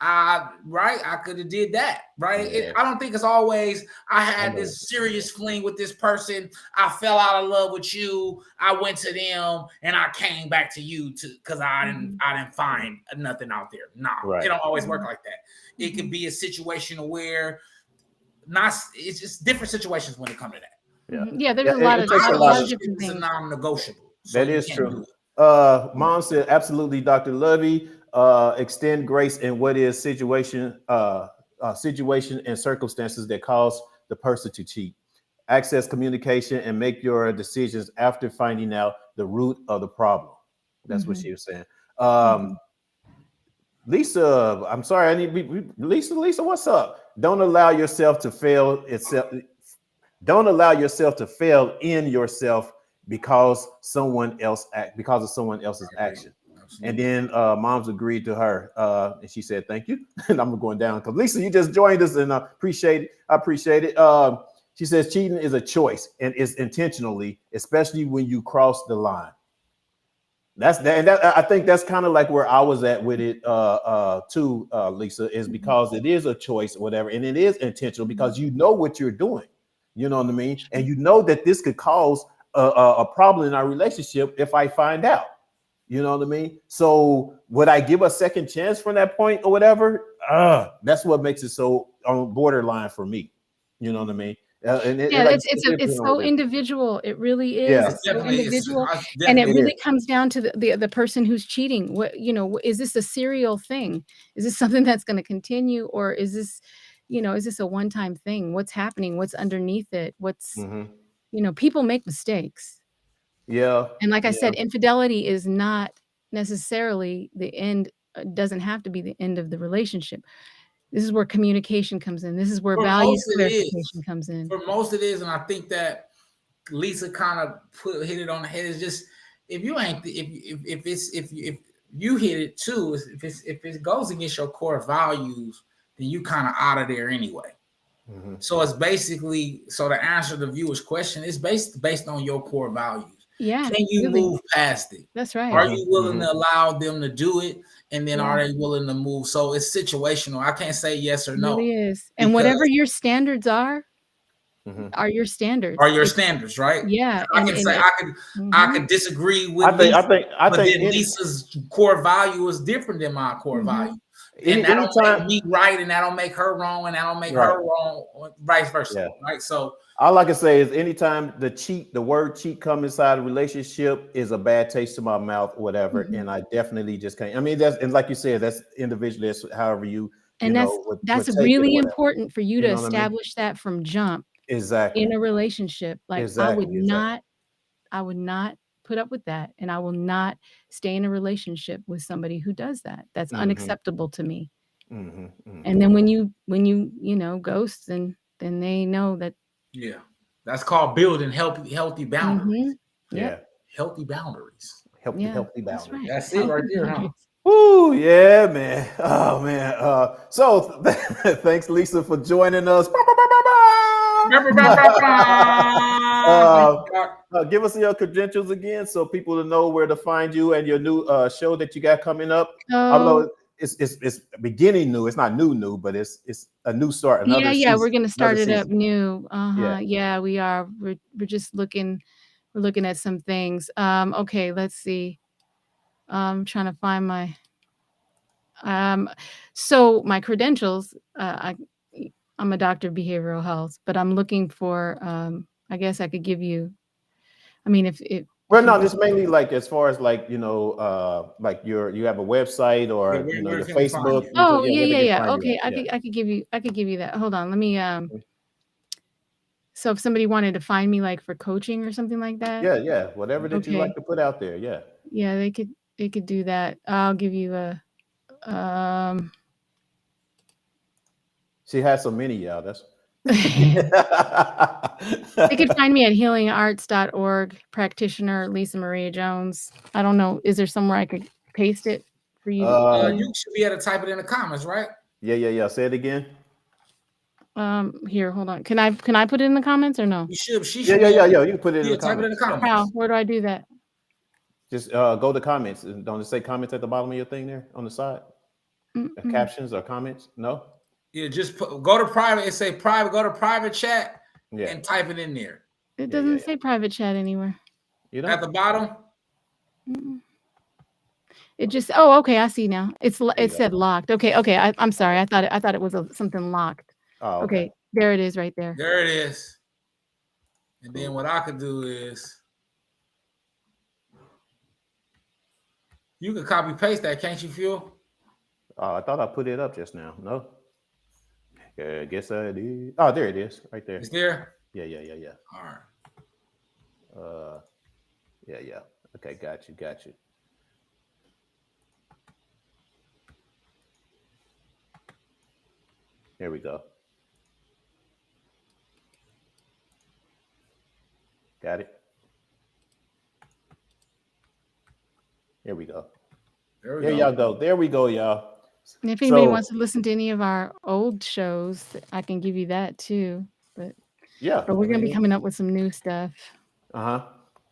I could have did that, right? Yeah. I don't think it's always I had this serious fling with this person. I fell out of love with you. I went to them and I came back to you because I didn't find nothing out there. It don't always work like that. It could be a situation where it's just different situations when it comes to that. Yeah, there's a lot of different things. It's a non-negotiable. That is true. Mom said, absolutely, Dr. Lovey. Extend grace in what is situation and circumstances that cause the person to cheat. Access communication and make your decisions after finding out the root of the problem. That's what she was saying. Lisa, I'm sorry, Lisa, what's up? Don't allow yourself to fail Don't allow yourself to fail in yourself because of someone else's action. And then moms agreed to her, and she said, "Thank you." And I'm going down because Lisa, you just joined us, and I appreciate it. She says cheating is a choice and is intentionally, especially when you cross the line. I think that's kind of like where I was at with it too, Lisa, is because it is a choice or whatever, and it is intentional because you know what you're doing. You know what I mean? And you know that this could cause a problem in our relationship if I find out. You know what I mean? So would I give a second chance from that point or whatever? That's what makes it so on borderline for me. You know what I mean? It's so individual. It really is. Yeah. It's so individual, and it really comes down to the person who's cheating. What is this a serial thing? Is this something that's going to continue, or is this, is this a one-time thing? What's happening? What's underneath it? What's people make mistakes. Yeah. And like I said, infidelity is not necessarily the end. Doesn't have to be the end of the relationship. This is where communication comes in. This is where value clarification comes in. For most it is, and I think that Lisa kind of hit it on the head. It's just if you hit it too, if it goes against your core values, then you kind of out of there anyway. So it's basically, so to answer the viewer's question, it's based on your core values. Yeah. Can you move past it? That's right. Are you willing to allow them to do it? And then are they willing to move? So it's situational. I can't say yes or no. It really is. And whatever your standards are your standards. Are your standards, right? Yeah. I can say I could disagree with Lisa, but then Lisa's core value is different than my core value. And that don't make me right, and that don't make her wrong, and that don't make her wrong, vice versa. Right. So all I can say is anytime the word cheat come inside a relationship is a bad taste in my mouth, whatever. And I definitely just can't. I mean, and like you said, that's individually, that's however you that's really important for you to establish that from jump. Exactly. In a relationship. Like I would not put up with that. And I will not stay in a relationship with somebody who does that. That's unacceptable to me. And then when you ghost, then they know that. Yeah. That's called building healthy boundaries. Yeah. Healthy boundaries. Healthy boundaries. Right. That's it right there, huh? Woo, yeah, man. Oh man. So thanks, Lisa, for joining us. Give us your credentials again so people to know where to find you and your new show that you got coming up. Although it's beginning new, it's not new, but it's a new start. We're gonna start it up new. Yeah, we are. We're just looking. We're looking at some things. Okay, let's see. I'm trying to find my. So my credentials. I'm a doctor of behavioral health, but I'm looking for. I guess I could give you. I mean, if just mainly like as far as like like you have a website or your Facebook. Oh yeah. Okay, I could give you that. Hold on, let me. So if somebody wanted to find me like for coaching or something like that. Yeah, whatever that you like to put out there. Yeah, they could do that. I'll give you a. She has so many, y'all. That's. They could find me at healingarts.org, practitioner Lisa Maria Jones. I don't know. Is there somewhere I could paste it for you? You should be able to type it in the comments, right? Yeah. Say it again. Here, hold on. Can I put it in the comments or no? You should. Yeah. You can put it in the comments. Type it in the comments. How? Where do I do that? Just go to comments. Don't it say comments at the bottom of your thing there on the side? Captions or comments? No. Yeah, just go to private. It say private. Go to private chat and type it in there. It doesn't say private chat anywhere. At the bottom. It just. Oh, okay. I see now. It said locked. Okay. I'm sorry. I thought it was something locked. Oh, okay. There it is, right there. There it is. And then what I could do is you could copy paste that, can't you, Phil? Oh, I thought I put it up just now. No. I guess I did. Oh, there it is, right there. It's there? Yeah. All right. Yeah. Okay, got you. There we go. Got it. Here we go. There y'all go. There we go, y'all. And if anybody wants to listen to any of our old shows, I can give you that too. But we're gonna be coming up with some new stuff.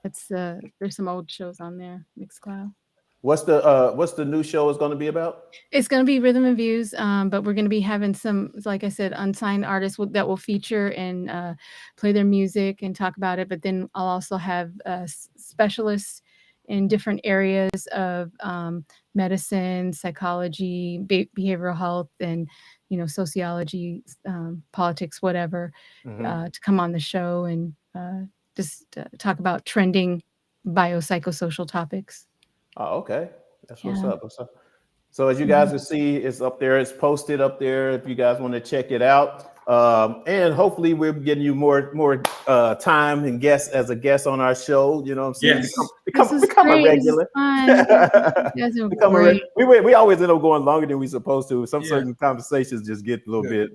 It's there's some old shows on there, Mixcloud. What's the new show is going to be about? It's going to be Rhythm and Views, but we're going to be having some, like I said, unsigned artists that will feature and play their music and talk about it. But then I'll also have specialists in different areas of medicine, psychology, behavioral health, and sociology, politics, whatever, to come on the show and just talk about trending biopsychosocial topics. Oh, okay. That's what's up. So as you guys can see, it's up there. It's posted up there if you guys want to check it out. And hopefully we're getting you more time and guests as a guest on our show. You know what I'm saying? Yes. Become a regular. We always end up going longer than we supposed to. Some certain conversations just get a little bit,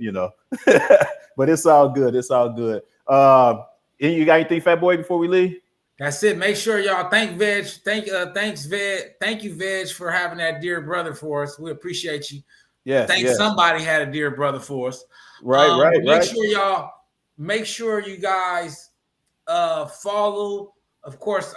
but it's all good. It's all good. You got anything, Fat Boy, before we leave? That's it. Make sure y'all thanks Veg. Thank you, Veg, for having that dear brother for us. We appreciate you. Yes. Somebody had a dear brother for us. Right. Make sure you guys follow. Of course,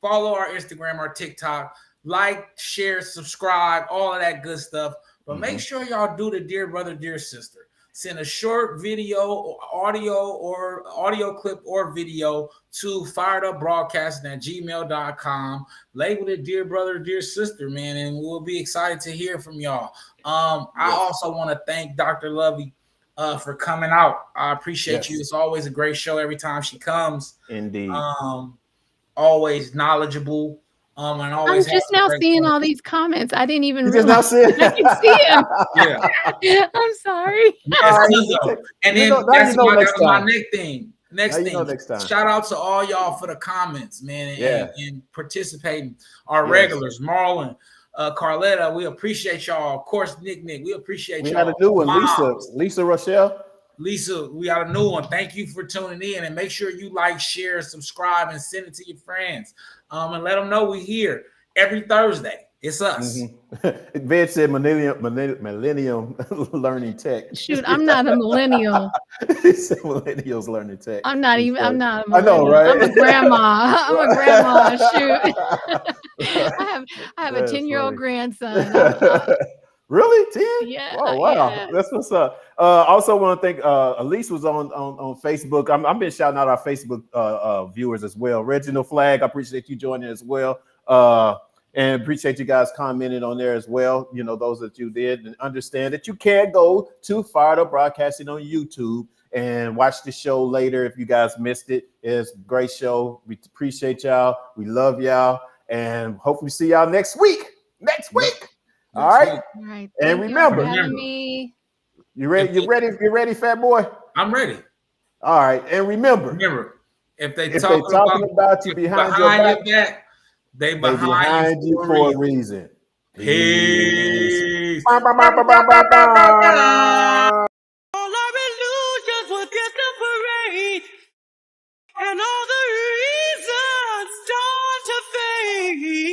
follow our Instagram, our TikTok, like, share, subscribe, all of that good stuff. But make sure y'all do the dear brother, dear sister. Send a short video or audio clip or video to firedupbroadcasting@gmail.com. Label it dear brother, dear sister, man, and we'll be excited to hear from y'all. I also want to thank Dr. Lovey for coming out. I appreciate you. It's always a great show every time she comes. Indeed. Always knowledgeable. And always I'm just now seeing all these comments. I didn't even realize I can see them. Yeah. I'm sorry. And then that was my next thing. Next time. Shout out to all y'all for the comments, man, and participating. Our regulars, Marlon, Carletta, we appreciate y'all. Of course, Nick, we appreciate y'all. We got a new one, Lisa Rochelle. Lisa, we got a new one. Thank you for tuning in, and make sure you like, share, subscribe, and send it to your friends. And let them know we're here every Thursday. It's us. Veg said millennium learning tech. Shoot, I'm not a millennial. He said millennials learning tech. I'm not a millennial. I know, right? I'm a grandma. Shoot. I have a 10-year-old grandson. Really? 10? Yeah. Oh, wow. Yeah. That's what's up. Also want to thank Elise was on Facebook. I've been shouting out our Facebook viewers as well. Reginald Flag, I appreciate you joining as well. And appreciate you guys commenting on there as well. Those that you did, and understand that you can go to Fired Up Broadcasting on YouTube and watch the show later if you guys missed it. It's a great show. We appreciate y'all. We love y'all. And hopefully see y'all next week. All right. And remember, me. You ready? You ready, Fat Boy? I'm ready. All right. And remember, if they talking about you behind your back, they behind you for a reason. Peace. All our illusions will get the parade, and all the reasons start to fade.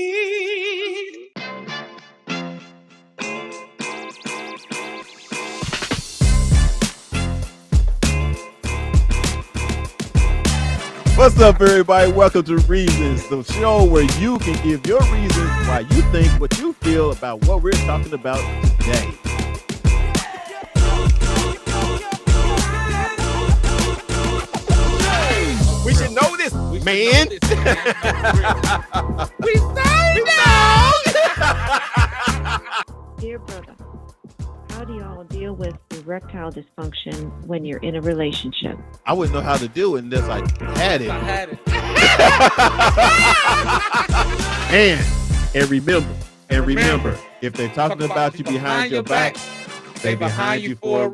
What's up, everybody? Welcome to Reasons, the show where you can give your reasons why you think what you feel about what we're talking about today. We should know this, man. We say no. Dear brother, how do y'all deal with erectile dysfunction when you're in a relationship? I wouldn't know how to do it unless I had it. And remember, if they're talking about you behind your back, they behind you for a